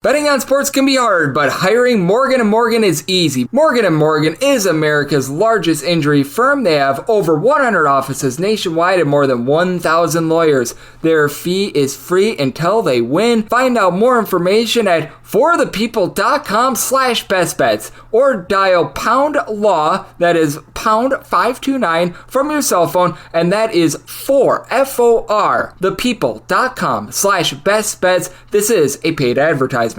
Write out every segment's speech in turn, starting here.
Betting on sports can be hard, but hiring Morgan & Morgan is easy. Morgan & Morgan is America's largest injury firm. They have over 100 offices nationwide and more than 1,000 lawyers. Their fee is free until they win. Find out more information at forthepeople.com/bestbets or dial #law, that is #529 from your cell phone, and that is FOR, thepeople.com/bestbets. This is a paid advertisement.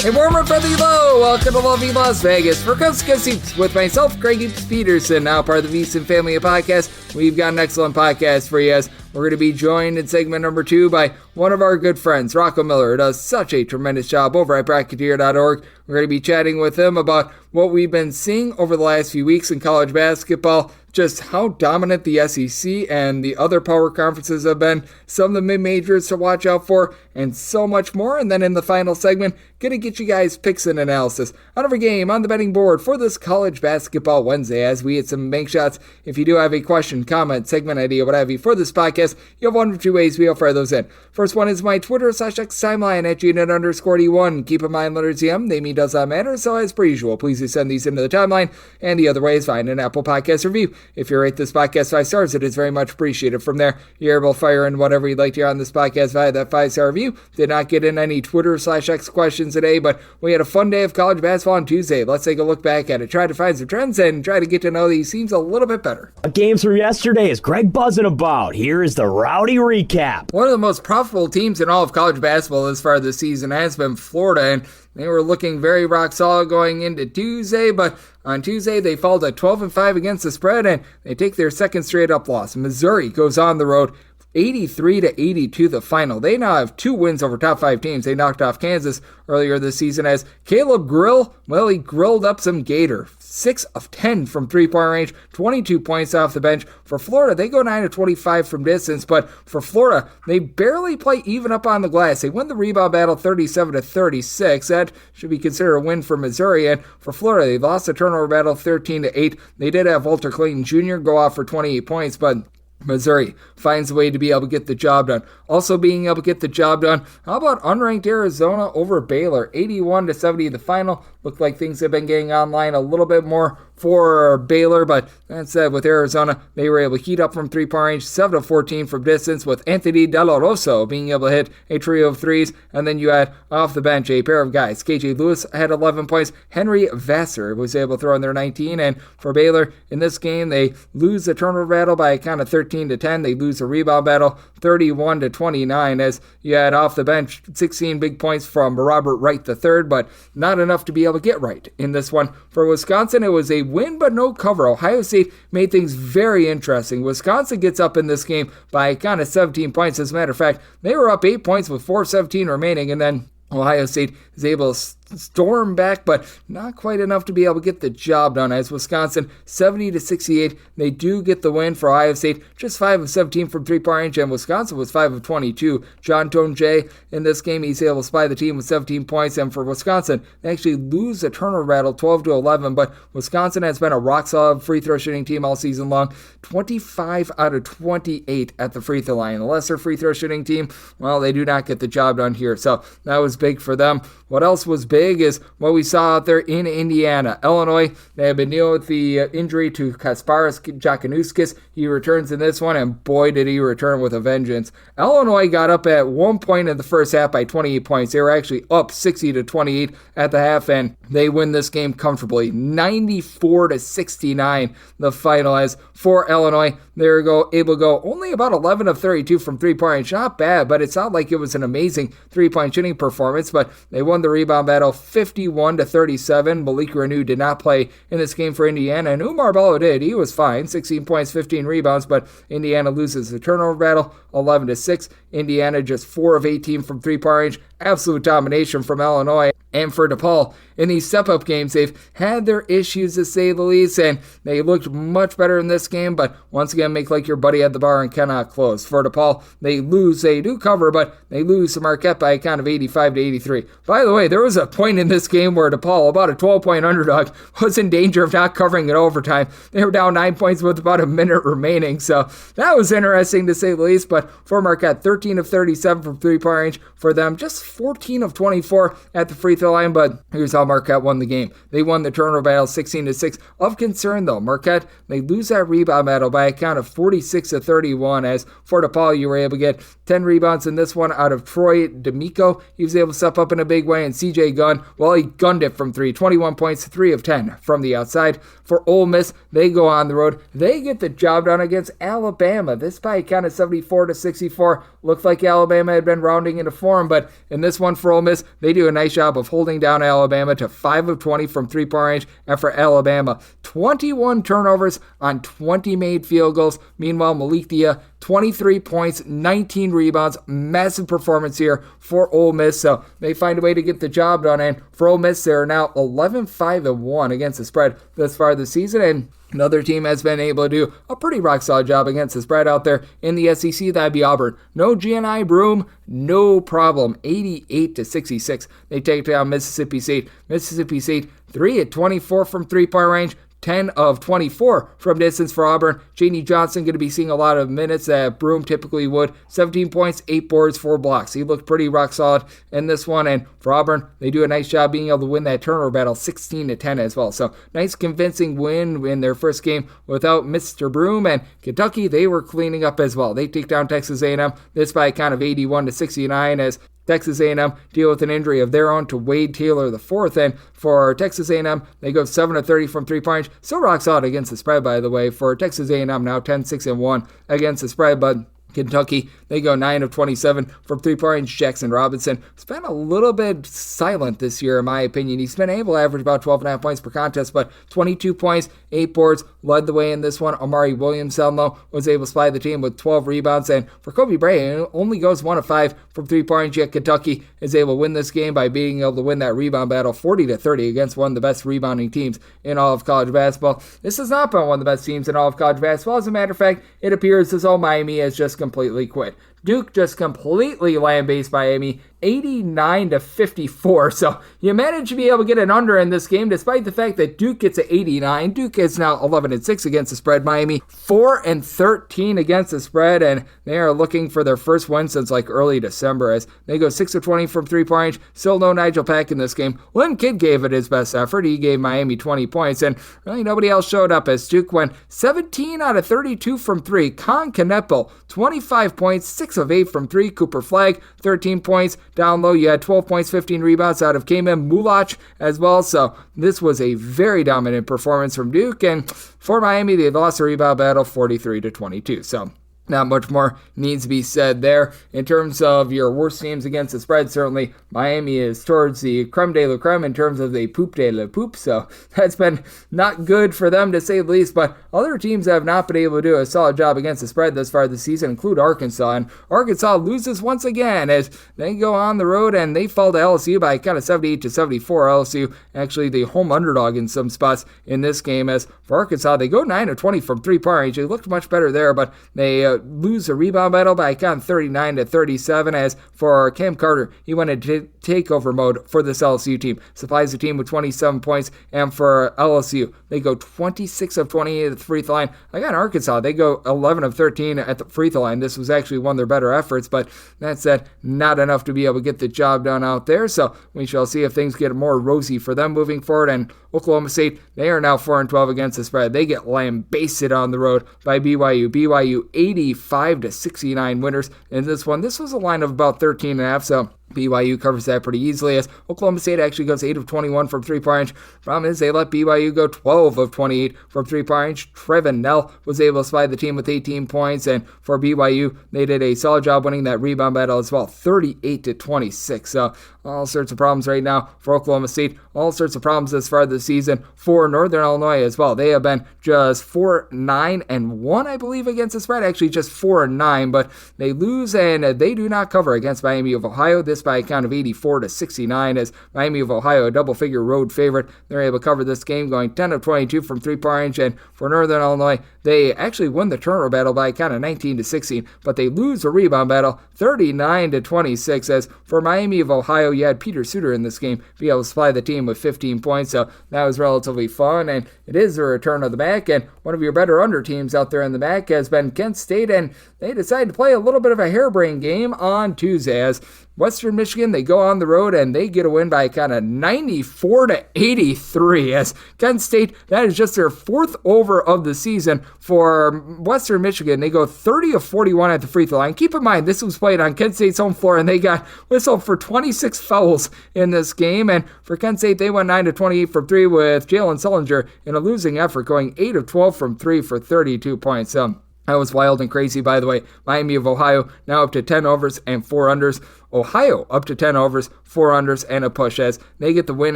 A warm and friendly hello, welcome to lovely Las Vegas for Coast to Coast Seats with myself, Greg Peterson, now part of the VSiN family of podcasts. We've got an excellent podcast for you as we're going to be joined in segment number 2 by one of our good friends, Rocco Miller, who does such a tremendous job over at Bracketeer.org. We're going to be chatting with him about what we've been seeing over the last few weeks in college basketball, just how dominant the SEC and the other power conferences have been, some of the mid-majors to watch out for, and so much more. And then in the final segment, going to get you guys picks and analysis on every game on the betting board for this College Basketball Wednesday as we hit some bank shots. If you do have a question, comment, segment idea, what have you for this podcast, you have one of two ways we'll fire those in. First one is my Twitter /X timeline at @unit_D1. Keep in mind, letters EM, they mean does not matter, so as per usual, please do send these into the timeline. And the other way is find an Apple Podcast review. If you rate this podcast 5 stars, it is very much appreciated. From there, you're able to fire in whatever you'd like to hear on this podcast via that 5-star review. Did not get in any Twitter /X questions today, but we had a fun day of college basketball on Tuesday. Let's take a look back at it, try to find some trends, and try to get to know these teams a little bit better. Games from yesterday is Greg buzzing about. Here is the rowdy recap. One of the most profitable teams in all of college basketball this far this season has been Florida, and they were looking very rock solid going into Tuesday, but on Tuesday they fall to 12-5 against the spread, and they take their second straight up loss. Missouri goes on the road, 83-82 the final. They now have 2 wins over top 5 teams. They knocked off Kansas earlier this season as Caleb Grill, well, he grilled up some gator. 6 of 10 from three-point range, 22 points off the bench. For Florida, they go 9 of 25 from distance, but for Florida, they barely play even up on the glass. They win the rebound battle 37-36. That should be considered a win for Missouri, and for Florida, they lost the turnover battle 13-8. They did have Walter Clayton Jr. go off for 28 points, but Missouri finds a way to be able to get the job done. Also being able to get the job done, how about unranked Arizona over Baylor? 81-70 the final. Looked like things have been getting online a little bit more for Baylor, but that said, with Arizona, they were able to heat up from three-point range, 7 of 14 from distance, with Anthony Deloroso being able to hit a trio of threes, and then you had off the bench a pair of guys. KJ Lewis had 11 points, Henry Vassar was able to throw in their 19, and for Baylor, in this game, they lose the turnover battle by a count of 13-10. They lose the rebound battle 31-29, as you had off the bench 16 big points from Robert Wright III, but not enough to be able to get right in this one. For Wisconsin, it was a win but no cover. Ohio State made things very interesting. Wisconsin gets up in this game by a count of 17 points. As a matter of fact, they were up 8 points with 4:17 remaining, and then Ohio State is able to storm back, but not quite enough to be able to get the job done. As Wisconsin 70-68, they do get the win. For Ohio State, just 5 of 17 from three-point range, and Wisconsin was 5 of 22. John Tonje in this game, he's able to spy the team with 17 points, and for Wisconsin, they actually lose the turnover battle 12-11, but Wisconsin has been a rock-solid free throw shooting team all season long. 25 out of 28 at the free throw line. The lesser free throw shooting team, well, they do not get the job done here, so that was big for them. What else was big is what we saw out there in Indiana. Illinois, they have been dealing with the injury to Kasparas Giannouskis. He returns in this one, and boy, did he return with a vengeance. Illinois got up at one point in the first half by 28 points. They were actually up 60-28 at the half, and they win this game comfortably. 94-69 the final, as for Illinois, they were able to go only about 11 of 32 from three-point range. Not bad, but it's not like it was an amazing three-point shooting performance, but they won the rebound battle 51-37. Malik Renew did not play in this game for Indiana, and Umar Bello did. He was fine, 16 points, 15 rebounds, but Indiana loses the turnover battle 11-6. Indiana just 4 of 18 from three-point range. Absolute domination from Illinois. And for DePaul, in these step-up games, they've had their issues to say the least, and they looked much better in this game, but once again, make like your buddy at the bar and cannot close. For DePaul, they lose. They do cover, but they lose to Marquette by a count of 85-83. By the way, there was a point in this game where DePaul, about a 12-point underdog, was in danger of not covering in overtime. They were down 9 points with about a minute remaining, so that was interesting to say the least, but for Marquette, 13 of 37 from three-point range. For them, just 14 of 24 at the free throw line, but here's how Marquette won the game. They won the turnover battle 16-6. Of concern, though, Marquette, they lose that rebound battle by a count of 46-31, as for DePaul, you were able to get 10 rebounds in this one out of Troy D'Amico. He was able to step up in a big way, and CJ Gunn, well, he gunned it from three. 21 points, 3 of 10 from the outside. For Ole Miss, they go on the road. They get the job done against Alabama. This by a count of 74-64. Looked like Alabama had been rounding into form, but in this one for Ole Miss, they do a nice job of holding down Alabama to 5 of 20 from three-point range. And for Alabama, 21 turnovers on 20 made field goals. Meanwhile, Malik Dia, 23 points, 19 rebounds. Massive performance here for Ole Miss. So they find a way to get the job done. And for Ole Miss, they're now 11-5-1 against the spread thus far this season. And another team has been able to do a pretty rock-solid job against the spread out there in the SEC. That'd be Auburn. No G&I Broom, no problem. 88-66. They take down Mississippi State. Mississippi State, 3 of 24 from three-point range. 10 of 24 from distance for Auburn. Janie Johnson going to be seeing a lot of minutes that Broom typically would. 17 points, 8 boards, 4 blocks. He looked pretty rock solid in this one. And for Auburn, they do a nice job being able to win that turnover battle 16-10 as well. So nice convincing win in their first game without Mr. Broom. And Kentucky, they were cleaning up as well. They take down Texas A&M. This by a count of 81-69 as Texas A&M deal with an injury of their own to Wade Taylor IV, and for Texas A&M, they go 7 of 30 from three-point range. Still rocks out against the spread, by the way. For Texas A&M, now 10-6-1 against the spread, but Kentucky, they go 9 of 27 from three-point range. Jackson Robinson has been a little bit silent this year, in my opinion. He's been able to average about 12.5 points per contest, but 22 points, 8 boards, led the way in this one. Amari Williams, though, was able to supply the team with 12 rebounds, and for Kobe Bryant, it only goes 1 of 5 from three-point range, yet Kentucky is able to win this game by being able to win that rebound battle 40-30 against one of the best rebounding teams in all of college basketball. This has not been one of the best teams in all of college basketball. As a matter of fact, it appears as though Miami has just completely quit. Duke just completely lambasted Miami 89-54. So you managed to be able to get an under in this game, despite the fact that Duke gets an 89. Duke is now 11-6 against the spread. Miami 4-13 against the spread, and they are looking for their first win since like early December as they go 6 of 20 from three-point range. Still no Nigel Pack in this game. Lynn Kidd gave it his best effort. He gave Miami 20 points, and really nobody else showed up as Duke went 17 out of 32 from three. Con Kneppel, 25 points, 6 of 8 from three. Cooper Flagg, 13 points. Down low, you had 12 points, 15 rebounds out of Kamen Mulach as well. So this was a very dominant performance from Duke. And for Miami, they lost the rebound battle 43-22. So not much more needs to be said there. In terms of your worst teams against the spread, certainly Miami is towards the creme de la creme in terms of the poop de la poop. So that's been not good for them, to say the least. But other teams have not been able to do a solid job against the spread thus far this season, include Arkansas. And Arkansas loses once again as they go on the road and they fall to LSU by kind of 78-74. LSU actually the home underdog in some spots in this game. As for Arkansas, they go 9 of 20 from three-point range. They looked much better there, but they lose a rebound battle by a count 39-37. As for Cam Carter, he went into takeover mode for this LSU team. Supplies the team with 27 points, and for LSU, they go 26 of 28 at the free throw line. I got Arkansas, they go 11 of 13 at the free throw line. This was actually one of their better efforts, but that said, not enough to be able to get the job done out there. So we shall see if things get more rosy for them moving forward. And Oklahoma State, they are now 4-12 against the spread. They get lambasted on the road by BYU. BYU 85-69 winners in this one. This was a line of about 13.5, so BYU covers that pretty easily as Oklahoma State actually goes 8 of 21 from three-point range. Problem is they let BYU go 12 of 28 from three-point range. Trevin Nell was able to supply the team with 18 points, and for BYU, they did a solid job winning that rebound battle as well, 38-26. So all sorts of problems right now for Oklahoma State. All sorts of problems as far as the season for Northern Illinois as well. They have been just 4-9-1, I believe, against the spread. Actually, just 4-9, but they lose and they do not cover against Miami of Ohio. This by a count of 84-69 as Miami of Ohio, a double-figure road favorite. They're able to cover this game going 10 of 22 from three-point range, and for Northern Illinois, they actually win the turnover battle by a count of 19-16, but they lose the rebound battle 39-26 as for Miami of Ohio, you had Peter Suter in this game be able to supply the team with 15 points, so that was relatively fun, and it is a return of the MAC, and one of your better under teams out there in the MAC has been Kent State, and they decided to play a little bit of a harebrained game on Tuesday as Western Michigan, they go on the road and they get a win by a count of 94-83 as Kent State, that is just their fourth over of the season. For Western Michigan, they go 30 of 41 at the free throw line. Keep in mind, this was played on Kent State's home floor and they got whistled for 26 fouls in this game. And for Kent State, they went 9 of 28 from 3 with Jalen Sullinger in a losing effort, going 8 of 12 from 3 for 32 points. That was wild and crazy, by the way. Miami of Ohio now up to 10 overs and 4 unders. Ohio up to 10 overs, 4 unders, and a push as they get the win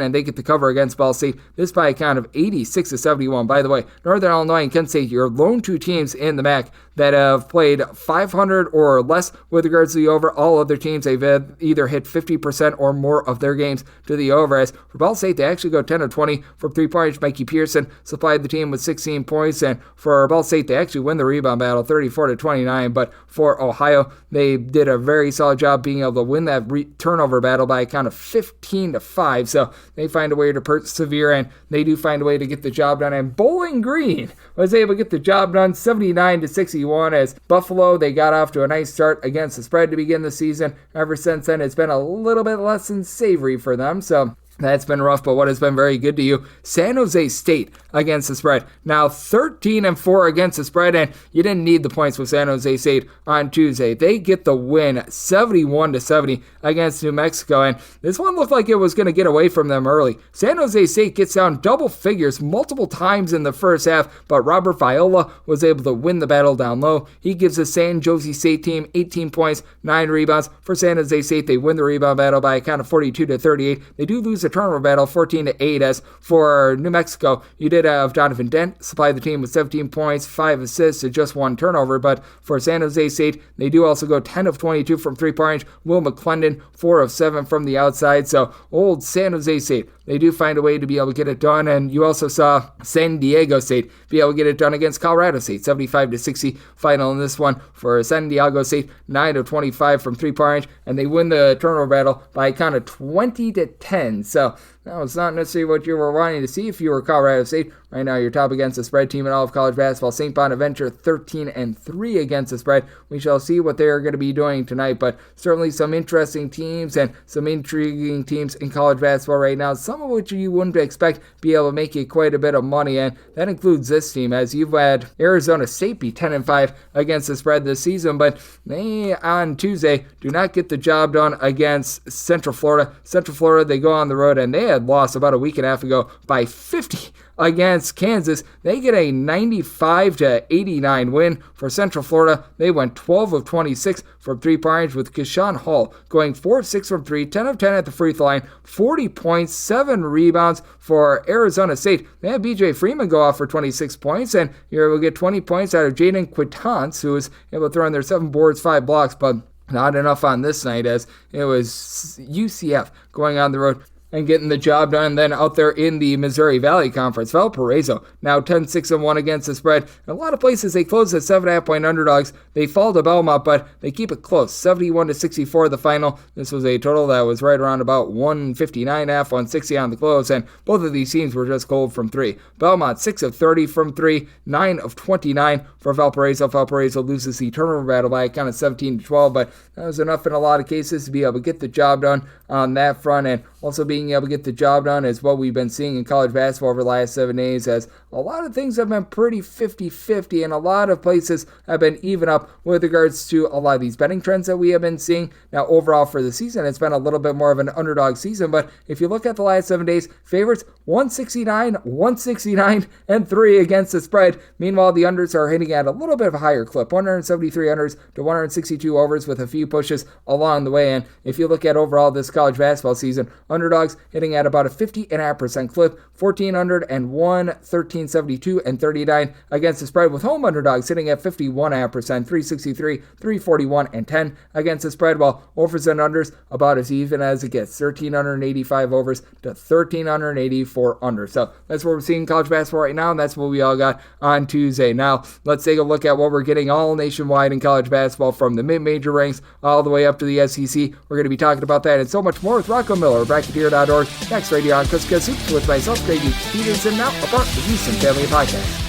and they get the cover against Ball State. This by a count of 86-71. By the way, Northern Illinois and Kent State, your lone two teams in the MAC that have played 500 or less with regards to the over. All other teams, they've either hit 50% or more of their games to the over. As for Ball State, they actually go 10 of 20 from three-point range. Mikey Pearson supplied the team with 16 points, and for Ball State, they actually win the rebound battle 34-29. But for Ohio, they did a very solid job being able to win that turnover battle by a count of 15-5. So they find a way to persevere, and they do find a way to get the job done. And Bowling Green was able to get the job done 79-61 as Buffalo, they got off to a nice start against the spread to begin the season. Ever since then, it's been a little bit less than savory for them. So that's been rough, but what has been very good to you, San Jose State against the spread. Now 13-4 against the spread, and you didn't need the points with San Jose State on Tuesday. They get the win 71-70 against New Mexico, and this one looked like it was going to get away from them early. San Jose State gets down double figures multiple times in the first half, but Robert Viola was able to win the battle down low. He gives the San Jose State team 18 points, 9 rebounds. For San Jose State, they win the rebound battle by a count of 42-38. They do lose the turnover battle 14-8 as for New Mexico, you did have Donovan Dent supply the team with 17 points, 5 assists to just 1 turnover, but for San Jose State, they do also go 10 of 22 from three-point range. Will McClendon, 4 of 7 from the outside, so old San Jose State, they do find a way to be able to get it done, and you also saw San Diego State be able to get it done against Colorado State, 75-60 final in this one for San Diego State, 9 of 25 from three-point range, and they win the turnover battle by a count of 20-10, so that was not necessarily what you were wanting to see if you were Colorado State. Right now, you're top against the spread team in all of college basketball. St. Bonaventure 13-3 against the spread. We shall see what they are going to be doing tonight, but certainly some interesting teams and some intriguing teams in college basketball right now, some of which you wouldn't expect be able to make you quite a bit of money, and that includes this team, as you've had Arizona State be 10-5 against the spread this season, but they, on Tuesday, do not get the job done against Central Florida. Central Florida, they go on the road, and they had lost about a week and a half ago by 50 against Kansas. They get a 95-89 win. For Central Florida, they went 12 of 26 from three-point range with Keshawn Hall going 4 of 6 from 3, 10 of 10 at the free throw line, 40 points, 7 rebounds. For Arizona State, they had B.J. Freeman go off for 26 points, and you're able to get 20 points out of Jaden Quitance, who was able to throw in their 7 boards, 5 blocks, but not enough on this night as it was UCF going on the road and getting the job done. And then out there in the Missouri Valley Conference, Valparaiso now 10-6-1 against the spread. In a lot of places, they close at 7.5-point underdogs. They fall to Belmont, but they keep it close. 71-64 the final. This was a total that was right around about 159.5, 160 on the close, and both of these teams were just cold from 3. Belmont 6 of 30 from 3, 9 of 29 for Valparaiso. Valparaiso loses the turnover battle by a count of 17-12, but that was enough in a lot of cases to be able to get the job done on that front, and also being able to get the job done is what we've been seeing in college basketball over the last 7 days, as a lot of things have been pretty 50-50, and a lot of places have been even up with regards to a lot of these betting trends that we have been seeing. Now, overall for the season, it's been a little bit more of an underdog season, but if you look at the last 7 days, favorites 169, 169, and 3 against the spread. Meanwhile, the unders are hitting at a little bit of a higher clip, 173 unders to 162 overs with a few pushes along the way, and if you look at overall this college basketball season, underdogs hitting at about a 50.5% clip, 1,401, 1,372, and 39 against the spread, with home underdogs hitting at 51.5%, 363, 341, and 10 against the spread, while overs and unders about as even as it gets, 1,385 overs to 1,384 under. So that's what we're seeing in college basketball right now, and that's what we all got on Tuesday. Now, let's take a look at what we're getting all nationwide in college basketball, from the mid-major ranks all the way up to the SEC. We're going to be talking about that and so much more with Rocco Miller, Bracketeer.org, next radio on Chris Hoops with myself, Greg Peterson, now a part of the Houston Family Podcast.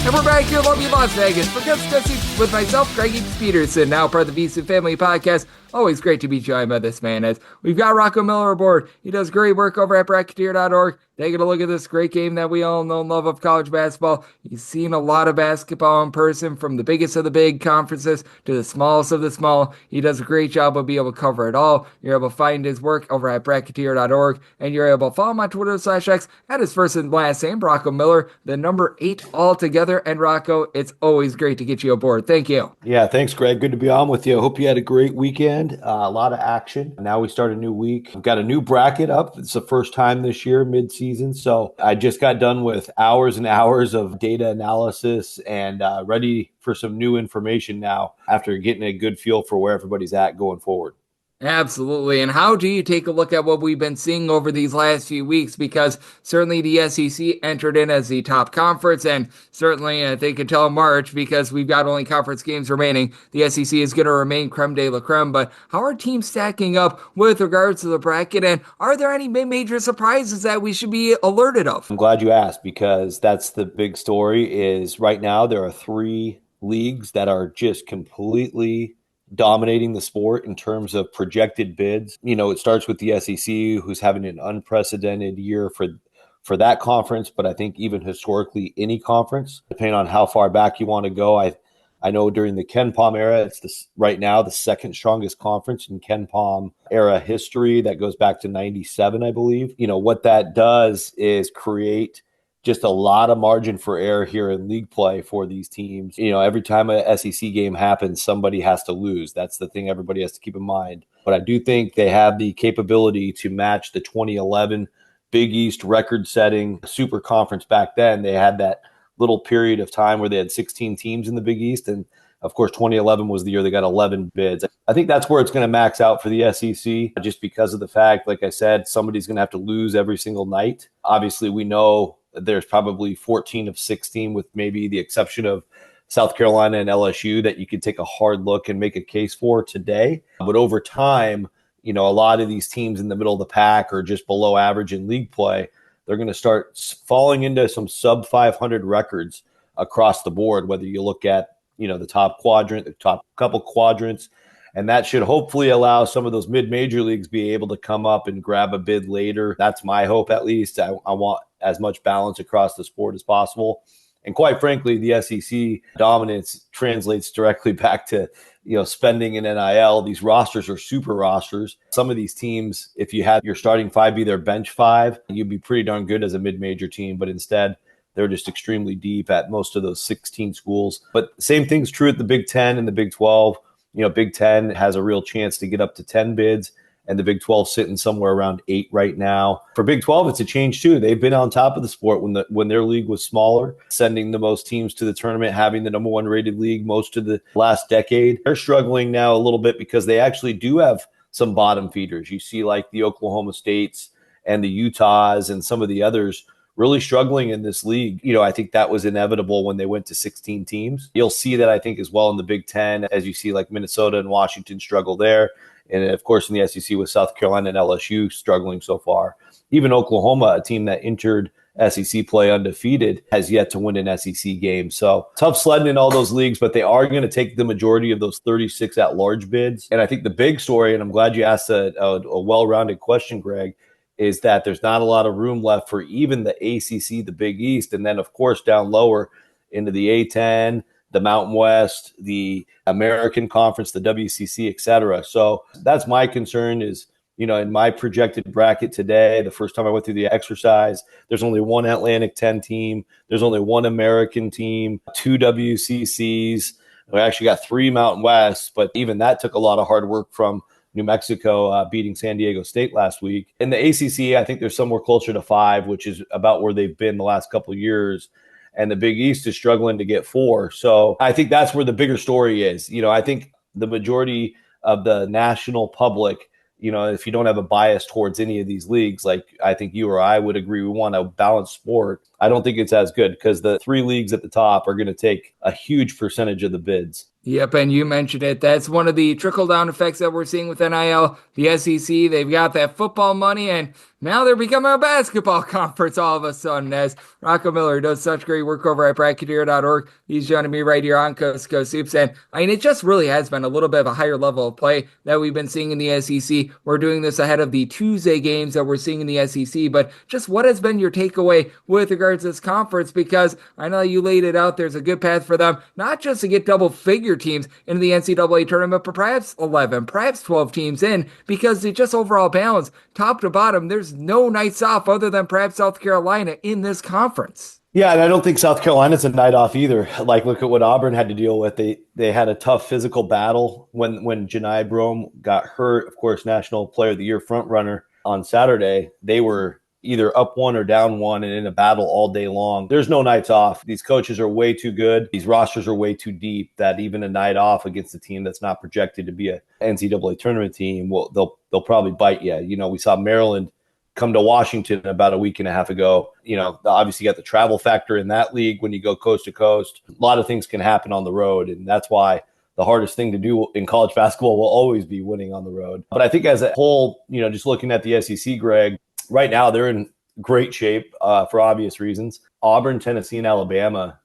And we're back here in lovely Las Vegas for Gus with myself, Greg Peterson, now part of the VC Family Podcast. Always great to be joined by this man, as we've got Rocco Miller aboard. He does great work over at Bracketeer.org. Taking a look at this great game that we all know and love of college basketball. He's seen a lot of basketball in person, from the biggest of the big conferences to the smallest of the small. He does a great job of being able to cover it all. You're able to find his work over at Bracketeer.org, and you're able to follow him on Twitter/X at his first and last name, Rocco Miller, the number 8 altogether. And Rocco, it's always great to get you aboard. Thank you. Yeah, thanks, Greg. Good to be on with you. I hope you had a great weekend. A lot of action. Now we start a new week. We've got a new bracket up. It's the first time this year, mid-season. So I just got done with hours and hours of data analysis and ready for some new information now after getting a good feel for where everybody's at going forward. Absolutely. And how do you take a look at what we've been seeing over these last few weeks? Because certainly the SEC entered in as the top conference, and certainly I think until March, because we've got only conference games remaining, the SEC is going to remain creme de la creme. But how are teams stacking up with regards to the bracket, and are there any major surprises that we should be alerted of? I'm glad you asked, because that's the big story. Is right now there are 3 leagues that are just completely dominating the sport in terms of projected bids. You know, it starts with the SEC, who's having an unprecedented year for that conference, but I think even historically any conference, depending on how far back you want to go. I know during the Ken Pom era, it's right now the second strongest conference in Ken Pom era history. That goes back to 97, I believe. You know, what that does is create just a lot of margin for error here in league play for these teams. You know, every time a SEC game happens, somebody has to lose. That's the thing everybody has to keep in mind. But I do think they have the capability to match the 2011 Big East record-setting super conference back then. They had that little period of time where they had 16 teams in the Big East, and of course, 2011 was the year they got 11 bids. I think that's where it's going to max out for the SEC, just because of the fact, like I said, somebody's going to have to lose every single night. Obviously, we know there's probably 14 of 16, with maybe the exception of South Carolina and LSU, that you could take a hard look and make a case for today. But over time, you know, a lot of these teams in the middle of the pack or just below average in league play, they're going to start falling into some sub 500 records across the board, whether you look at, you know, the top quadrant, the top couple quadrants. And that should hopefully allow some of those mid-major leagues be able to come up and grab a bid later. That's my hope, at least. I want as much balance across the sport as possible. And quite frankly, the SEC dominance translates directly back to, you know, spending in NIL. These rosters are super rosters. Some of these teams, if you had your starting 5 be their bench 5, you'd be pretty darn good as a mid-major team. But instead, they're just extremely deep at most of those 16 schools. But same thing's true at the Big 10 and the Big 12. You know, Big 10 has a real chance to get up to 10 bids, and the Big 12 sitting somewhere around 8 right now. For Big 12, it's a change too. They've been on top of the sport when their league was smaller, sending the most teams to the tournament, having the number 1 rated league most of the last decade. They're struggling now a little bit because they actually do have some bottom feeders. You see like the Oklahoma States and the Utahs and some of the others really struggling in this league. You know, I think that was inevitable when they went to 16 teams. You'll see that, I think, as well in the Big 10, as you see like Minnesota and Washington struggle there. And of course, in the SEC with South Carolina and LSU struggling so far. Even Oklahoma, a team that entered SEC play undefeated, has yet to win an SEC game. So tough sledding in all those leagues, but they are going to take the majority of those 36 at-large bids. And I think the big story, and I'm glad you asked a well-rounded question, Greg, is that there's not a lot of room left for even the ACC, the Big East, and then, of course, down lower into the A10, the Mountain West, the American Conference, the WCC, et cetera. So that's my concern is, you know, in my projected bracket today, the first time I went through the exercise, there's only 1 Atlantic 10 team. There's only 1 American team, 2 WCCs, We actually got 3 Mountain West, but even that took a lot of hard work from New Mexico beating San Diego State last week. In the ACC, I think there's somewhere closer to 5, which is about where they've been the last couple of years. And the Big East is struggling to get 4. So I think that's where the bigger story is. I think the majority of the national public, if you don't have a bias towards any of these leagues, like I think you or I would agree, we want a balanced sport. I don't think it's as good because the 3 leagues at the top are going to take a huge percentage of the bids. Yep, and you mentioned it. That's one of the trickle-down effects that we're seeing with NIL. The SEC, they've got that football money, and now they're becoming a basketball conference all of a sudden, as Rocco Miller does such great work over at Bracketeer.org. He's joining me right here on Coast to Coast Hoops, and it just really has been a little bit of a higher level of play that we've been seeing in the SEC. We're doing this ahead of the Tuesday games that we're seeing in the SEC, but just what has been your takeaway with regards to this conference? Because I know you laid it out, there's a good path for them, not just to get double-figure teams into the NCAA tournament, but perhaps 11, perhaps 12 teams in, because they just overall balance, top to bottom, there's no nights off other than perhaps South Carolina in this conference. Yeah, and I don't think South Carolina's a night off either. Like, look at what Auburn had to deal with. They had a tough physical battle when Janai Brome got hurt. Of course, National Player of the Year front runner on Saturday. They were either up 1 or down 1 and in a battle all day long. There's no nights off. These coaches are way too good. These rosters are way too deep that even a night off against a team that's not projected to be a NCAA tournament team, they'll probably bite you. We saw Maryland come to Washington about a week and a half ago. Obviously you got the travel factor in that league when you go coast to coast. A lot of things can happen on the road, and that's why the hardest thing to do in college basketball will always be winning on the road. But I think as a whole, just looking at the SEC, Greg, right now they're in great shape for obvious reasons. Auburn, Tennessee, and Alabama,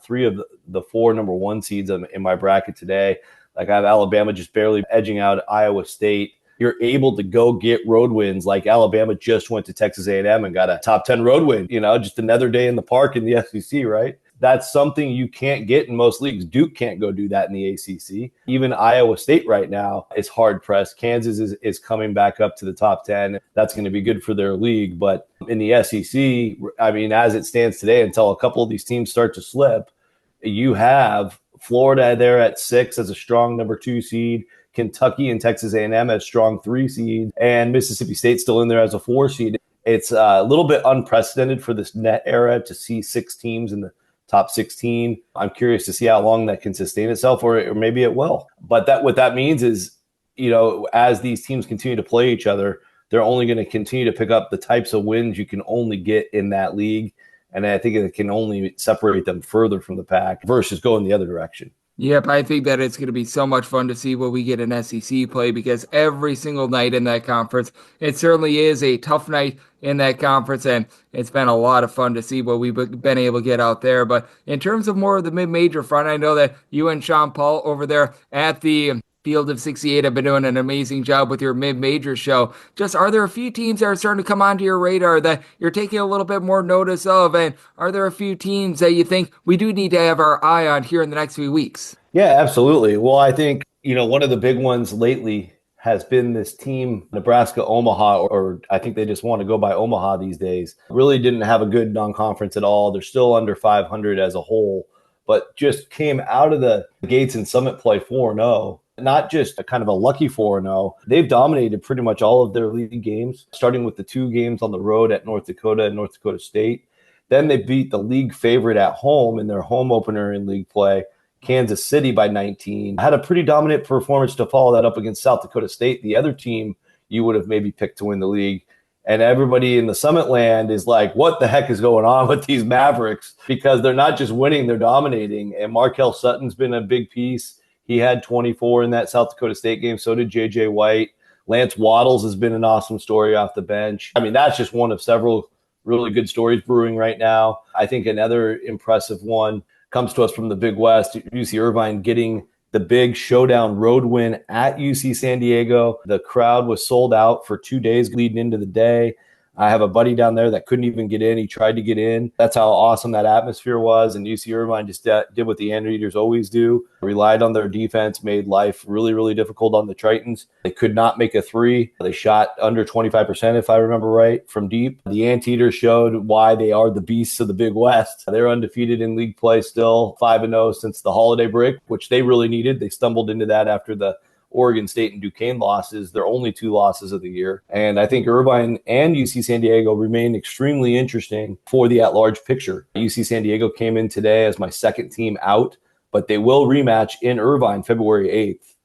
3 of the 4 number 1 seeds in my bracket today. Like, I have Alabama just barely edging out Iowa State. You're able to go get road wins. Like, Alabama just went to Texas A&M and got a top 10 road win, just another day in the park in the SEC, right? That's something you can't get in most leagues. Duke can't go do that in the ACC. Even Iowa State right now is hard pressed. Kansas is coming back up to the top 10. That's going to be good for their league. But in the SEC, as it stands today, until a couple of these teams start to slip, you have Florida there at 6 as a strong number 2 seed. Kentucky and Texas A&M as strong 3 seed, and Mississippi State still in there as a 4 seed. It's a little bit unprecedented for this net era to see 6 teams in the top 16. I'm curious to see how long that can sustain itself, or maybe it will. But what that means is, as these teams continue to play each other, they're only going to continue to pick up the types of wins you can only get in that league. And I think it can only separate them further from the pack versus going the other direction. Yep, I think that it's going to be so much fun to see what we get in SEC play, because every single night in that conference, it certainly is a tough night in that conference, and it's been a lot of fun to see what we've been able to get out there. But in terms of more of the mid-major front, I know that you and Sean Paul over there at the Field of 68 have been doing an amazing job with your mid-major show. Just, are there a few teams that are starting to come onto your radar that you're taking a little bit more notice of? And are there a few teams that you think we do need to have our eye on here in the next few weeks? Yeah, absolutely. Well, I think, one of the big ones lately has been this team, Nebraska Omaha, or I think they just want to go by Omaha these days. Really didn't have a good non-conference at all. They're still under 500 as a whole, but just came out of the gates in Summit play 4-0. Not just a kind of a lucky 4-0. They've dominated pretty much all of their league games, starting with the 2 games on the road at North Dakota and North Dakota State. Then they beat the league favorite at home in their home opener in league play, Kansas City, by 19. Had a pretty dominant performance to follow that up against South Dakota State, the other team you would have maybe picked to win the league. And everybody in the Summit land is like, what the heck is going on with these Mavericks? Because they're not just winning, they're dominating. And Markel Sutton's been a big piece. He had 24 in that South Dakota State game. So did J.J. White. Lance Waddles has been an awesome story off the bench. That's just one of several really good stories brewing right now. I think another impressive one comes to us from the Big West. UC Irvine getting the big showdown road win at UC San Diego. The crowd was sold out for 2 days leading into the day. I have a buddy down there that couldn't even get in. He tried to get in. That's how awesome that atmosphere was. And UC Irvine just did what the Anteaters always do, relied on their defense, made life really, really difficult on the Tritons. They could not make a three. They shot under 25%, if I remember right, from deep. The Anteaters showed why they are the beasts of the Big West. They're undefeated in league play still, 5-0 since the holiday break, which they really needed. They stumbled into that after the Oregon State and Duquesne losses, their only 2 losses of the year. And I think Irvine and UC San Diego remain extremely interesting for the at-large picture. UC San Diego came in today as my second team out, but they will rematch in Irvine February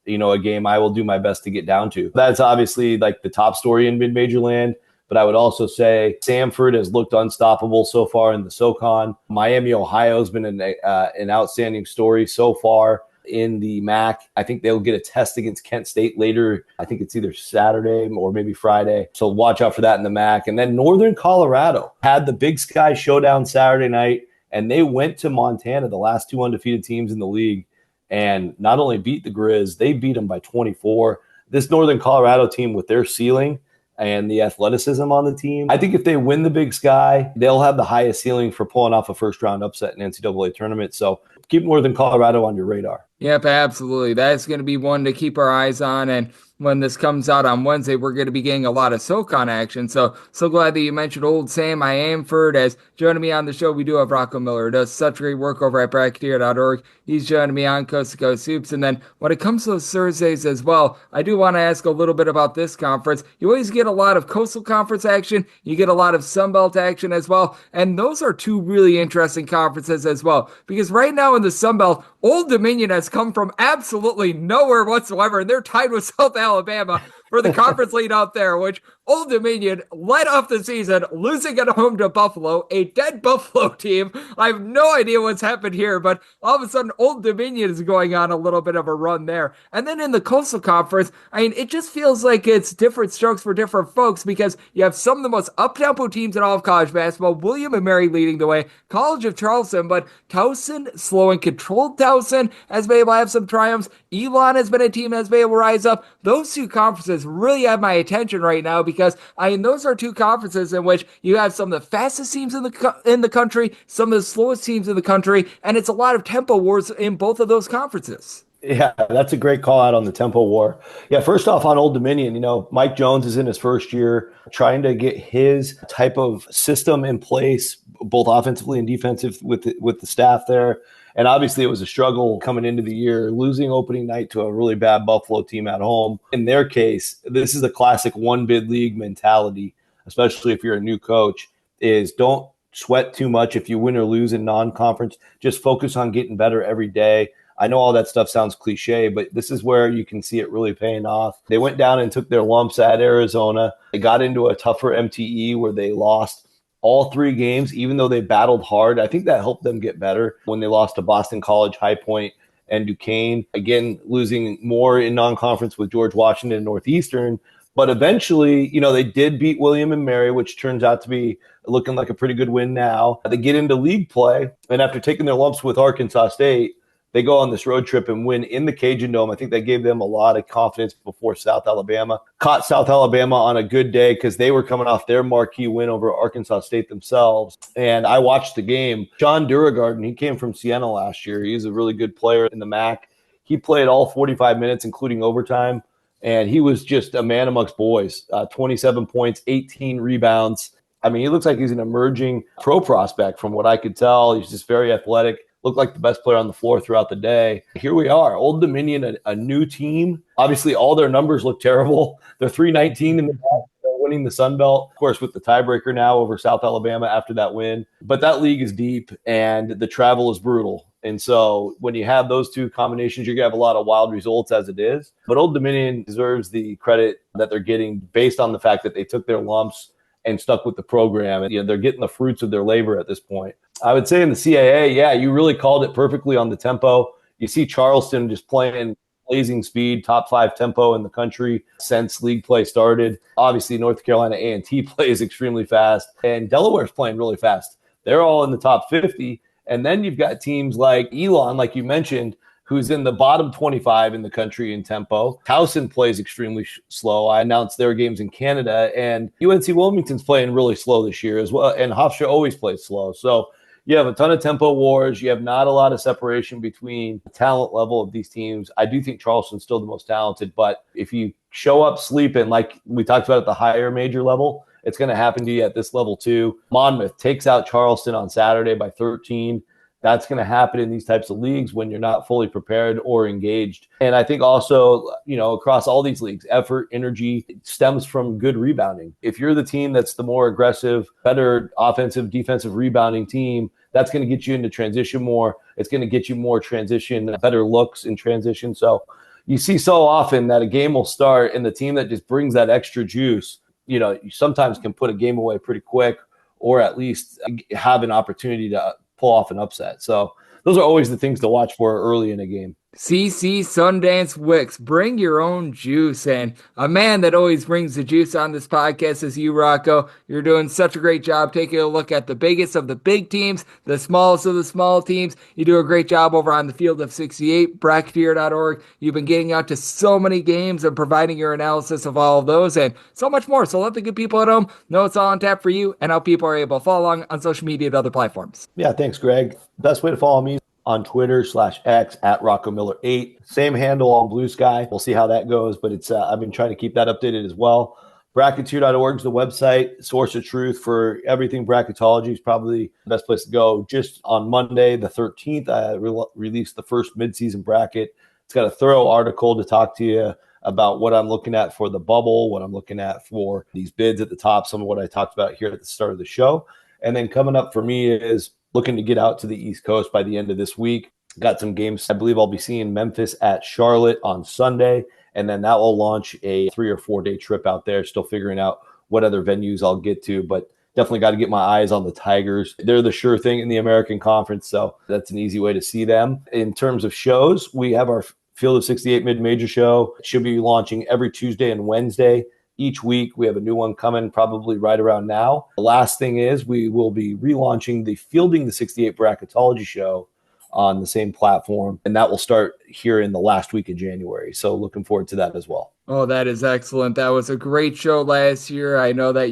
8th. A game I will do my best to get down to. That's obviously like the top story in mid-major land. But I would also say Samford has looked unstoppable so far in the SoCon. Miami, Ohio has been an outstanding story so far in the MAC. I think they'll get a test against Kent State later. I think it's either Saturday or maybe Friday. So watch out for that in the MAC. And then Northern Colorado had the Big Sky Showdown Saturday night, and they went to Montana, the last 2 undefeated teams in the league, and not only beat the Grizz, they beat them by 24. This Northern Colorado team with their ceiling and the athleticism on the team, I think if they win the Big Sky, they'll have the highest ceiling for pulling off a first-round upset in NCAA tournament. So keep Northern Colorado on your radar. Yep, absolutely. That's going to be one to keep our eyes on. And when this comes out on Wednesday, we're going to be getting a lot of SoCon action. So glad that you mentioned Old Sam Samford. As joining me on the show, we do have Rocco Miller, who does such great work over at Bracketeer.org. He's joining me on Coast to Coast Hoops. And then when it comes to those Thursdays as well, I do want to ask a little bit about this conference. You always get a lot of Coastal Conference action. You get a lot of Sun Belt action as well. And those are 2 really interesting conferences as well. Because right now in the Sun Belt, Old Dominion has come from absolutely nowhere whatsoever, and they're tied with South Alabama for the conference lead out there, which Old Dominion led off the season, losing at home to Buffalo, a dead Buffalo team. I have no idea what's happened here, but all of a sudden Old Dominion is going on a little bit of a run there. And then in the Coastal Conference, it just feels like it's different strokes for different folks, because you have some of the most up-tempo teams in all of college basketball, William and Mary leading the way, College of Charleston, but Towson, slow and controlled Towson, has been able to have some triumphs. Elon has been a team that's been able to rise up. Those 2 conferences really have my attention right now, because those are 2 conferences in which you have some of the fastest teams in the country, some of the slowest teams in the country, and it's a lot of tempo wars in both of those conferences. Yeah, that's a great call out on the tempo war. Yeah, first off on Old Dominion, Mike Jones is in his first year trying to get his type of system in place, both offensively and defensive with the staff there. And obviously it was a struggle coming into the year, losing opening night to a really bad Buffalo team at home. In their case, this is a classic 1-bid league mentality, especially if you're a new coach, is don't sweat too much if you win or lose in non-conference. Just focus on getting better every day. I know all that stuff sounds cliche, but this is where you can see it really paying off. They went down and took their lumps at Arizona. They got into a tougher MTE where they lost all 3 games, even though they battled hard. I think that helped them get better when they lost to Boston College, High Point, and Duquesne. Again, losing more in non-conference with George Washington and Northeastern. But eventually, they did beat William and Mary, which turns out to be looking like a pretty good win now. They get into league play, and after taking their lumps with Arkansas State, they go on this road trip and win in the Cajun Dome. I think that gave them a lot of confidence before South Alabama. Caught South Alabama on a good day because they were coming off their marquee win over Arkansas State themselves. And I watched the game. John Duragarden, he came from Siena last year. He's a really good player in the MAC. He played all 45 minutes, including overtime. And he was just a man amongst boys. 27 points, 18 rebounds. He looks like he's an emerging pro prospect from what I could tell. He's just very athletic. Looked like the best player on the floor throughout the day. Here we are, Old Dominion, a new team. Obviously, all their numbers look terrible. They're 3-19 in the back. They're winning the Sun Belt, of course, with the tiebreaker now over South Alabama after that win. But that league is deep, and the travel is brutal. And so when you have those 2 combinations, you're going to have a lot of wild results as it is. But Old Dominion deserves the credit that they're getting based on the fact that they took their lumps and stuck with the program. And they're getting the fruits of their labor at this point. I would say in the CAA, yeah, you really called it perfectly on the tempo. You see Charleston just playing blazing speed, top 5 tempo in the country since league play started. Obviously, North Carolina A&T plays extremely fast, and Delaware's playing really fast. They're all in the top 50. And then you've got teams like Elon, like you mentioned, who's in the bottom 25 in the country in tempo. Towson plays extremely slow. I announced their games in Canada, and UNC Wilmington's playing really slow this year as well, and Hofstra always plays slow. So you have a ton of tempo wars. You have not a lot of separation between the talent level of these teams. I do think Charleston's still the most talented, but if you show up sleeping, like we talked about at the higher major level, it's going to happen to you at this level too. Monmouth takes out Charleston on Saturday by 13. That's going to happen in these types of leagues when you're not fully prepared or engaged. And I think also, across all these leagues, effort, energy stems from good rebounding. If you're the team that's the more aggressive, better offensive, defensive rebounding team, that's going to get you into transition more. It's going to get you more transition, better looks in transition. So you see so often that a game will start and the team that just brings that extra juice, you sometimes can put a game away pretty quick or at least have an opportunity to pull off an upset. So those are always the things to watch for early in a game. CC Sundance Wicks, bring your own juice. And a man that always brings the juice on this podcast is you, Rocco. You're doing such a great job taking a look at the biggest of the big teams, the smallest of the small teams. You do a great job over on the Field of 68, bracketeer.org. You've been getting out to so many games and providing your analysis of all of those and so much more. So let the good people at home know it's all on tap for you and how people are able to follow along on social media and other platforms. Yeah, thanks, Greg. Best way to follow me on Twitter/X at Rocco Miller 8. Same handle on Blue Sky. We'll see how that goes, but it's I've been trying to keep that updated as well. Bracketeer.org is the website, source of truth for everything bracketology is probably the best place to go. Just on Monday, the 13th, I released the first midseason bracket. It's got a thorough article to talk to you about what I'm looking at for the bubble, what I'm looking at for these bids at the top, some of what I talked about here at the start of the show. And then coming up for me is looking to get out to the East Coast by the end of this week. Got some games. I believe I'll be seeing Memphis at Charlotte on Sunday, and then that will launch a 3 or 4 day trip out there. Still figuring out what other venues I'll get to, but definitely got to get my eyes on the Tigers. They're the sure thing in the American Conference, so that's an easy way to see them. In terms of shows, we have our Field of 68 mid-major show. It should be launching every Tuesday and Wednesday. Each week, we have a new one coming probably right around now. The last thing is we will be relaunching the Fielding the 68 Bracketology show on the same platform, and that will start here in the last week of January. So looking forward to that as well. Oh, that is excellent. That was a great show last year. I know that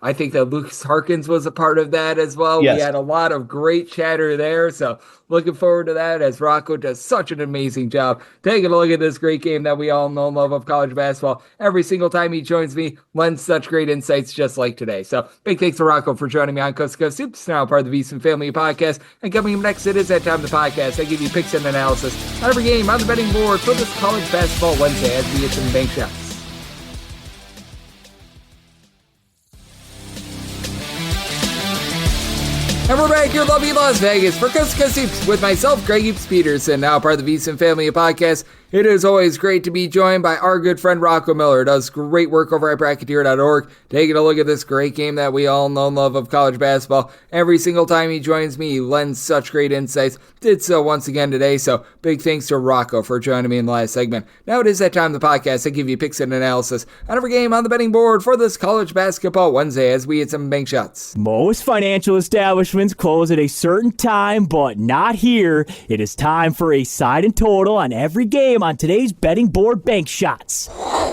I think that Lucas Harkins was a part of that as well. Yes. We had a lot of great chatter there. So looking forward to that as Rocco does such an amazing job taking a look at this great game that we all know and love of college basketball. Every single time he joins me, lends such great insights just like today. So big thanks to Rocco for joining me on Coast to Coast Hoops, now part of the VSiN Family Podcast. And coming up next, it is that time of the podcast. I give you picks and analysis on every game on the betting board for this college basketball Wednesday as we hit some bank shots. And we're back here in lovely Las Vegas for Coast to Coast Hoops with myself, Greg Hoops Peterson, now part of the VSiN Family Podcast. It is always great to be joined by our good friend Rocco Miller. Does great work over at bracketeer.org, taking a look at this great game that we all know and love of college basketball. Every single time he joins me, he lends such great insights. Did so once again today, so big thanks to Rocco for joining me in the last segment. Now it is that time of the podcast. I give you picks and analysis on every game on the betting board for this college basketball Wednesday as we hit some bank shots. Most financial establishments close at a certain time, but not here. It is time for a side and total on every game on today's betting board bank shots.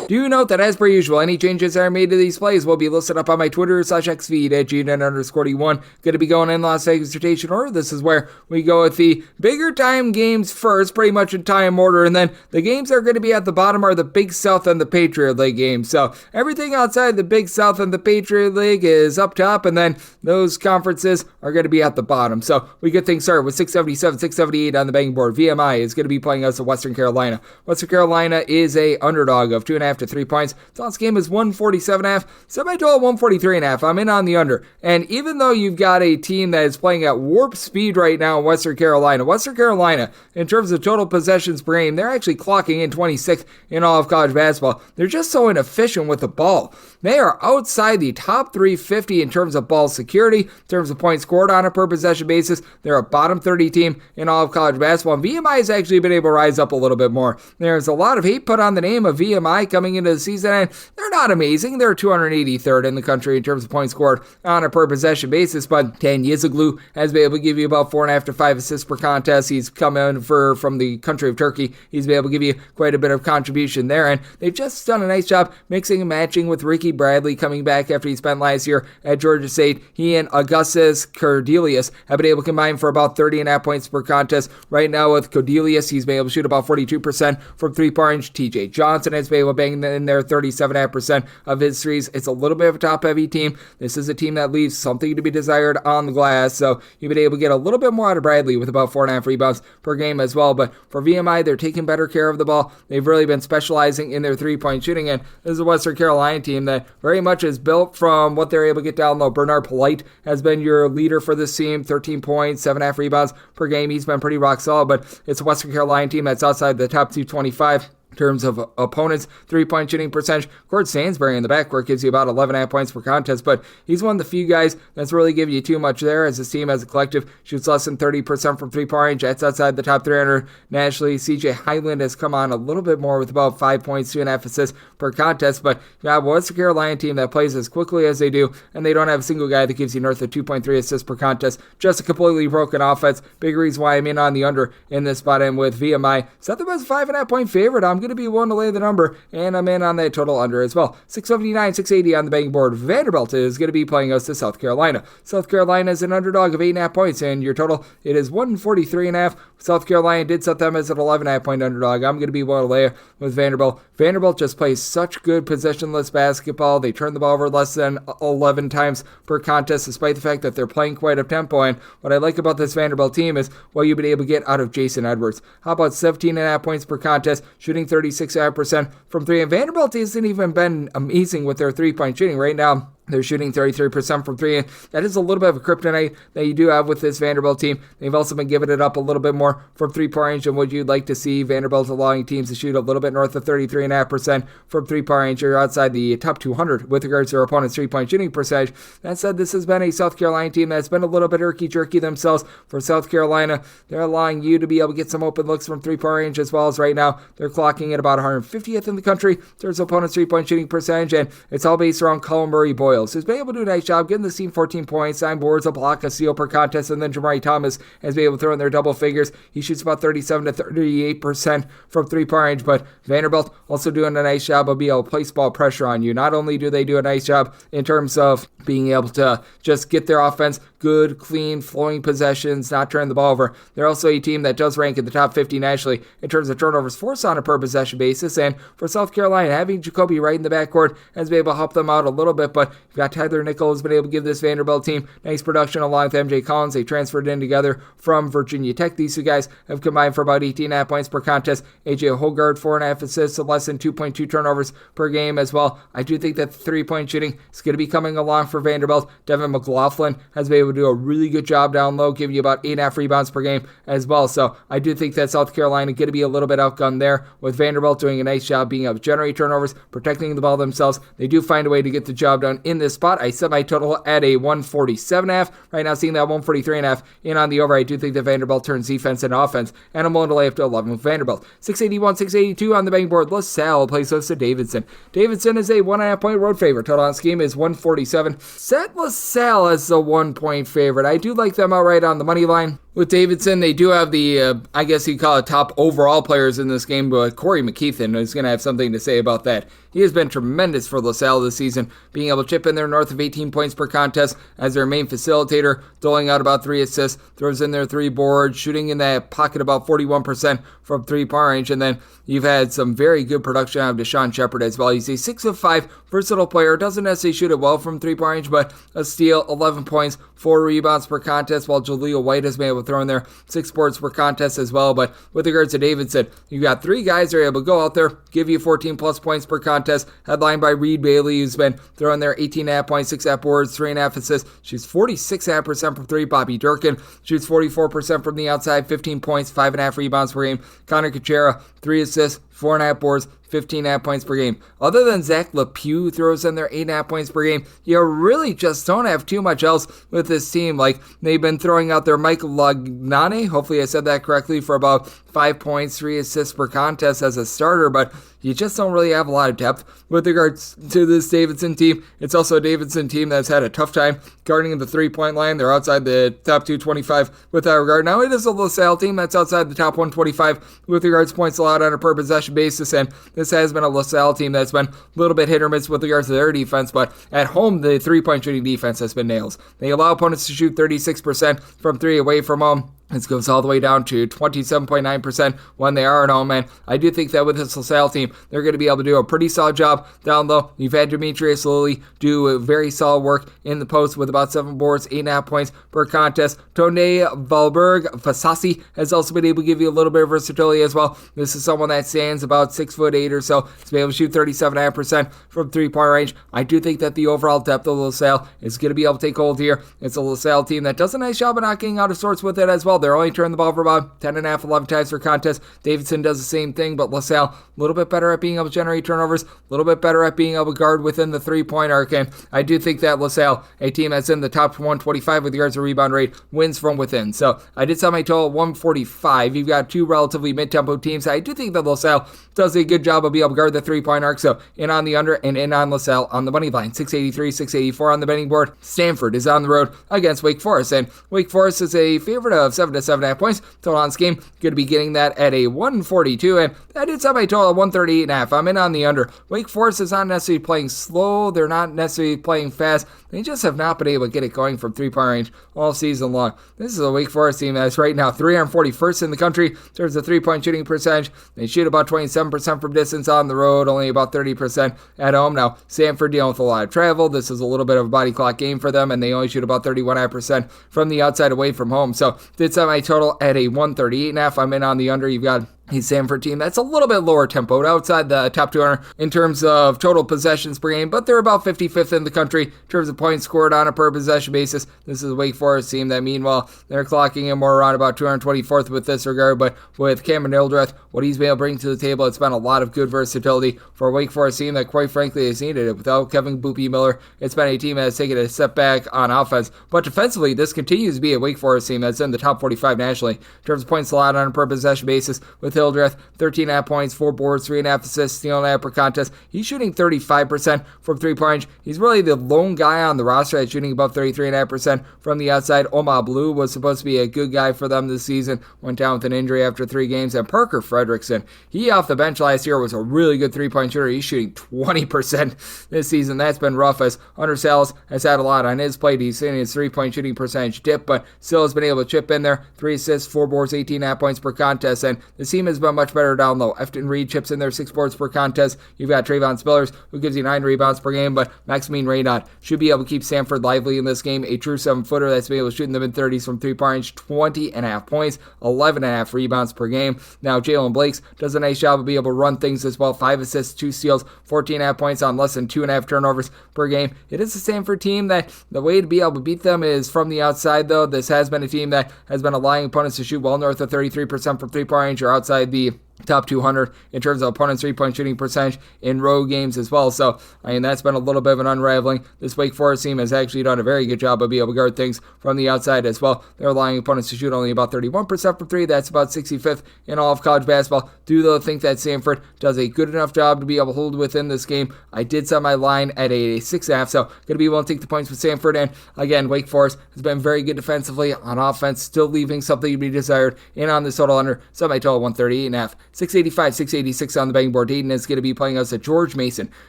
Do note that as per usual, any changes that are made to these plays will be listed up on my Twitter/X feed at GNN_D1. Going to be going in Las Vegas rotation order. This is where we go with the bigger time games first, pretty much in time order, and then the games that are going to be at the bottom are the Big South and the Patriot League games. So everything outside the Big South and the Patriot League is up top, and then those conferences are going to be at the bottom. So we get things started with 677, 678 on the betting board. VMI is going to be playing us at Western Carolina. Western Carolina is a underdog of 2.5 to 3 points. Total game is 147.5. Semi-total 143.5. I'm in on the under. And even though you've got a team that is playing at warp speed right now in Western Carolina, in terms of total possessions per game, they're actually clocking in 26th in all of college basketball. They're just so inefficient with the ball. They are outside the top 350 in terms of ball security, in terms of points scored on a per possession basis. They're a bottom 30 team in all of college basketball, and VMI has actually been able to rise up a little bit more. There's a lot of hate put on the name of VMI coming into the season, and they're not amazing. They're 283rd in the country in terms of points scored on a per possession basis, but Dan Yiziglu has been able to give you about 4.5 to 5 assists per contest. He's come in from the country of Turkey. He's been able to give you quite a bit of contribution there, and they've just done a nice job mixing and matching with Ricky Bradley coming back after he spent last year at Georgia State. He and Augustus Cordelius have been able to combine for about 30.5 points per contest. Right now with Cordelius, he's been able to shoot about 42% from three-point range. TJ Johnson has been able to bang in there 37.5% of his threes. It's a little bit of a top-heavy team. This is a team that leaves something to be desired on the glass, so you've been able to get a little bit more out of Bradley with about 4.5 rebounds per game as well. But for VMI, they're taking better care of the ball. They've really been specializing in their three-point shooting, and this is a Western Carolina team that very much is built from what they're able to get down low. Bernard Polite has been your leader for this team, 13 points, 7.5 rebounds per game. He's been pretty rock solid, but it's a Western Carolina team that's outside the top 225 in terms of opponents' three-point shooting percentage. Cord Stansbury in the backcourt gives you about 11.5 points per contest, but he's one of the few guys that's really giving you too much there, as his team as a collective shoots less than 30% from three-point range. That's outside the top 300 nationally. CJ Highland has come on a little bit more with about 5 points, 2.5 assists per contest, but you have a Western Carolina team that plays as quickly as they do, and they don't have a single guy that gives you north of 2.3 assists per contest. Just a completely broken offense. Big reason why I'm in on the under in this spot, and with VMI, set them as a 5.5 point favorite. I'm going to be willing to lay the number, and I'm in on that total under as well. 679, 680 on the betting board. Vanderbilt is going to be playing us to South Carolina. South Carolina is an underdog of 8.5 points, and your total, it is 143.5. South Carolina did set them as an 11.5 point underdog. I'm going to be willing to lay with Vanderbilt. Vanderbilt just plays such good possessionless basketball. They turn the ball over less than 11 times per contest, despite the fact that they're playing quite up tempo. And what I like about this Vanderbilt team is what you've been able to get out of Jason Edwards. How about 17.5 points per contest, shooting 36.5% from three? And Vanderbilt hasn't even been amazing with their three-point shooting right now. They're shooting 33% from three, and that is a little bit of a kryptonite that you do have with this Vanderbilt team. They've also been giving it up a little bit more from three-point range than what you'd like to see. Vanderbilt allowing teams to shoot a little bit north of 33.5% from three-point range. You're outside the top 200 with regards to their opponent's three-point shooting percentage. That said, this has been a South Carolina team that's been a little bit herky-jerky themselves. For South Carolina, they're allowing you to be able to get some open looks from three-point range, as well as right now they're clocking at about 150th in the country in terms of opponent's three-point shooting percentage, and it's all based around Colin Murray Boyles, who's been able to do a nice job getting the team 14 points, 9 boards, a block, a steal per contest, and then Jamari Thomas has been able to throw in their double figures. He shoots about 37 to 38% from three-point range, but Vanderbilt also doing a nice job of being able to place ball pressure on you. Not only do they do a nice job in terms of being able to just get their offense good, clean, flowing possessions, not turn the ball over, they're also a team that does rank in the top 50 nationally in terms of turnovers forced on a per possession basis. And for South Carolina, having Jacoby Wright in the backcourt has been able to help them out a little bit, but you've got Tyler Nickel has been able to give this Vanderbilt team nice production along with MJ Collins. They transferred in together from Virginia Tech. These two guys have combined for about 18.5 points per contest. AJ Hogard, 4.5 assists, so less than 2.2 turnovers per game as well. I do think that the three-point shooting is going to be coming along for Vanderbilt. Devin McLaughlin has been able to do a really good job down low, giving you about 8.5 rebounds per game as well. So I do think that South Carolina going to be a little bit outgunned there, with Vanderbilt doing a nice job being able to generate turnovers, protecting the ball themselves. They do find a way to get the job done in this spot. I set my total at a 147.5. Right now, seeing that 143.5 in on the over, I do think that Vanderbilt turns defense into offense, and I'm willing to lay up to 11 with Vanderbilt. 681, 682 on the betting board. LaSalle plays host to Davidson. Davidson is a 1.5 point road favorite. Total on scheme is 147. Set LaSalle as the 1 point favorite. I do like them outright on the money line. With Davidson, they do have the, I guess you'd call it top overall players in this game, but Corey McKeithen is going to have something to say about that. He has been tremendous for LaSalle this season, being able to chip in there north of 18 points per contest as their main facilitator, doling out about 3 assists, throws in their 3 boards, shooting in that pocket about 41% from three-point range, and then you've had some very good production out of Deshaun Shepard as well. He's a 6'5" versatile player, doesn't necessarily shoot it well from three-point range, but a steal, 11 points, 4 rebounds per contest, while Jaleel White has been able to throw in there 6 boards per contest as well. But with regards to Davidson, you got 3 guys that are able to go out there, give you 14 plus points per contest, headlined by Reed Bailey, who's been throwing there 18.5 points, 6.5 boards, 3.5 assists, shoots 46.5% from 3. Bobby Durkin shoots 44% from the outside, 15 points, 5.5 rebounds per game. Connor Kuchera, 3 assists, 4.5 boards, 15.5 points per game. Other than Zach LePew throws in their 8.5 points per game, you really just don't have too much else with this team. Like, they've been throwing out their Mike Lagnane, hopefully I said that correctly, for about 5 points, 3 assists per contest as a starter, but you just don't really have a lot of depth with regards to this Davidson team. It's also a Davidson team that's had a tough time guarding the three-point line. They're outside the top 225 with that regard. Now, it is a LaSalle team that's outside the top 125 with regards to points allowed on a per possession basis, and this has been a LaSalle team that's been a little bit hit or miss with regards to their defense, but at home, the three-point shooting defense has been nails. They allow opponents to shoot 36% from three away from home. This goes all the way down to 27.9% when they are at home, and I do think that with this LaSalle team, they're going to be able to do a pretty solid job down low. You've had Demetrius Lilly do a very solid work in the post with about 7 boards, 8.5 points per contest. Tone Valberg-Fasasi has also been able to give you a little bit of versatility as well. This is someone that stands about 6'8" or so to be able to shoot 37.5% from three-point range. I do think that the overall depth of LaSalle is going to be able to take hold here. It's a LaSalle team that does a nice job of not getting out of sorts with it as well. They're only turning the ball for about 10.5, 11 times per contest. Davidson does the same thing, but LaSalle a little bit better at being able to generate turnovers, a little bit better at being able to guard within the three-point arc, and I do think that LaSalle, a team that's in the top 125 with regards to rebound rate, wins from within. So I did set my total at 145. You've got two relatively mid-tempo teams. I do think that LaSalle does a good job of being able to guard the three-point arc, so in on the under and in on LaSalle on the money line. 683, 684 on the betting board. Stanford is on the road against Wake Forest, and Wake Forest is a favorite of 7 to 7.5 points. Total on this game, going to be getting that at a 142, and I did set my total at 138.5. I'm in on the under. Wake Forest is not necessarily playing slow. They're not necessarily playing fast. They just have not been able to get it going from three-point range all season long. This is a Wake Forest team that's right now 341st in the country in terms of three-point shooting percentage. They shoot about 27% from distance on the road, only about 30% at home. Now, Samford dealing with a lot of travel. This is a little bit of a body clock game for them, and they only shoot about 31% from the outside away from home. So, did set my total at a 138.5. I'm in on the under. You've got a Samford team that's a little bit lower tempoed outside the top 200 in terms of total possessions per game, but they're about 55th in the country in terms of points scored on a per possession basis. This is a Wake Forest team that, meanwhile, they're clocking in more around about 224th with this regard, but with Cameron Hildreth, what he's been able to bring to the table, it's been a lot of good versatility for a Wake Forest team that, quite frankly, has needed it. Without Kevin Boopy Miller, it's been a team that has taken a step back on offense, but defensively, this continues to be a Wake Forest team that's in the top 45 nationally in terms of points allowed on a per possession basis with Hildreth, 13.5 points, 4 boards, 3.5 assists, steal and a half per contest. He's shooting 35% from three-point range. He's really the lone guy on the roster that's shooting above 33.5% from the outside. Oma Blue was supposed to be a good guy for them this season, went down with an injury after 3 games. And Parker Fredrickson, he off the bench last year was a really good three-point shooter. He's shooting 20% this season. That's been rough as Hunter Salle has had a lot on his plate. He's seen his three-point shooting percentage dip, but still has been able to chip in there. 3 assists, 4 boards, 18.5 points per contest, and the team has been much better down low. Efton Reed chips in there 6 boards per contest. You've got Trayvon Spillers, who gives you 9 rebounds per game, but Maximine Raynaud should be able to keep Samford lively in this game. A true 7-footer that's been able to shoot in the mid-30s from three-point range, 20.5 points, 11.5 rebounds per game. Now, Jalen Blakes does a nice job of being able to run things as well. 5 assists, 2 steals, 14.5 points on less than 2.5 turnovers per game. It is a Samford team that the way to be able to beat them is from the outside, though. This has been a team that has been allowing opponents to shoot well north of 33% from three-point range or outside the top 200 in terms of opponents' three-point shooting percentage in road games as well. So, I mean, that's been a little bit of an unraveling. This Wake Forest team has actually done a very good job of being able to guard things from the outside as well. They're allowing opponents to shoot only about 31% from 3. That's about 65th in all of college basketball. Do, though, think that Samford does a good enough job to be able to hold within this game. I did set my line at a 6.5, so going to be willing to take the points with Samford. And, again, Wake Forest has been very good defensively on offense, still leaving something to be desired. In on this total under, set my total 138.5. 685, 686 on the betting board. Dayton is going to be playing us at George Mason.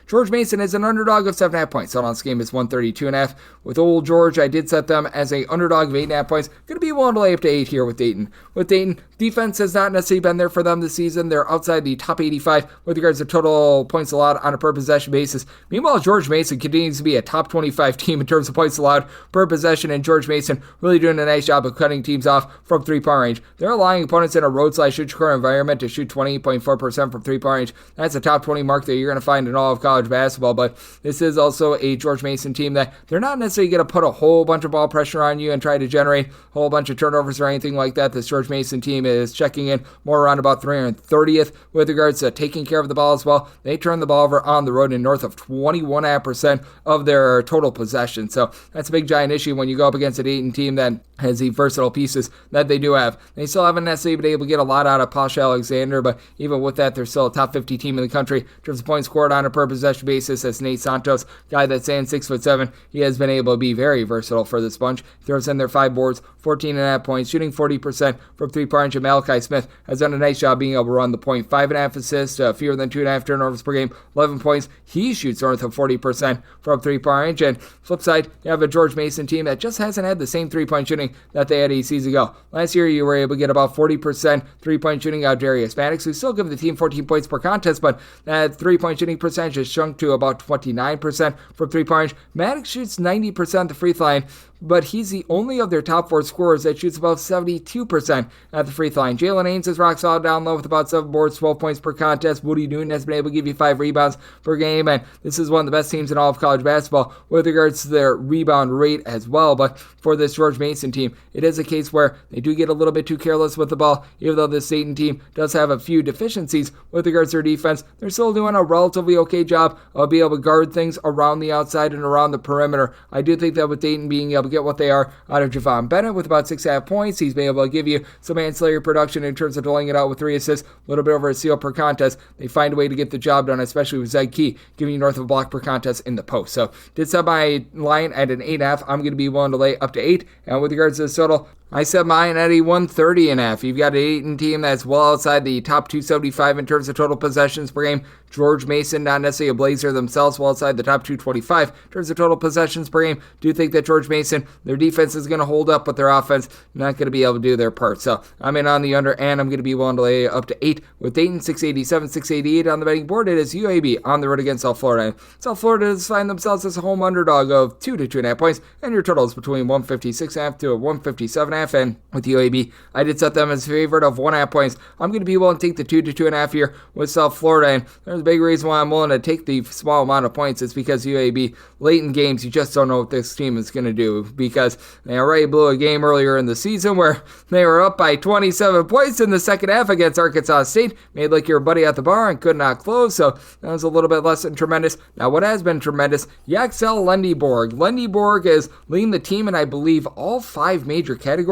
George Mason is an underdog of 7.5 points. So on this game is 132.5. With Old George, I did set them as a underdog of 8.5 points. Going to be willing to lay up to 8 here with Dayton. With Dayton, defense has not necessarily been there for them this season. They're outside the top 85 with regards to total points allowed on a per possession basis. Meanwhile, George Mason continues to be a top 25 team in terms of points allowed per possession, and George Mason really doing a nice job of cutting teams off from three-point range. They're allowing opponents in a road/neutral environment to shoot 28.4% from three-point range. That's a top 20 mark that you're going to find in all of college basketball, but this is also a George Mason team that they're not necessarily going to put a whole bunch of ball pressure on you and try to generate a whole bunch of turnovers or anything like that. This George Mason team is checking in more around about 330th with regards to taking care of the ball as well. They turn the ball over on the road in north of 21.5% of their total possession. So that's a big giant issue when you go up against a Dayton team that has the versatile pieces that they do have. They still haven't necessarily been able to get a lot out of Posh Alexander, but even with that, they're still a top 50 team in the country in terms of points scored on a per possession basis. As Nate Santos, guy that's saying 6'7", he has been able to be very versatile for this bunch. Throws in their 5 boards, 14.5 points, shooting 40% from three-point range. And Malachi Smith has done a nice job being able to run the point. 5.5 assists, fewer than 2.5 turnovers per game, 11 points. He shoots north of 40% from three-point range. And flip side, you have a George Mason team that just hasn't had the same three-point shooting that they had 8 seasons ago. Last year, you were able to get about 40% three-point shooting out of Darius Maddox, who still give the team 14 points per contest, but that three-point shooting percentage has shrunk to about 29% from three-point range. Maddox shoots 90% at the free throw line, but he's the only of their top 4 scorers that shoots about 72% at the free throw line. Jalen Haynes is rock solid down low with about 7 boards, 12 points per contest. Woody Newton has been able to give you 5 rebounds per game, and this is one of the best teams in all of college basketball with regards to their rebound rate as well. But for this George Mason team, it is a case where they do get a little bit too careless with the ball. Even though this Seton team does have a few deficiencies with regards to their defense, they're still doing a relatively okay job of being able to guard things around the outside and around the perimeter. I do think that with Dayton being able to get what they are out of Javon Bennett with about 6.5 points, he's been able to give you some ancillary production in terms of doling it out with 3 assists, a little bit over a steal per contest. They find a way to get the job done, especially with Zed Key giving you north of a block per contest in the post. So did set my line at an 8.5. I'm going to be willing to lay up to 8. And with regards to the total, I set mine at a 130.5. You've got a Dayton team that's well outside the top 275 in terms of total possessions per game. George Mason, not necessarily a Blazer themselves, well outside the top 225 in terms of total possessions per game. Do think that George Mason, their defense is going to hold up, but their offense not going to be able to do their part. So I'm in on the under, and I'm going to be willing to lay up to 8 with Dayton 687, 688 on the betting board. It is UAB on the road against South Florida. South Florida has find themselves as a home underdog of 2 to 2.5 points, and your total is between 156.5 to 157.5. And with UAB, I did set them as a favorite of 1.5 points. I'm going to be willing to take the 2 to 2.5 here with South Florida, and there's a big reason why I'm willing to take the small amount of points. It's because UAB, late in games, you just don't know what this team is going to do, because they already blew a game earlier in the season where they were up by 27 points in the second half against Arkansas State, made like your buddy at the bar and could not close, so that was a little bit less than tremendous. Now, what has been tremendous, Yaxel Lendeborg. Lendeborg is leading the team in, I believe, all 5 major categories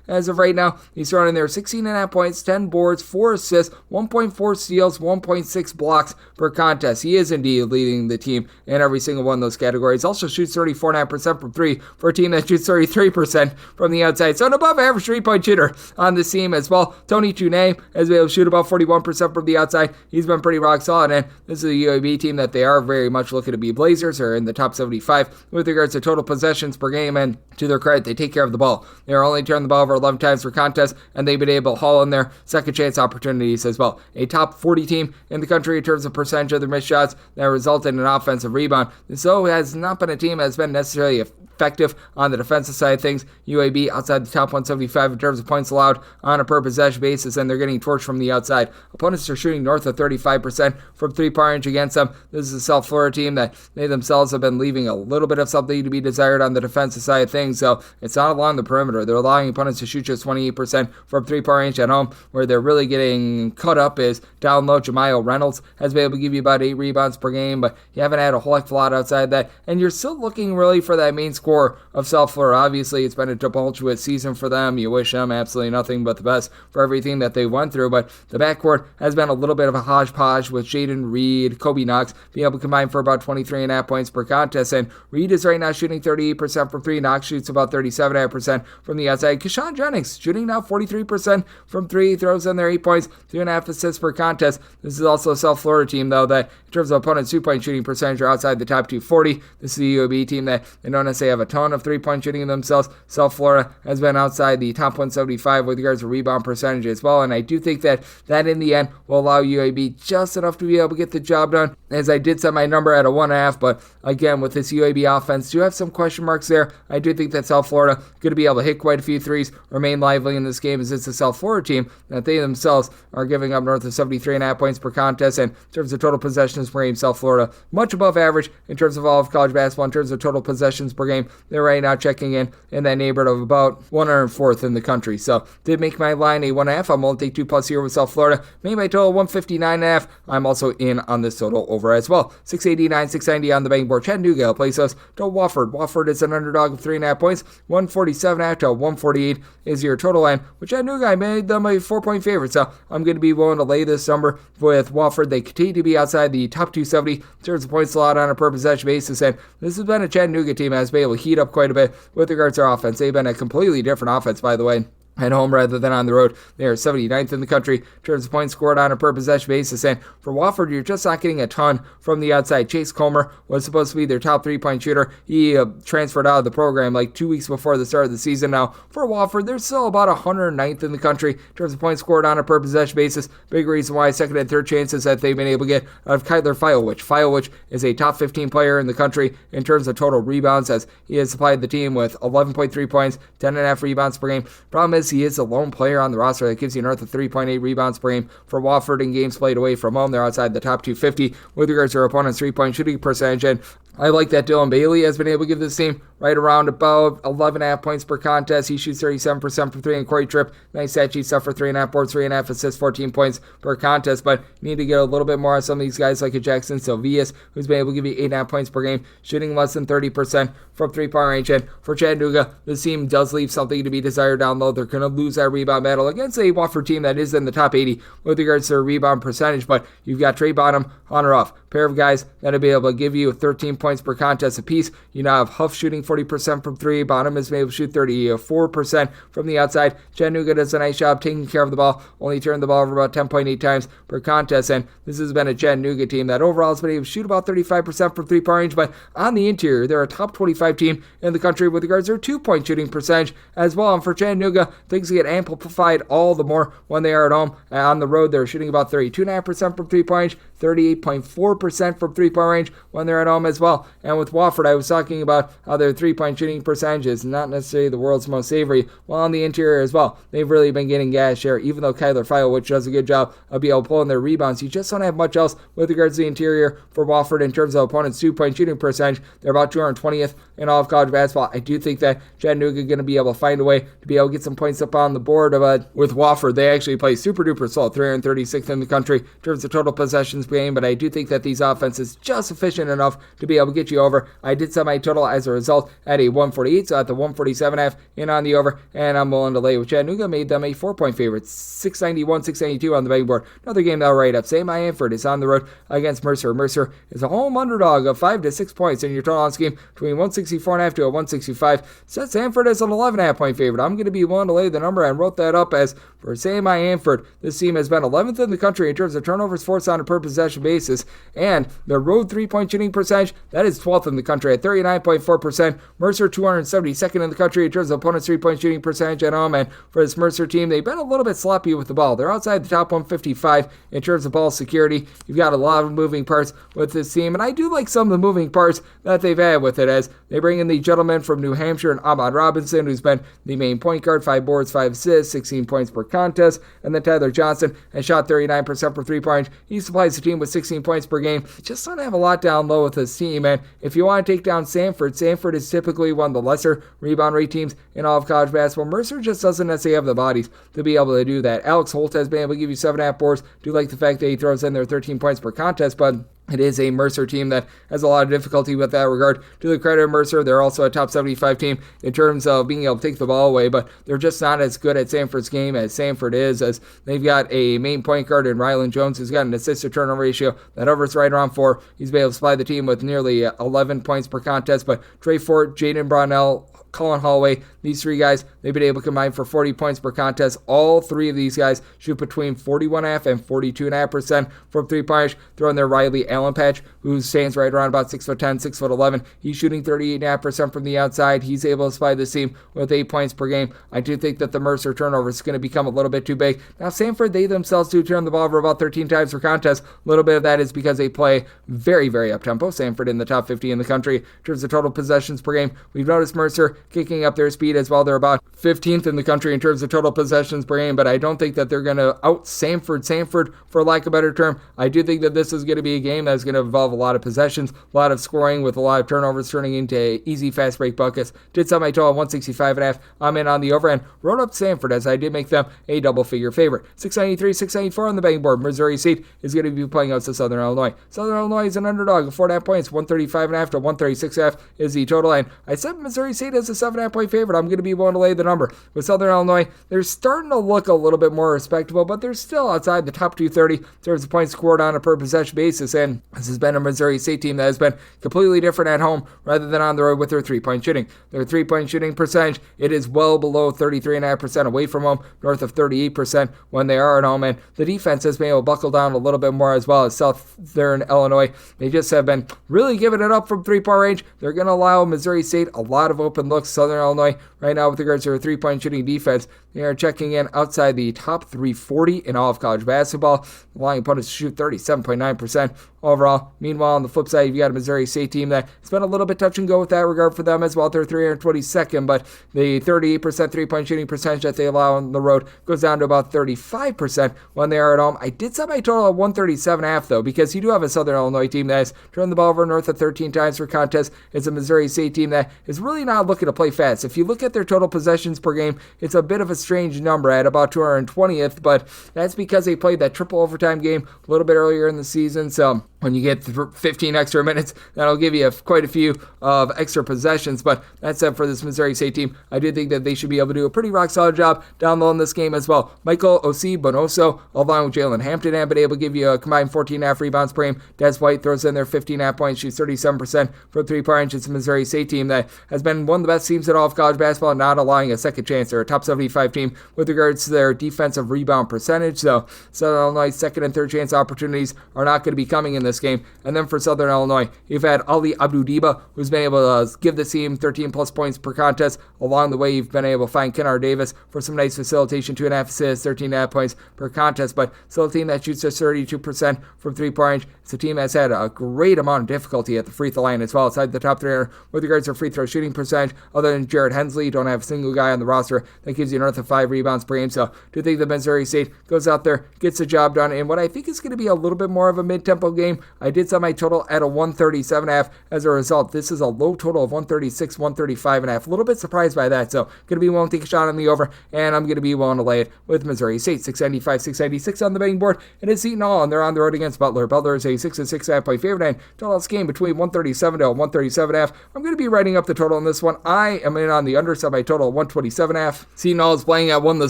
as of right now. He's throwing in there 16.5 points, 10 boards, 4 assists, 1.4 steals, 1.6 blocks per contest. He is indeed leading the team in every single one of those categories. Also shoots 34.5% from 3 for a team that shoots 33% from the outside. So an above average 3-point shooter on this team as well. Tony Tunay has been able to shoot about 41% from the outside. He's been pretty rock solid, and this is a UAB team that they are very much looking to be Blazers, or in the top 75 with regards to total possessions per game, and to their credit, they take care of the ball. They're only turning the ball over 11 times per contest, and they've been able to haul in their second chance opportunities as well. A top 40 team in the country in terms of percentage of their missed shots that result in an offensive rebound. And so has not been a team that has been necessarily effective on the defensive side of things. UAB outside the top 175 in terms of points allowed on a per possession basis, and they're getting torched from the outside. Opponents are shooting north of 35% from three-point range against them. This is a South Florida team that they themselves have been leaving a little bit of something to be desired on the defensive side of things, so it's not along the perimeter. They're allowing opponents to shoot just 28% from three-point range at home. Where they're really getting cut up is down low. Jamiel Reynolds has been able to give you about 8 rebounds per game, but you haven't had a whole heck of a lot outside that, and you're still looking really for that main score of South Florida. Obviously, it's been a tumultuous season for them. You wish them absolutely nothing but the best for everything that they went through, but the backcourt has been a little bit of a hodgepodge with Jaden Reed, Kobe Knox being able to combine for about 23.5 points per contest, and Reed is right now shooting 38% from 3. Knox shoots about 37.5% from the outside. Keshawn Jennings shooting now 43% from 3, throws in their 8 points, 3.5 assists per contest. This is also a South Florida team, though, that in terms of opponents' 2-point shooting percentage are outside the top 240. This is a UAB team that they don't necessarily have a ton of three-point shooting themselves. South Florida has been outside the top 175 with regards to rebound percentage as well, and I do think that in the end will allow UAB just enough to be able to get the job done, as I did set my number at a 1.5, but again, with this UAB offense, do have some question marks there. I do think that South Florida going to be able to hit quite a few threes, remain lively in this game, as it's a South Florida team that they themselves are giving up north of 73.5 points per contest, and in terms of total possessions per game, South Florida much above average in terms of all of college basketball. In terms of total possessions per game, they're right now checking in that neighborhood of about 104th in the country. So did make my line a 1.5. I'm willing to take 2+ here with South Florida. Made my total 159.5. I'm also in on this total over as well. 689, 690 on the betting board. Chattanooga plays us to Wofford. Wofford is an underdog of 3.5 points. 147.5 to 148 is your total line. With Chattanooga, I made them a 4-point favorite, so I'm going to be willing to lay this number with Wofford. They continue to be outside the top 270 in terms of points allowed on a per possession basis, and this has been a Chattanooga team that has been able to heat up quite a bit with regards to their offense. They've been a completely different offense, by the way, at home rather than on the road. They are 79th in the country in terms of points scored on a per possession basis. And for Wofford, you're just not getting a ton from the outside. Chase Comer was supposed to be their top 3-point shooter. He transferred out of the program like 2 weeks before the start of the season. Now, for Wofford, they're still about 109th in the country in terms of points scored on a per possession basis. Big reason why second and third chances that they've been able to get out of Kyler Filewich. Filewich is a top 15 player in the country in terms of total rebounds, as he has supplied the team with 11.3 points, 10.5 rebounds per game. Problem is, he is the lone player on the roster that gives you north of 3.8 rebounds per game. For Wofford in games played away from home, they're outside the top 250 with regards to their opponent's 3-point shooting percentage. And I like that Dylan Bailey has been able to give this team right around about 11.5 points per contest. He shoots 37% from 3, and Corey Tripp, nice stat sheet stuff for 3.5 boards, 3.5 assists, 14 points per contest. But you need to get a little bit more on some of these guys like a Jackson Sylvius, who's been able to give you 8.5 points per game, shooting less than 30% from 3-point range. And for Chattanooga, this team does leave something to be desired down low. They're going to lose that rebound battle against a Wofford team that is in the top 80 with regards to their rebound percentage. But you've got Trey Bonham, Hunter Huff, pair of guys that'll be able to give you 13 points per contest apiece. You now have Huff shooting 40% from 3. Bonham is able to shoot 34% from the outside. Chattanooga does a nice job taking care of the ball, only turned the ball over about 10.8 times per contest, and this has been a Chattanooga team that overall has been able to shoot about 35% from 3-point range, but on the interior, they're a top 25 team in the country with regards to their 2-point shooting percentage as well. And for Chattanooga, things get amplified all the more when they are at home. On the road, they're shooting about 32.5% from 3-point range, 38.4% from 3-point range when they're at home as well. And with Wofford, I was talking about how their 3-point shooting percentage is not necessarily the world's most savory. While on the interior as well, they've really been getting gas share, even though Kyler Filewich does a good job of being able to pull in their rebounds. You just don't have much else with regards to the interior for Wofford in terms of opponent's 2-point shooting percentage. They're about 220th in all of college basketball. I do think that Chattanooga is going to be able to find a way to be able to get some points up on the board. With Wofford, they actually play super duper slow, 336th in the country in terms of total possessions per game, but I do think that these offenses just efficient enough to be able to get you over. I did set my total as a result at a 148, so at the 147.5 in on the over, and I'm willing to lay with Chattanooga. Made them a 4-point favorite, 691, 692 on the betting board. Another game that'll right up. Sam Sanford is on the road against Mercer. Mercer is a home underdog of 5 to 6 points in your total on scheme between 164.5 to a 165. Set Sanford as an 11.5 point favorite. I'm going to be willing to lay the number and wrote that up as for Sam Sanford. This team has been 11th in the country in terms of turnovers forced on a per possession basis, and the road 3-point shooting percentage, that is 12th in the country at 39.4%. Mercer 272nd in the country in terms of opponent's 3-point shooting percentage at home, and for this Mercer team, they've been a little bit sloppy with the ball. They're outside the top 155 in terms of ball security. You've got a lot of moving parts with this team, and I do like some of the moving parts that they've had with it, as they bring in the gentleman from New Hampshire and Ahmad Robinson, who's been the main point guard, 5 boards, 5 assists, 16 points per contest, and then Tyler Johnson has shot 39% for 3-point. He supplies the team with 16 points per game. Just don't have a lot down low with this team, and if you want to take down Sanford is typically one of the lesser rebound rate teams in all of college basketball. Mercer just doesn't necessarily have the bodies to be able to do that. Alex Holt has been able to give you 7.5 boards. Do like the fact that he throws in their 13 points per contest, but it is a Mercer team that has a lot of difficulty with that regard. To the credit of Mercer, they're also a top 75 team in terms of being able to take the ball away, but they're just not as good at Sanford's game as Sanford is, as they've got a main point guard in Rylan Jones who's got an assist-to-turnover ratio that hovers right around 4. He's been able to supply the team with nearly 11 points per contest, but Trey Fort, Jaden Brownell, Colin Holloway. These three guys, they've been able to combine for 40 points per contest. All three of these guys shoot between 41.5% and 42.5% from three-point range. Throw in their Riley Allen patch, who stands right around about 6'10", 6'11". He's shooting 38.5% from the outside. He's able to supply the team with 8 points per game. I do think that the Mercer turnover is going to become a little bit too big. Now, Samford, they themselves do turn the ball over about 13 times per contest. A little bit of that is because they play very, very up-tempo. Samford in the top 50 in the country in terms of total possessions per game. We've noticed Mercer kicking up their speed as well. They're about 15th in the country in terms of total possessions per game, but I don't think that they're going to out-Samford, for lack of a better term. I do think that this is going to be a game that's going to involve a lot of possessions, a lot of scoring with a lot of turnovers turning into easy fast break buckets. Did set my total at 165.5. I'm in on the over and wrote up Samford as I did make them a double-figure favorite. 693, 694 on the betting board. Missouri State is going to be playing out to Southern Illinois. Southern Illinois is an underdog of 4.5 points. 135.5 to 136.5 is the total. And I set Missouri State as a 7.5 point favorite. I'm going to be willing to lay the number. With Southern Illinois, they're starting to look a little bit more respectable, but they're still outside the top 230 in terms of points scored on a per possession basis. And this has been a Missouri State team that has been completely different at home rather than on the road with their three-point shooting. Their three-point shooting percentage, it is well below 33.5% away from home, north of 38% when they are at home. And the defense has been able to buckle down a little bit more as well as Southern Illinois. They just have been really giving it up from three-point range. They're going to allow Missouri State a lot of open looks. Southern Illinois right now with regards to their three-point shooting defense, they are checking in outside the top 340 in all of college basketball, allowing opponents to shoot 37.9% overall. Meanwhile, on the flip side, you've got a Missouri State team that has been a little bit touch and go with that regard for them as well. They're 322nd, but the 38% three-point shooting percentage that they allow on the road goes down to about 35% when they are at home. I did set my total at 137.5 though, because you do have a Southern Illinois team that has turned the ball over north of 13 times per contest. It's a Missouri State team that is really not looking to play fast. If you look at their total possessions per game, it's a bit of a strange number at about 220th, but that's because they played that triple overtime game a little bit earlier in the season. So when you get 15 extra minutes, that'll give you quite a few of extra possessions. But that said, for this Missouri State team, I do think that they should be able to do a pretty rock-solid job down low in this game as well. Michael Bonoso, along with Jalen Hampton, have been able to give you a combined 14.5 rebounds per game. Des White throws in their 15.5 points, shoots 37% from three-point range. It's a Missouri State team that has been one of the best teams in all of college basketball, not allowing a second chance. They're a top 75 team with regards to their defensive rebound percentage. So Southern Illinois' second and third chance opportunities are not going to be coming in this game. And then for Southern Illinois, you've had Ali Abdu-Diba, who's been able to give the team 13 plus points per contest. Along the way, you've been able to find Kennard Davis for some nice facilitation, 2.5 assists, 13.5 points per contest, but still a team that shoots just 32% from three-point range. It's a team that's had a great amount of difficulty at the free throw line as well, outside the top 300 with regards to free throw shooting percentage. Other than Jared Hensley, you don't have a single guy on the roster that gives you north of 5 rebounds per game. So do think that Missouri State goes out there, gets the job done, and what I think is going to be a little bit more of a mid-tempo game. I did set my total at a 137.5. As a result, this is a low total of 136, 135.5. A little bit surprised by that, so going to be willing to take a shot on the over, and I'm going to be willing to lay it with Missouri State. 695, 696 on the betting board, and it's Seton Hall, and they're on the road against Butler. Butler is a 6.5 point favorite, and total this game between 137 to 137.5. I'm going to be writing up the total on this one. I am in on the under, set my total at 127.5. Seton Hall is playing at one of the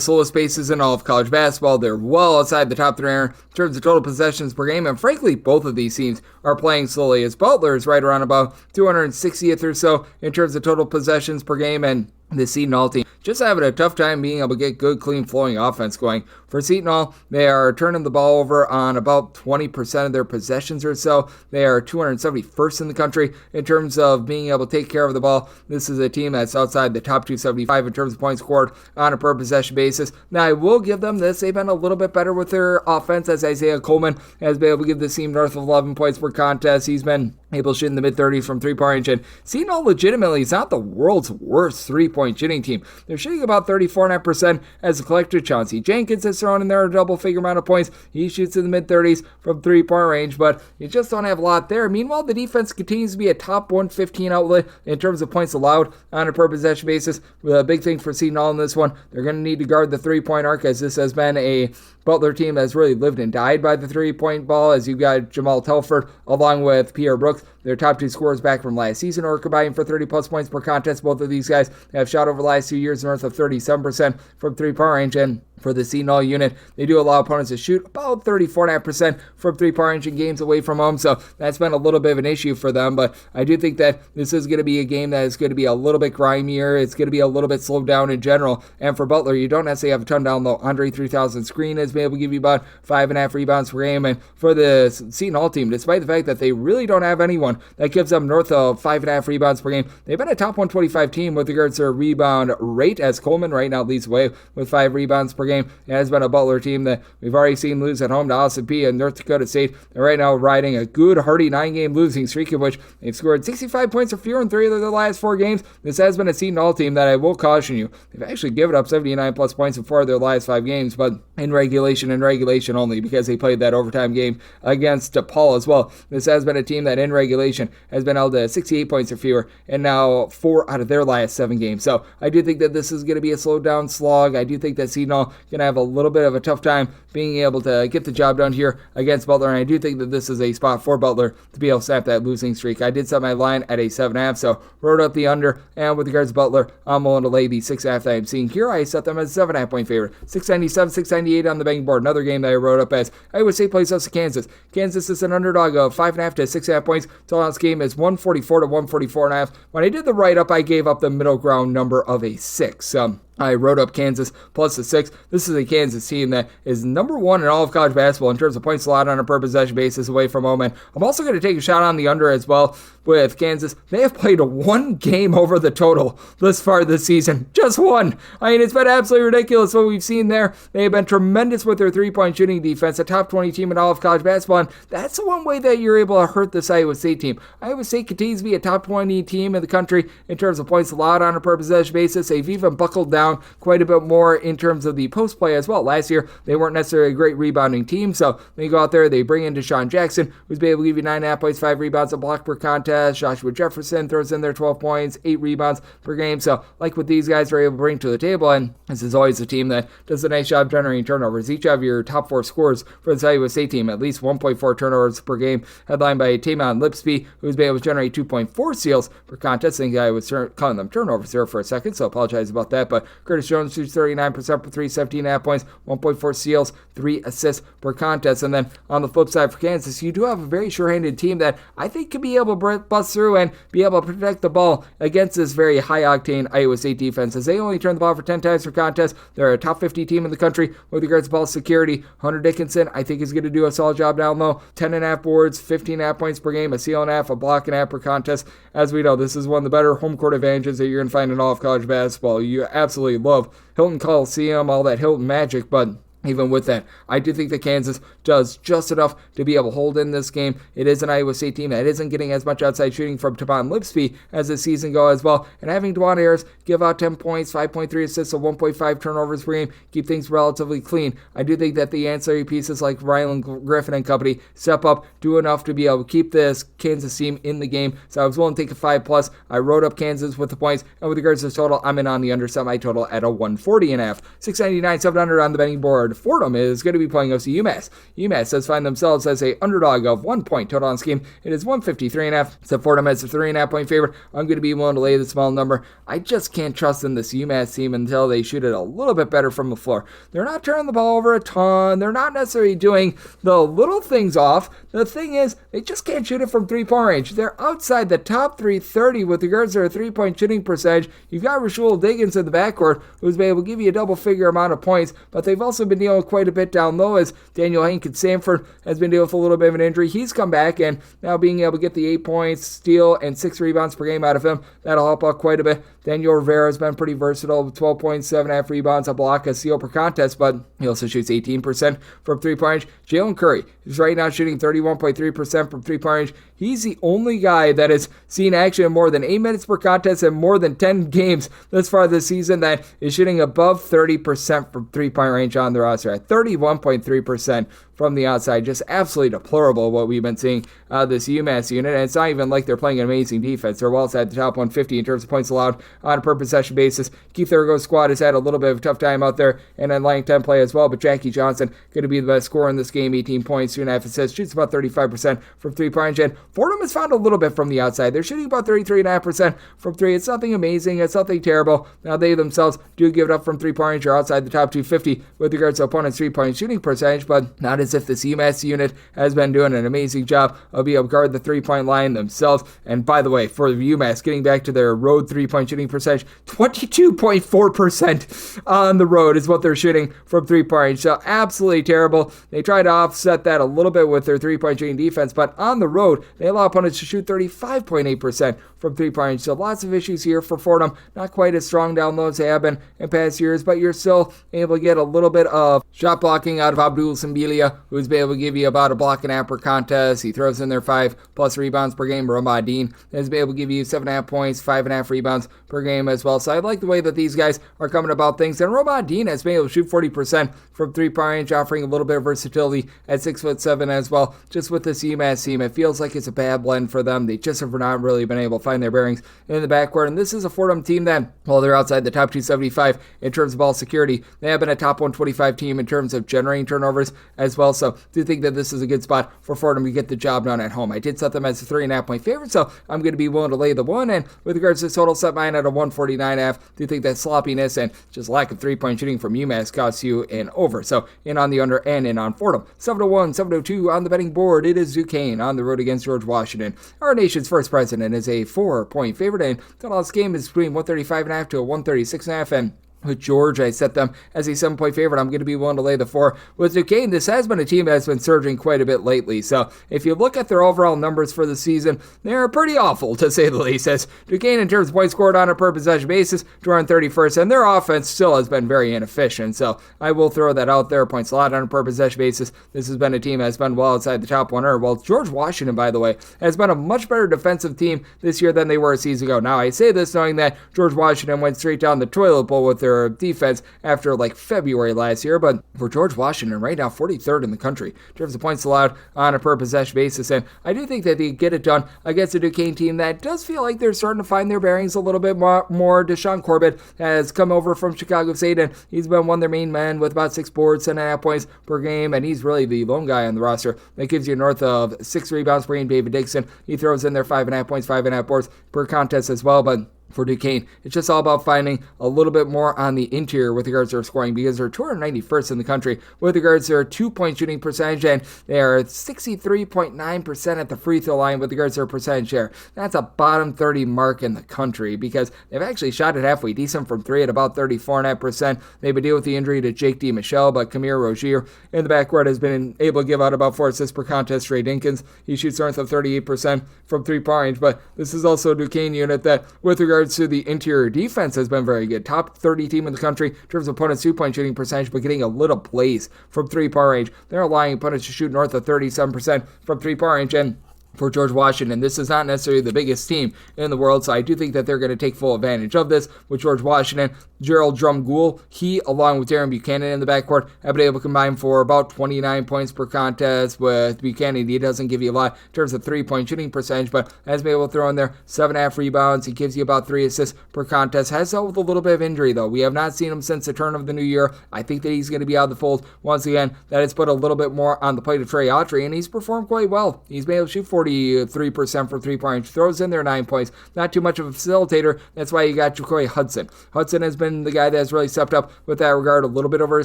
slowest paces in all of college basketball. They're well outside the top 300 in terms of total possessions per game, and frankly, both of these teams are playing slowly, as Butler is right around about 260th or so in terms of total possessions per game, and the Seton Hall team just having a tough time being able to get good, clean, flowing offense going. For Seton Hall, they are turning the ball over on about 20% of their possessions or so. They are 271st in the country in terms of being able to take care of the ball. This is a team that's outside the top 275 in terms of points scored on a per possession basis. Now, I will give them this. They've been a little bit better with their offense, as Isaiah Coleman has been able to give the team north of 11 points per contest. He's been able to shoot in the mid-30s from three-point range, and Seton Hall legitimately is not the world's worst three-point shooting team. They're shooting about 34.5% as a collective. Chauncey Jenkins has thrown in there a double-figure amount of points. He shoots in the mid-30s from three-point range, but you just don't have a lot there. Meanwhile, the defense continues to be a top 115 outlet in terms of points allowed on a per-possession basis. The big thing for Seton Hall in this one, they're going to need to guard the three-point arc, as this has been a Butler team that's really lived and died by the three-point ball, as you've got Jamal Telford along with Pierre Brooks Brooks, their top two scorers back from last season, are combining for 30-plus points per contest. Both of these guys have shot over the last 2 years north of 37% from three-point range, and for the Seton unit, they do allow opponents to shoot about 34.5% from three-point range in games away from home, so that's been a little bit of an issue for them, but I do think that this is going to be a game that is going to be a little bit grimier. It's going to be a little bit slowed down in general, and for Butler, you don't necessarily have a ton down low. Andre 3000 screen has been able to give you about 5.5 rebounds per game, and for the Seton team, despite the fact that they really don't have anyone that gives them north of 5.5 rebounds per game, they've been a top 125 team with regards to their rebound rate, as Coleman right now leads the way with 5 rebounds per game. It has been a Butler team that we've already seen lose at home to Austin Peay and North Dakota State. They're right now riding a good, hearty 9-game losing streak, in which they've scored 65 points or fewer in 3 of their last 4 games. This has been a Seton team that I will caution you, they've actually given up 79-plus points in 4 of their last 5 games, but in regulation and regulation only, because they played that overtime game against DePaul as well. This has been a team that in regulation has been held to 68 points or fewer, and now 4 out of their last 7 games. So I do think that this is going to be a slowed down slog. I do think that Seton going to have a little bit of a tough time being able to get the job done here against Butler, and I do think that this is a spot for Butler to be able to snap that losing streak. I did set my line at a 7.5, so wrote up the under, and with regards to Butler, I'm willing to lay the 6.5 that I'm seeing here. I set them as a 7.5 point favorite. 697, 698 on the betting board. Another game that I wrote up as Iowa State plays us to Kansas. Kansas is an underdog of 5.5 to 6.5 points. Total on this game is 144 to 144.5. When I did the write-up, I gave up the middle ground number of a 6. I wrote up Kansas plus the 6. This is a Kansas team that is number 1 in all of college basketball in terms of points allowed on a per possession basis away from home. And I'm also going to take a shot on the under as well with Kansas. They have played 1 game over the total this far this season. Just 1. I mean, it's been absolutely ridiculous what we've seen there. They have been tremendous with their three-point shooting defense, a top 20 team in all of college basketball. And that's the one way that you're able to hurt this Iowa State team. Iowa State continues to be a top 20 team in the country in terms of points allowed on a per possession basis. They've even buckled down quite a bit more in terms of the post play as well. Last year, they weren't necessarily a great rebounding team, so they go out there, they bring in Deshaun Jackson, who's been able to give you 9.5 points, 5 rebounds, a block per contest. Joshua Jefferson throws in there 12 points, 8 rebounds per game. So, like what these guys are able to bring to the table, and this is always a team that does a nice job generating turnovers. Each of your top 4 scorers for the Iowa State team, at least 1.4 turnovers per game, headlined by Taymon Lipsby, who's been able to generate 2.4 steals per contest. I think I was calling them turnovers there for a second, so I apologize about that. But Curtis Jones shoots 39% for 3, 17.5 points, 1.4 steals, 3 assists per contest. And then on the flip side for Kansas, you do have a very sure-handed team that I think could be able to bust through and be able to protect the ball against this very high-octane Iowa State defense. As they only turn the ball for 10 times per contest, they're a top 50 team in the country with regards to ball security. Hunter Dickinson, I think, is going to do a solid job down low. 10.5 boards, 15.5 points per game, a steal and a half, a block and a half per contest. As we know, this is one of the better home court advantages that you're going to find in all of college basketball. You absolutely love Hilton Coliseum, all that Hilton magic, but even with that, I do think that Kansas does just enough to be able to hold in this game. It is an Iowa State team that isn't getting as much outside shooting from Taymon Lipsby as the season goes as well. And having Dwan Ayers give out 10 points, 5.3 assists, so 1.5 turnovers per game, keep things relatively clean. I do think that the ancillary pieces like Rylan Griffin and company step up, do enough to be able to keep this Kansas team in the game. So I was willing to take a 5+. I wrote up Kansas with the points. And with regards to the total, I'm in on the under, set my total at a 140.5. 699, 700 on the betting board. Fordham is going to be playing OC UMass. UMass does find themselves as a underdog of 1 point total on scheme. It is 153.5. So Fordham as a 3.5 point favorite. I'm going to be willing to lay the small number. I just can't trust in this UMass team until they shoot it a little bit better from the floor. They're not turning the ball over a ton. They're not necessarily doing the little things off. The thing is, they just can't shoot it from 3-point range. They're outside the top 330 with regards to their 3-point shooting percentage. You've got Rashul Diggins in the backcourt, who's been able to give you a double-figure amount of points, but they've also been dealing with quite a bit down low as Daniel Hank at Samford has been dealing with a little bit of an injury. He's come back and now being able to get the 8 points, steal, and 6 rebounds per game out of him. That'll help out quite a bit. Daniel Rivera has been pretty versatile with 12 points, 7.5 rebounds, a block, a steal per contest, but he also shoots 18% from 3-point range. Jalen Curry is right now shooting 31.3% from 3-point range. He's the only guy that has seen action in more than 8 minutes per contest and more than 10 games thus far this season that is shooting above 30% from 3-point range on the roster at 31.3% from the outside. Just absolutely deplorable what we've been seeing this UMass unit. And it's not even like they're playing an amazing defense. They're well outside the top 150 in terms of points allowed on a per possession basis. Keith Thurgo's squad has had a little bit of a tough time out there and in line 10 play as well. But Jackie Johnson going to be the best scorer in this game. 18 points, 2.5 assists, shoots about 35% from three-point range. Fordham has found a little bit from the outside. They're shooting about 33.5% from three. It's nothing amazing. It's nothing terrible. Now they themselves do give it up from three-point range or outside the top 250 with regards to opponents' three-point shooting percentage, but not as if this UMass unit has been doing an amazing job of being able to guard the three-point line themselves. And by the way, for UMass, getting back to their road three-point shooting percentage, 22.4% on the road is what they're shooting from three-point range. So absolutely terrible. They try to offset that a little bit with their three-point shooting defense, but on the road, they allow opponents to shoot 35.8% from three-point range. So lots of issues here for Fordham. Not quite as strong down low as they have been in past years, but you're still able to get a little bit of shot blocking out of Abdul Sambilia, who's been able to give you about a block and a half per contest. He throws in their 5+ rebounds per game. Romadine has been able to give you 7.5 points, 5.5 rebounds per game as well. So I like the way that these guys are coming about things. And Romadine has been able to shoot 40% from three-point range, offering a little bit of versatility at 6'7" as well. Just with this UMass team, it feels like it's a bad blend for them. They just have not really been able to find their bearings in the backcourt. And this is a Fordham team that, while they're outside the top 275 in terms of ball security, they have been a top 125 team in terms of generating turnovers as well. So I do think that this is a good spot for Fordham to get the job done at home. I did set them as a 3.5 point favorite, so I'm going to be willing to lay the one. And with regards to total, set mine at a 149.5. Do think that sloppiness and just lack of three-point shooting from UMass costs you an over. So in on the under and in on Fordham. 7-1, 7-2 on the betting board. It is Duquesne on the road against George Washington. Our nation's first president is a 4-point favorite, and total this game is between 135.5 to a 136.5. And with George, I set them as a 7-point favorite. I'm going to be willing to lay the 4. With Duquesne, this has been a team that has been surging quite a bit lately. So if you look at their overall numbers for the season, they're pretty awful, to say the least. As Duquesne, in terms of points scored on a per possession basis, draw on 31st, and their offense still has been very inefficient. So I will throw that out there. Points allowed on a per possession basis. This has been a team that has been well outside the top 100. Well, George Washington, by the way, has been a much better defensive team this year than they were a season ago. Now, I say this knowing that George Washington went straight down the toilet bowl with their defense after like February last year, but for George Washington, right now 43rd in the country in terms of points allowed on a per possession basis, and I do think that they get it done against a Duquesne team that does feel like they're starting to find their bearings a little bit more. Deshaun Corbett has come over from Chicago State, and he's been one of their main men with about 6 boards, 7.5 points per game, and he's really the lone guy on the roster that gives you north of 6 rebounds per game. David Dixon, he throws in their 5.5 points, 5.5 boards per contest as well, but for Duquesne, it's just all about finding a little bit more on the interior with regards to their scoring, because they're 291st in the country with regards to their 2-point shooting percentage, and they are 63.9% at the free throw line with regards to their percentage share. That's a bottom 30 mark in the country, because they've actually shot it halfway decent from 3 at about 34.5%. They've been dealing with the injury to Jake D. Michelle, but Kamir Rozier in the backcourt has been able to give out about 4 assists per contest. Trey Dinkins, he shoots north of 38% from 3-point range, but this is also a Duquesne unit that, with regards to the interior defense, has been very good. Top 30 team in the country in terms of opponents' 2-point shooting percentage, but getting a little plays from 3-point range. They're allowing opponents to shoot north of 37% from 3-point range, and for George Washington, this is not necessarily the biggest team in the world, so I do think that they're going to take full advantage of this. With George Washington, Gerald Drumgoole, he, along with Darren Buchanan in the backcourt, have been able to combine for about 29 points per contest. With Buchanan, he doesn't give you a lot in terms of 3-point shooting percentage, but has been able to throw in there 7.5 rebounds. He gives you about 3 assists per contest. Has dealt with a little bit of injury, though. We have not seen him since the turn of the new year. I think that he's going to be out of the fold once again. That has put a little bit more on the plate of Trey Autry, and he's performed quite well. He's been able to shoot 43% from 3-point range, throws in there 9 points. Not too much of a facilitator. That's why you got Jacoy Hudson. Hudson has been the guy that has really stepped up with that regard. A little bit over a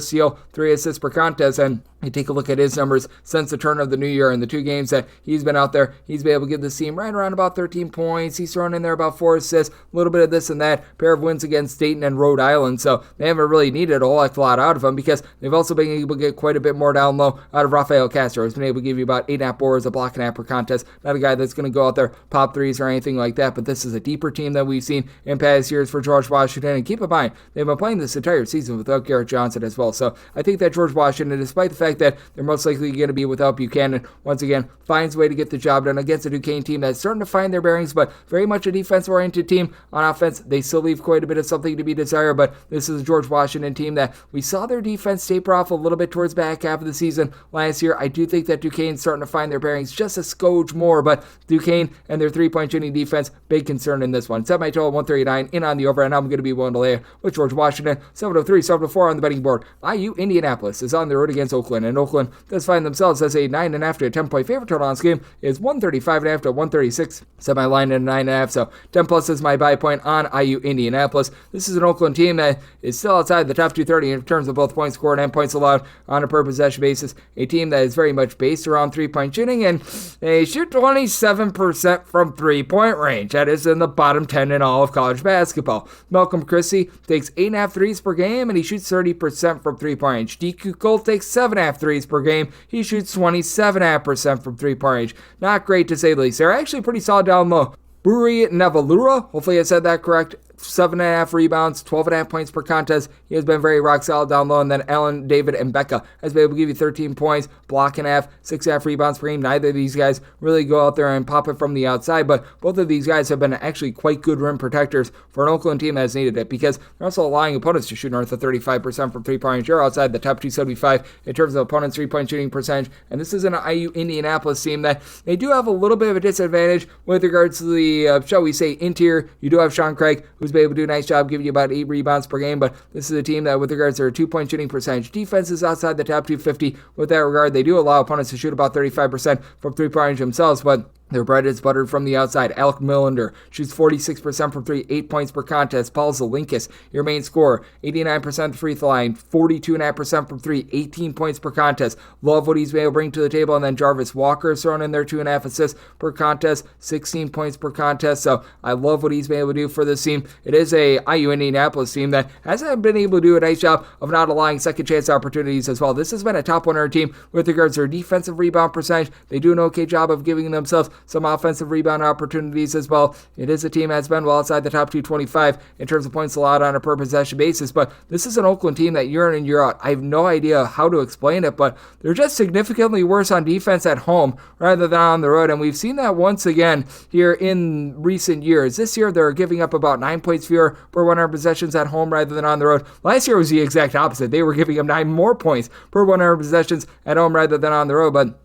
steal, 3 assists per contest, and you take a look at his numbers since the turn of the new year. In the 2 games that he's been out there, he's been able to give this team right around about 13 points. He's thrown in there about 4 assists, a little bit of this and that, pair of wins against Dayton and Rhode Island, so they haven't really needed a whole heck of a lot out of him, because they've also been able to get quite a bit more down low out of Rafael Castro. He's been able to give you about 8.5 boards, a block and a half per contest. Not a guy that's going to go out there, pop threes or anything like that, but this is a deeper team than we've seen in past years for George Washington, and keep in mind, they've been playing this entire season without Garrett Johnson as well, so I think that George Washington, despite the fact fact that they're most likely going to be without Buchanan. Once again, finds a way to get the job done against a Duquesne team that's starting to find their bearings, but very much a defense-oriented team. On offense, they still leave quite a bit of something to be desired, but this is a George Washington team that we saw their defense taper off a little bit towards back half of the season last year. I do think that Duquesne's starting to find their bearings just a skoge more, but Duquesne and their three-point shooting defense, big concern in this one. Set my total 139 in on the over, and I'm going to be willing to lay it with George Washington. 703, 704 on the betting board. IU Indianapolis is on the road against Oakland, and Oakland does find themselves as a 9.5 to a 10-point favorite. Total on this game is 135.5 to 136. Set my line at 9.5, so 10 plus is my buy point on IU Indianapolis. This is an Oakland team that is still outside the top 230 in terms of both points scored and points allowed on a per possession basis. A team that is very much based around three-point shooting, and they shoot 27% from three-point range. That is in the bottom 10 in all of college basketball. Malcolm Christie takes 8.5 threes per game, and he shoots 30% from three-point range. DQ Cole takes 7.5 threes per game. He shoots 27.5% from three-point range. Not great to say the least. They're actually pretty solid down low. Buri Navalura, hopefully I said that correct, 7.5 rebounds, 12.5 points per contest. He has been very rock solid down low. And then Allen, David, and Becca has been able to give you 13 points, block and a half, 6.5 rebounds per game. Neither of these guys really go out there and pop it from the outside, but both of these guys have been actually quite good rim protectors for an Oakland team that has needed it, because they're also allowing opponents to shoot north of 35% from three-point range. They're outside the top 275 in terms of opponents' three-point shooting percentage. And this is an IU Indianapolis team that they do have a little bit of a disadvantage with regards to the, shall we say, interior. You do have Sean Craig, who's been able to do a nice job giving you about 8 rebounds per game, but this is a team that, with regards to their two-point shooting percentage, defense is outside the top 250. With that regard, they do allow opponents to shoot about 35% from three-point range themselves, but their bread is buttered from the outside. Alec Millender shoots 46% from three, 8 points per contest. Paul Zelinkas, your main scorer, 89% free throw line, 42.5% from three, 18 points per contest. Love what he's been able to bring to the table. And then Jarvis Walker is thrown in there, 2.5 assists per contest, 16 points per contest. So I love what he's been able to do for this team. It is a IU Indianapolis team that hasn't been able to do a nice job of not allowing second chance opportunities as well. This has been a top 100 team with regards to their defensive rebound percentage. They do an okay job of giving themselves some offensive rebound opportunities as well. It is a team that's been well outside the top 225 in terms of points allowed on a per possession basis, but this is an Oakland team that year in and year out, I have no idea how to explain it, but they're just significantly worse on defense at home rather than on the road, and we've seen that once again here in recent years. This year, they're giving up about 9 points fewer per 100 possessions at home rather than on the road. Last year was the exact opposite. They were giving up 9 more points per 100 possessions at home rather than on the road, but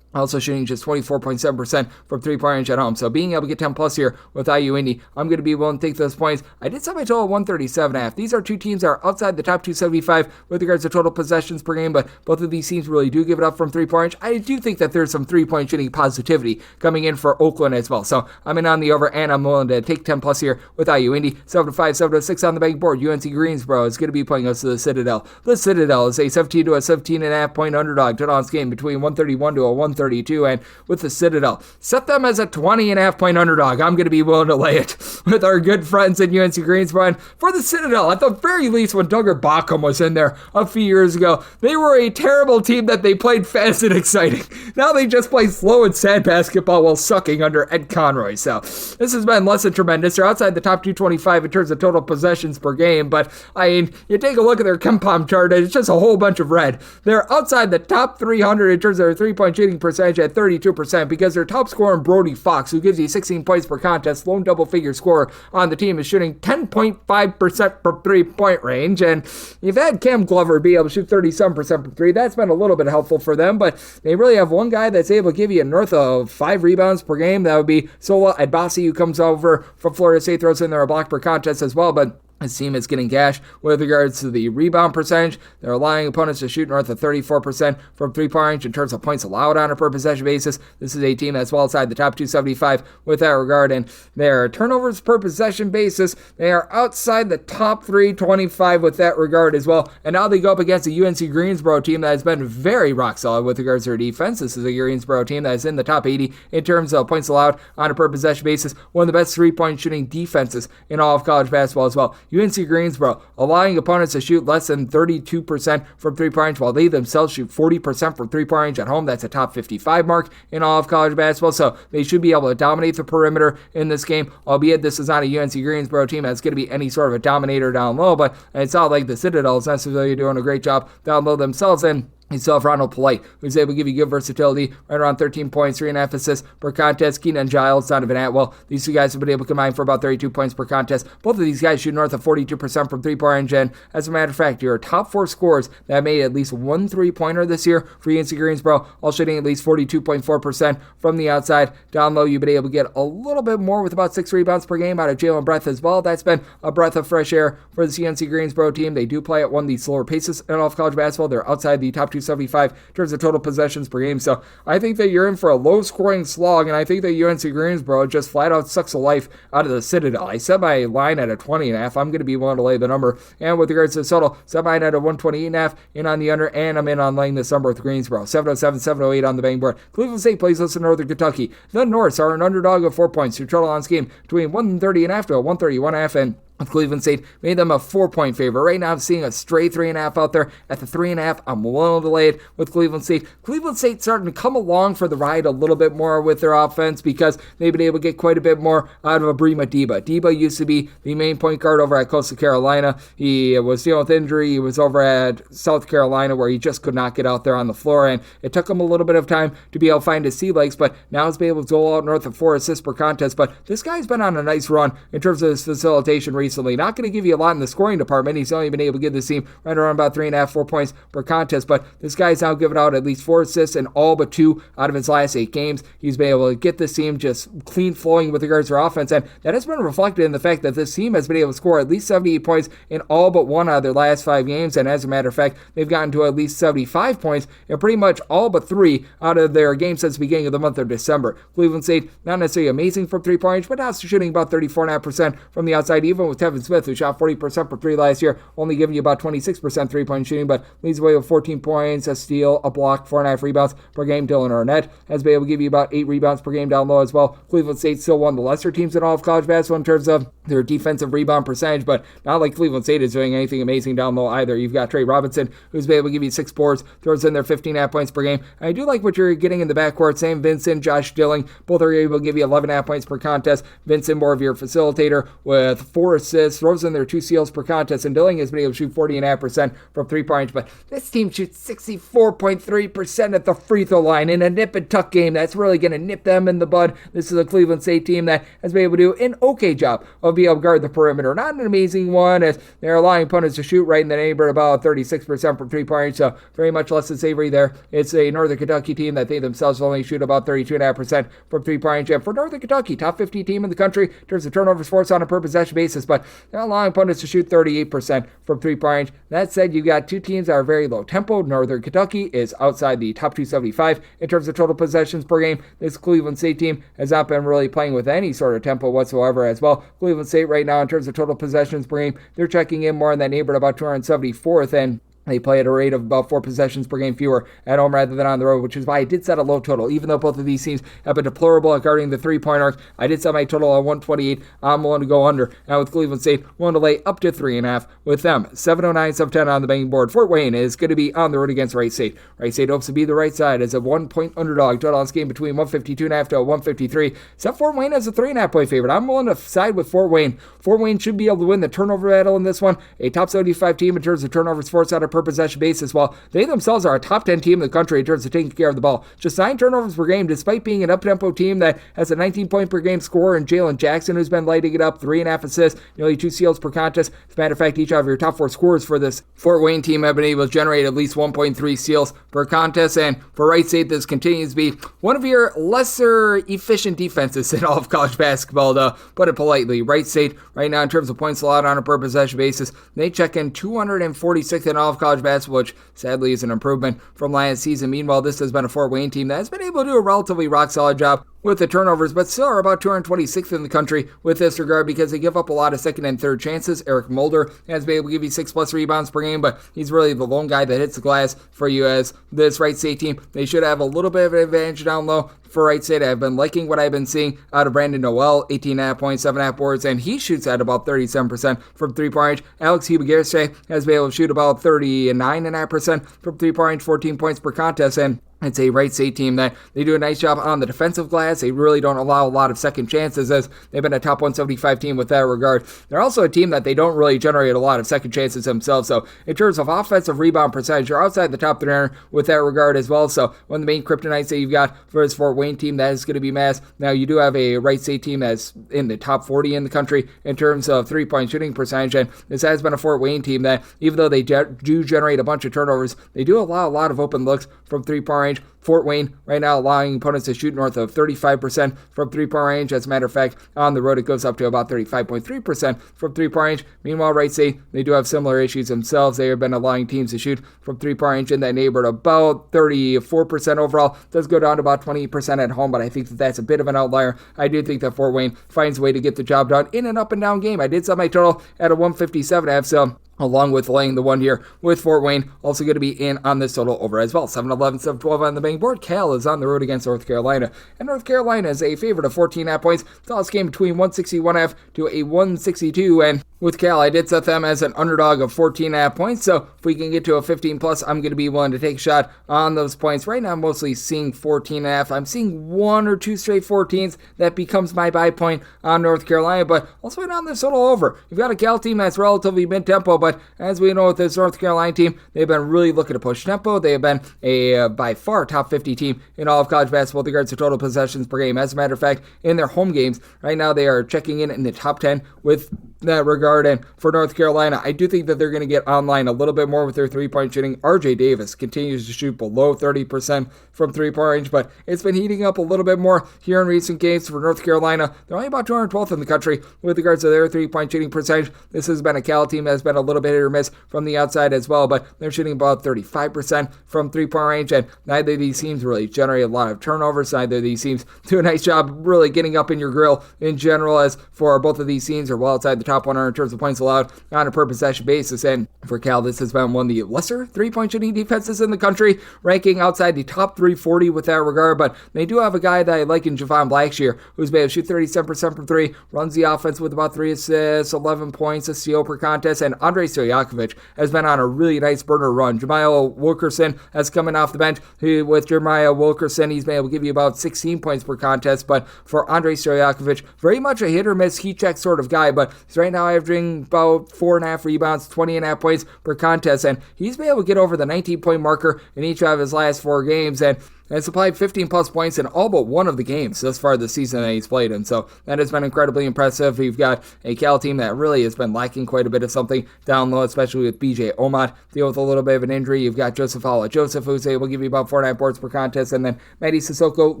also shooting just 24.7% from three-point range at home. So being able to get 10 plus here with IU Indy, I'm going to be willing to take those points. I did set my total 137.5. These are two teams that are outside the top 275 with regards to total possessions per game, but both of these teams really do give it up from three-point range. I do think that there's some three-point shooting positivity coming in for Oakland as well. So I'm in on the over, and I'm willing to take 10 plus here with IU Indy. 7-5, 7-6 on the bank board. UNC Greensboro is going to be playing us to the Citadel. The Citadel is a 17 to a 17.5 point underdog to this game between 131 to a 132, and with the Citadel, set them as a 20.5 point underdog. I'm going to be willing to lay it with our good friends at UNC Greensboro. And for the Citadel, at the very least, when Duggar Bockham was in there a few years ago, they were a terrible team that they played fast and exciting. Now they just play slow and sad basketball while sucking under Ed Conroy. So this has been less than tremendous. They're outside the top 225 in terms of total possessions per game, but I mean, you take a look at their KenPom chart, and it's just a whole bunch of red. They're outside the top 300 in terms of their three-point shooting percentage at 32%, because their top scorer, Brody Fox, who gives you 16 points per contest, lone double-figure scorer on the team, is shooting 10.5% from three-point range. And you've had Cam Glover be able to shoot 37% from three. That's been a little bit helpful for them, but they really have one guy that's able to give you north of 5 rebounds per game. That would be Sola Adbasi, who comes over from Florida State, throws in there a block per contest as well, but his team is getting gashed with regards to the rebound percentage. They're allowing opponents to shoot north of 34% from three-point range in terms of points allowed on a per possession basis. This is a team that's well outside the top 275 with that regard, and their turnovers per possession basis, they are outside the top 325 with that regard as well. And now they go up against a UNC Greensboro team that has been very rock solid with regards to their defense. This is a Greensboro team that is in the top 80 in terms of points allowed on a per possession basis. One of the best three-point shooting defenses in all of college basketball as well. UNC Greensboro allowing opponents to shoot less than 32% from three-point range, while they themselves shoot 40% from three-point range at home. That's a top 55 mark in all of college basketball, so they should be able to dominate the perimeter in this game, albeit this is not a UNC Greensboro team that's going to be any sort of a dominator down low, but it's not like the Citadel is necessarily doing a great job down low themselves. And You still have Ronald Polite, who's able to give you good versatility, right around 13 points, 3.5 assists per contest. Keenan Giles, Donovan Atwell, these two guys have been able to combine for about 32 points per contest. Both of these guys shoot north of 42% from three-point range, and as a matter of fact, your top four scorers that made at least one three-pointer this year for UNC Greensboro, all shooting at least 42.4% from the outside. Down low, you've been able to get a little bit more with about 6 rebounds per game out of Jalen Breath as well. That's been a breath of fresh air for the UNC Greensboro team. They do play at one of the slower paces in all of college basketball. They're outside the top 275 in terms of total possessions per game. So I think that you're in for a low-scoring slog, and I think that UNC Greensboro just flat out sucks the life out of the Citadel. I set my line at a 20.5. I'm going to be willing to lay the number. And with regards to the total, set mine at a 128.5, in on the under, and I'm in on laying this number with Greensboro. 707, 708 on the betting board. Cleveland State plays us in Northern Kentucky. The Norse are an underdog of 4 points. Your total on this game between 130.5 to 131.5, and Cleveland State made them a 4-point favorite. Right now, I'm seeing a straight 3.5 out there. At the 3.5, I'm willing to lay it with Cleveland State. Cleveland State starting to come along for the ride a little bit more with their offense because they've been able to get quite a bit more out of Abrima Deba. Deba used to be the main point guard over at Coastal Carolina. He was dealing with injury. He was over at South Carolina where he just could not get out there on the floor, and it took him a little bit of time to be able to find his sea legs, but now he's been able to go out north of 4 assists per contest. But this guy's been on a nice run in terms of his facilitation recently. Not going to give you a lot in the scoring department. He's only been able to give this team right around about 3.5, 4 points per contest, but this guy's now given out at least 4 assists in all but 2 out of his last 8 games. He's been able to get this team just clean flowing with regards to their offense, and that has been reflected in the fact that this team has been able to score at least 78 points in all but 1 out of their last 5 games, and as a matter of fact, they've gotten to at least 75 points in pretty much all but 3 out of their games since the beginning of the month of December. Cleveland State, not necessarily amazing from 3-point range, but now shooting about 34.5% from the outside, even with Tevin Smith, who shot 40% for 3 last year, only giving you about 26% 3-point shooting, but leads away with 14 points, a steal, a block, 4.5 rebounds per game. Dylan Arnett has been able to give you about 8 rebounds per game down low as well. Cleveland State still one of the lesser teams in all of college basketball in terms of their defensive rebound percentage, but not like Cleveland State is doing anything amazing down low either. You've got Trey Robinson, who's been able to give you 6 boards, throws in their 15.5 points per game. I do like what you're getting in the backcourt. Sam Vincent, Josh Dilling, both are able to give you 11.5 points per contest. Vincent, more of your facilitator with 4 assists, throws in their 2 steals per contest, and Dilling has been able to shoot 40.5% from 3-point range, but this team shoots 64.3% at the free throw line in a nip and tuck game. That's really going to nip them in the bud. This is a Cleveland State team that has been able to do an okay job of being able to guard the perimeter. Not an amazing one, as they're allowing opponents to shoot right in the neighborhood about 36% from 3-point range, so very much less than savory there. It's a Northern Kentucky team that they themselves only shoot about 32.5% from 3-point range, and for Northern Kentucky, top 50 team in the country in terms of turnovers forced on a per possession basis, but they're allowing opponents to shoot 38% from 3-point range. That said, you've got 2 teams that are very low tempo. Northern Kentucky is outside the top 275 in terms of total possessions per game. This Cleveland State team has not been really playing with any sort of tempo whatsoever as well. Cleveland State right now in terms of total possessions per game, they're checking in more in that neighborhood about 274th, and they play at a rate of about 4 possessions per game fewer at home rather than on the road, which is why I did set a low total. Even though both of these teams have been deplorable at guarding the 3-point arc, I did set my total at 128. I'm willing to go under. Now with Cleveland State, willing to lay up to 3.5 with them. 709, 710 on the betting board. Fort Wayne is going to be on the road against Wright State. Wright State hopes to be the right side as a 1-point underdog. Total on this game between 152.5 to 153. Set Fort Wayne as a 3.5-point favorite. I'm willing to side with Fort Wayne. Fort Wayne should be able to win the turnover battle in this one. A top 75 team in terms of turnovers forced on a per possession basis. Well, they themselves are a top 10 team in the country in terms of taking care of the ball. Just 9 turnovers per game, despite being an up-tempo team that has a 19-point per game scorer in Jalen Jackson, who's been lighting it up, 3.5 assists, nearly 2 steals per contest. As a matter of fact, each of your top 4 scorers for this Fort Wayne team have been able to generate at least 1.3 steals per contest. And for Wright State, this continues to be one of your lesser efficient defenses in all of college basketball, to put it politely. Wright State, right now, in terms of points allowed on a per possession basis, they check in 246th in all of college basketball, which sadly is an improvement from last season. Meanwhile, this has been a Fort Wayne team that has been able to do a relatively rock-solid job with the turnovers, but still are about 226th in the country with this regard because they give up a lot of second and third chances. Eric Mulder has been able to give you 6+ rebounds per game, but he's really the lone guy that hits the glass for you as this Wright State team. They should have a little bit of an advantage down low. for Wright State. I've been liking what I've been seeing out of Brandon Noel, 18.5 points, 7.5 boards, and he shoots at about 37% from three-point range. Alex Hubagerse has been able to shoot about 39.5% from three-point range, 14 points per contest, and it's a Wright State team that they do a nice job on the defensive glass. They really don't allow a lot of second chances, as they've been a top 175 team with that regard. They're also a team that they don't really generate a lot of second chances themselves. So in terms of offensive rebound percentage, they're outside the top 300 with that regard as well. So one of the main kryptonites that you've got for this Fort Wayne team, that is going to be mass. Now you do have a Wright State team that's in the top 40 in the country in terms of three-point shooting percentage, and this has been a Fort Wayne team that, even though they do generate a bunch of turnovers, they do allow a lot of open looks from three-point range. Fort Wayne right now allowing opponents to shoot north of 35% from three-point range. As a matter of fact, on the road it goes up to about 35.3% from three-point range. Meanwhile, Wright State, they do have similar issues themselves. They have been allowing teams to shoot from three-point range in that neighborhood about 34% overall. It does go down to about 20% at home, but I think that that's a bit of an outlier. I do think that Fort Wayne finds a way to get the job done in an up-and-down game. I did set my total at a 157.5, so along with laying the one here with Fort Wayne, also going to be in on this total over as well. 7-11, 7-12 on the betting board. Cal is on the road against North Carolina, and North Carolina is a favorite of 14.5 points. Toss game between 161.5 to a 162, and with Cal, I did set them as an underdog of 14.5 points, so if we can get to a 15 plus, I'm going to be willing to take a shot on those points. Right now, I'm mostly seeing 14.5. I'm seeing one or two straight 14s. That becomes my buy point on North Carolina, but also on this total over. You've got a Cal team that's relatively mid-tempo, but as we know with this North Carolina team, they've been really looking to push tempo. They have been a by far top 50 team in all of college basketball with regards to total possessions per game. As a matter of fact, in their home games, right now they are checking in the top 10 with that regard. And for North Carolina, I do think that they're going to get online a little bit more with their three-point shooting. RJ Davis continues to shoot below 30% from three-point range, but it's been heating up a little bit more here in recent games for North Carolina. They're only about 212th in the country with regards to their three-point shooting percentage. This has been a Cal team that has been a little bit hit or miss from the outside as well, but they're shooting about 35% from three-point range, and neither of these teams really generate a lot of turnovers. Neither of these teams do a nice job really getting up in your grill in general, as for both of these teams are well outside the top 100 in terms of points allowed on a per possession basis. And for Cal, this has been one of the lesser three-point shooting defenses in the country, ranking outside the top 340 with that regard, but they do have a guy that I like in Javon Blackshear, who's been able to shoot 37% from three, runs the offense with about 3 assists, 11 points, a steal per contest, and Andrei Stojakovic has been on a really nice burner run. Jeremiah Wilkerson has coming off the bench. With Jeremiah Wilkerson, he's been able to give you about 16 points per contest, but for Andrei Stojakovic, very much a hit or miss heat check sort of guy, but he's right now averaging about 4.5 rebounds, 20.5 points per contest, and he's been able to get over the 19-point marker in each of his last 4 games, and has supplied 15 plus points in all but one of the games thus far this season that he's played in. So that has been incredibly impressive. You've got a Cal team that really has been lacking quite a bit of something down low, especially with BJ Omot deal with a little bit of an injury. You've got Joseph Alla Joseph, who's able to give you about 4.5 boards per contest, and then Matty Sissoko,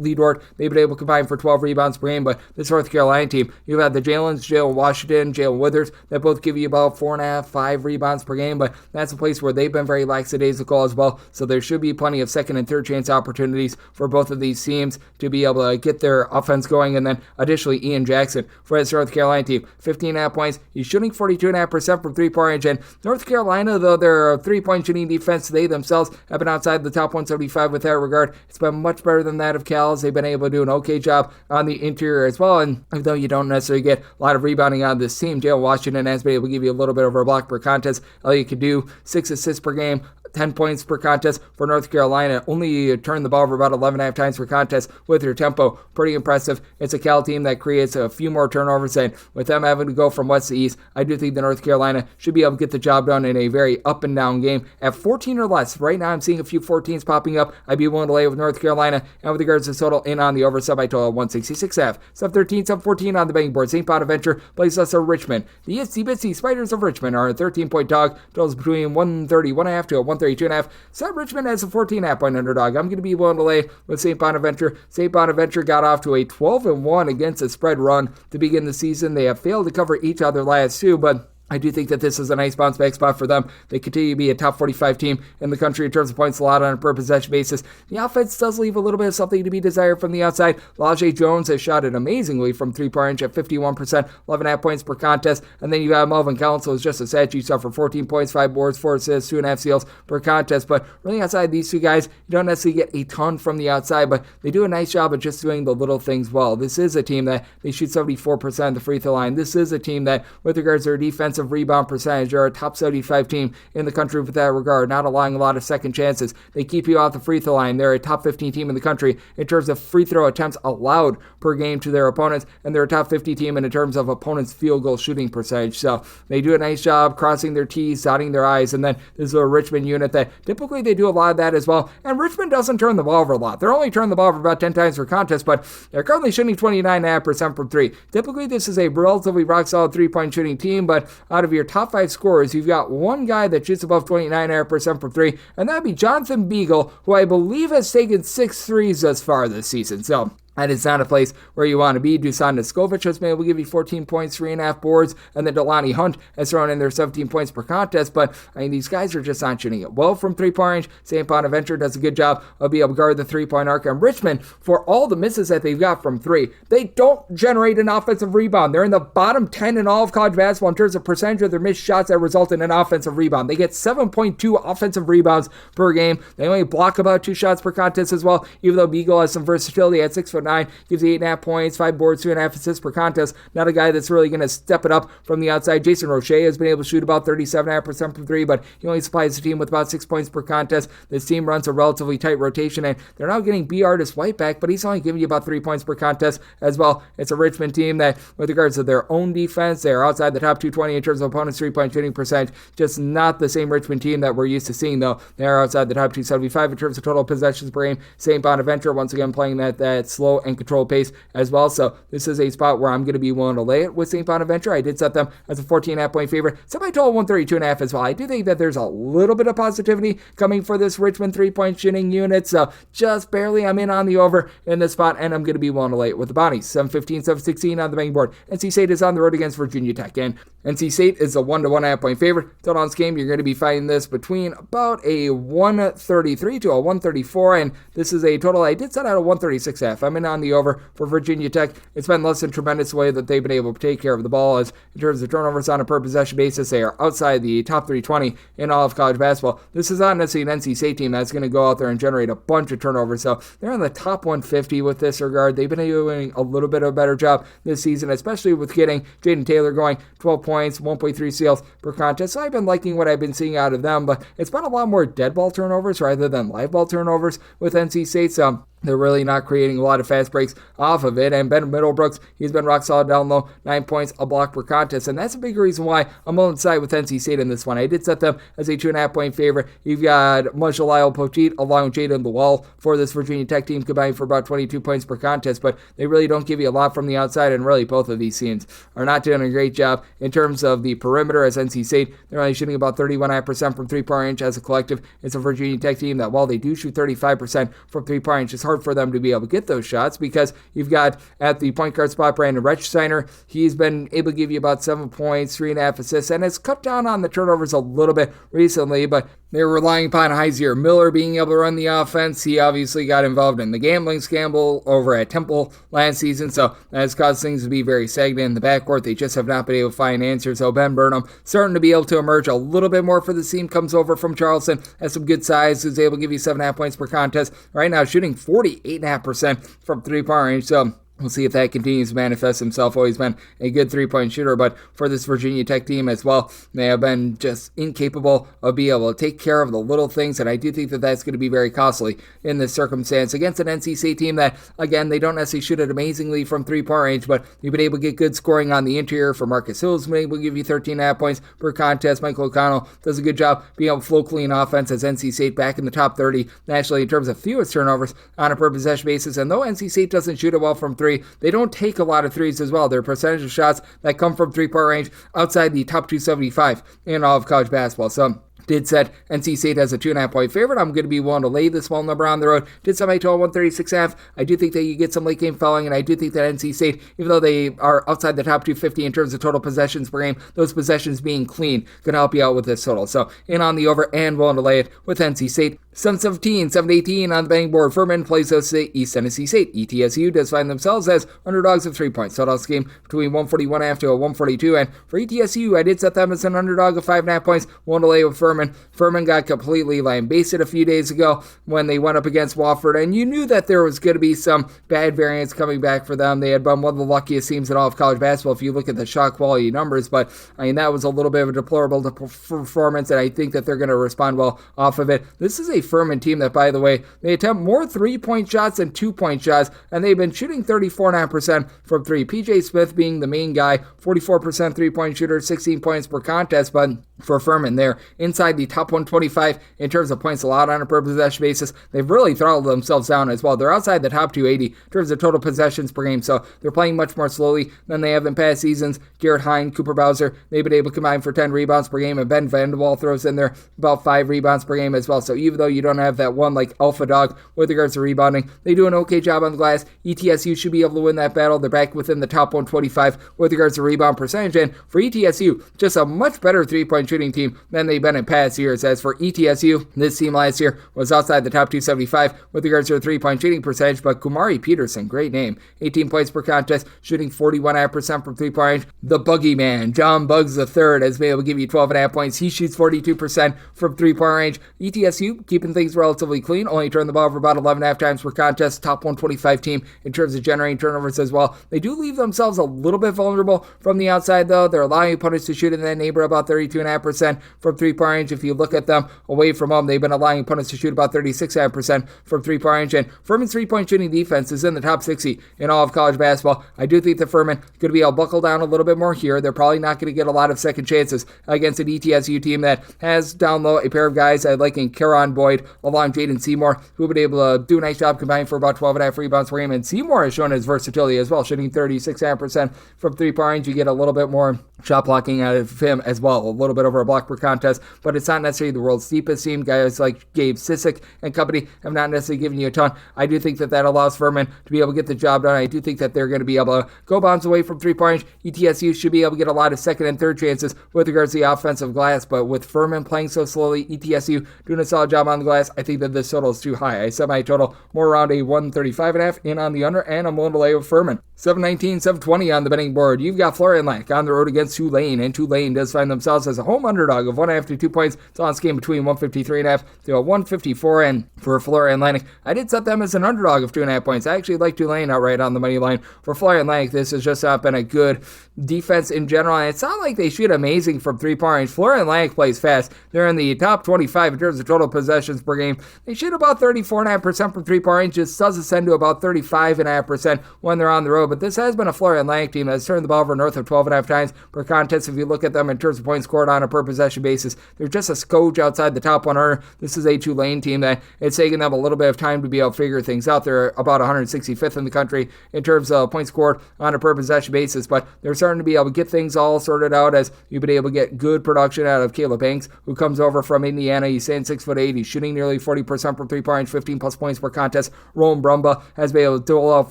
Leadward, they've been able to combine for 12 rebounds per game. But this North Carolina team, you've had the Jalen Washington, Jalen Withers, that both give you about 4.5, 5 rebounds per game, but that's a place where they've been very lackadaisical as well. So there should be plenty of second and third chance opportunities for both of these teams to be able to get their offense going. And then additionally, Ian Jackson for this North Carolina team, 15.5 points. He's shooting 42.5% from three-point range. And North Carolina, though their three-point shooting defense, they themselves have been outside the top 175 with that regard. It's been much better than that of Cal's. They've been able to do an okay job on the interior as well. And though you don't necessarily get a lot of rebounding on this team, Jalen Washington has been able to give you a little bit over a block per contest. Elliot could do 6 assists per game, 10 points per contest for North Carolina. Only turned the ball over about 11.5 times per contest with their tempo. Pretty impressive. It's a Cal team that creates a few more turnovers, and with them having to go from west to east, I do think that North Carolina should be able to get the job done in a very up and down game at 14 or less. Right now I'm seeing a few 14s popping up. I'd be willing to lay with North Carolina, and with regards to total, in on the over sub, I total 166.5. Sub 13, sub 14 on the betting board. St. Bonaventure plays us at Richmond. The Itsy Bitsy Spiders of Richmond are a 13-point dog. Totals between 131.5 to a 132.5. Sub Richmond as a 14.5 point underdog. I'm going to be willing to lay with St. Bonaventure. St. Bonaventure got off to a 12-1 against the spread run to begin the season. They have failed to cover each other last 2, but I do think that this is a nice bounce back spot for them. They continue to be a top 45 team in the country in terms of points allowed on a per possession basis. The offense does leave a little bit of something to be desired from the outside. Lajay Jones has shot it amazingly from 3-point range at 51%, 11.5 points per contest. And then you have Melvin Council is just a statue star for 14 points, 5 boards, 4 assists, 2.5 steals per contest. But really outside these two guys, you don't necessarily get a ton from the outside, but they do a nice job of just doing the little things well. This is a team that they shoot 74% of the free throw line. This is a team that, with regards to their defensive rebound percentage, they're a top 75 team in the country with that regard, not allowing a lot of second chances. They keep you off the free throw line. They're a top 15 team in the country in terms of free throw attempts allowed per game to their opponents, and they're a top 50 team in terms of opponents' field goal shooting percentage. So they do a nice job crossing their T's, dotting their I's, and then this is a Richmond unit that typically they do a lot of that as well. And Richmond doesn't turn the ball over a lot. They're only turning the ball over about 10 times per contest, but they're currently shooting 29.5% from three. Typically, this is a relatively rock-solid three-point shooting team, but out of your top 5 scorers, you've got one guy that shoots above 29.5% from three, and that'd be Jonathan Beagle, who I believe has taken 6 threes thus far this season. So that is not a place where you want to be. Dusan Niskovich has been able to give you 14 points, 3.5 boards, and then Delani Hunt has thrown in their 17 points per contest. But, I mean, these guys are just not shooting it well from three-point range. St. Bonaventure does a good job of being able to guard the three-point arc. And Richmond, for all the misses that they've got from three, they don't generate an offensive rebound. They're in the bottom 10 in all of college basketball in terms of percentage of their missed shots that result in an offensive rebound. They get 7.2 offensive rebounds per game. They only block about 2 shots per contest as well, even though Beagle has some versatility at 6'9", gives you 8.5 points, 5 boards, 2.5 assists per contest. Not a guy that's really going to step it up from the outside. Jason Roche has been able to shoot about 37.5% from three, but he only supplies the team with about 6 points per contest. This team runs a relatively tight rotation, and they're now getting B. Artist White back, but he's only giving you about 3 points per contest as well. It's a Richmond team that, with regards to their own defense, they're outside the top 220 in terms of opponents' three-point shooting percentage. Just not the same Richmond team that we're used to seeing, though. They are outside the top 275 in terms of total possessions per game. St. Bonaventure, once again, playing that slow and controlled pace as well. So this is a spot where I'm going to be willing to lay it with St. Bonaventure. I did set them as a 14.5 point favorite. Set my total 132.5 as well. I do think that there's a little bit of positivity coming for this Richmond three-point shooting unit. So just barely I'm in on the over in this spot, and I'm going to be willing to lay it with the Bonnies. 7-15, 7-16 on the betting board. NC State is on the road against Virginia Tech, and NC State is a 1 to 1.5 point favorite. Total on this game, you're going to be finding this between about a 133 to a 134, and this is a total I did set out a 136.5. I'm in on the over for Virginia Tech. It's been less than tremendous the way that they've been able to take care of the ball, as in terms of turnovers on a per possession basis, they are outside the top 320 in all of college basketball. This is not necessarily an NC State team that's going to go out there and generate a bunch of turnovers, so they're in the top 150 with this regard. They've been doing a little bit of a better job this season, especially with getting Jaden Taylor going, 12 points, 1.3 steals per contest. So I've been liking what I've been seeing out of them, but it's been a lot more dead ball turnovers rather than live ball turnovers with NC State, so they're really not creating a lot of fast breaks off of it. And Ben Middlebrooks, he's been rock solid down low, 9 points, a block per contest. And that's a big reason why I'm willing to side with NC State in this one. I did set them as a 2.5 point favorite. You've got Marshall Lyle Poteet along with Jaden Lawal for this Virginia Tech team, combined for about 22 points per contest. But they really don't give you a lot from the outside. And really, both of these teams are not doing a great job in terms of the perimeter, as NC State, they're only shooting about 31.5% from three-point range as a collective. It's a Virginia Tech team that, while they do shoot 35% from three-point range, it's hard for them to be able to get those shots, because you've got at the point guard spot Brandon Rechsteiner. He's been able to give you about 7 points, 3.5 assists, and has cut down on the turnovers a little bit recently, but they're relying upon Heizier Miller being able to run the offense. He obviously got involved in the gambling scandal over at Temple last season, so that has caused things to be very stagnant in the backcourt. They just have not been able to find answers. So Ben Burnham starting to be able to emerge a little bit more for the team. Comes over from Charleston, has some good size, is able to give you 7.5 points per contest. Right now, shooting 48.5% from three-point range. So we'll see if that continues to manifest himself. Always been a good three-point shooter, but for this Virginia Tech team as well, they have been just incapable of being able to take care of the little things, and I do think that that's going to be very costly in this circumstance against an NC State team that, again, they don't necessarily shoot it amazingly from three-point range, but you've been able to get good scoring on the interior for Marcus Hills, been able to give you 13.5 points per contest. Michael O'Connell does a good job being able to flow clean offense as NC State back in the top 30 nationally in terms of fewest turnovers on a per possession basis, and though NC State doesn't shoot it well from three, they don't take a lot of threes as well. Their percentage of shots that come from three-point range outside the top 275 in all of college basketball. So did set NC State as a 2.5-point favorite. I'm going to be willing to lay the small number on the road. Did set my total 136.5. I do think that you get some late game fouling, and I do think that NC State, even though they are outside the top 250 in terms of total possessions per game, those possessions being clean could help you out with this total. So in on the over and willing to lay it with NC State. 7-17, 7-18 on the betting board. Furman plays host to East Tennessee State. ETSU does find themselves as underdogs of 3 points. Total game between 141.5 to a 142. And for ETSU, I did set them as an underdog of 5.5 points. Willing to lay with Furman. Furman got completely lambasted a few days ago when they went up against Wofford, and you knew that there was going to be some bad variance coming back for them. They had been one of the luckiest teams in all of college basketball if you look at the shot quality numbers, but I mean that was a little bit of a deplorable performance, and I think that they're going to respond well off of it. This is a Furman team that, by the way, they attempt more 3-point shots than 2-point shots, and they've been shooting 34.5% from 3. PJ Smith being the main guy, 44% 3-point shooter, 16 points per contest, but for Furman, they're inside the top 125 in terms of points allowed on a per possession basis. They've really throttled themselves down as well. They're outside the top 280 in terms of total possessions per game, so they're playing much more slowly than they have in past seasons. Garrett Hine, Cooper Bowser, they've been able to combine for 10 rebounds per game, and Ben Vanderbilt throws in there about 5 rebounds per game as well. So even though you don't have that one like alpha dog with regards to rebounding, they do an okay job on the glass. ETSU should be able to win that battle. They're back within the top 125 with regards to rebound percentage, and for ETSU, just a much better 3-point shooting team than they've been in past years. As for ETSU, this team last year was outside the top 275 with regards to their 3-point shooting percentage, but Kumari Peterson, great name, 18 points per contest, shooting 41.5% from 3-point range. The Buggy Man, John Buggs III, has been able to give you 12.5 points. He shoots 42% from 3-point range. ETSU keeping things relatively clean, only turn the ball over about 11.5 times per contest, top 125 team in terms of generating turnovers as well. They do leave themselves a little bit vulnerable from the outside though. They're allowing opponents to shoot in that neighborhood about 32.5% from 3-point range. If you look at them away from home, they've been allowing opponents to shoot about 36.5% from 3-point range, and Furman's 3-point shooting defense is in the top 60 in all of college basketball. I do think that Furman could be able to buckle down a little bit more here. They're probably not going to get a lot of second chances against an ETSU team that has down low a pair of guys I like in Caron Boyd along Jaden Seymour, who have been able to do a nice job combining for about 12.5 rebounds per game, and Seymour has shown his versatility as well, shooting 36.5% from 3-point range. You get a little bit more shot blocking out of him as well, a little bit over a block per contest, but it's not necessarily the world's deepest team. Guys like Gabe Sissick and company have not necessarily given you a ton. I do think that allows Furman to be able to get the job done. I do think that they're going to be able to go bounds away from 3-point range. ETSU should be able to get a lot of second and third chances with regards to the offensive glass, but with Furman playing so slowly, ETSU doing a solid job on the glass, I think that this total is too high. I set my total more around a 135.5 in on the under, and I'm willing to lay with Furman. 7-19, 7-20 on the betting board. You've got Florida Atlantic on the road against Tulane, and Tulane does find themselves as a home underdog of 1.5 to 2 points. It's on this game between 153.5 to a 154, and for Florida Atlantic, I did set them as an underdog of 2.5 points. I actually like Tulane outright on the money line. For Florida Atlantic, this has just not been a good defense in general, and it's not like they shoot amazing from 3-point range. Florida Atlantic plays fast. They're in the top 25 in terms of total possessions per game. They shoot about 34.5% from 3-point range. This does ascend to about 35.5% when they're on the road, but this has been a Florida Atlantic team that's turned the ball over north of 12.5 times per contest. If you look at them in terms of points scored on a per possession basis, they're just a skosh outside the top 100. This is a Tulane team that it's taken them a little bit of time to be able to figure things out. They're about 165th in the country in terms of points scored on a per possession basis, but they're starting to be able to get things all sorted out as you've been able to get good production out of Caleb Banks, who comes over from Indiana. He's saying 6'8". He's shooting nearly 40% from 3-point range, 15 plus points per contest. Rowan Brumba has been able to dole out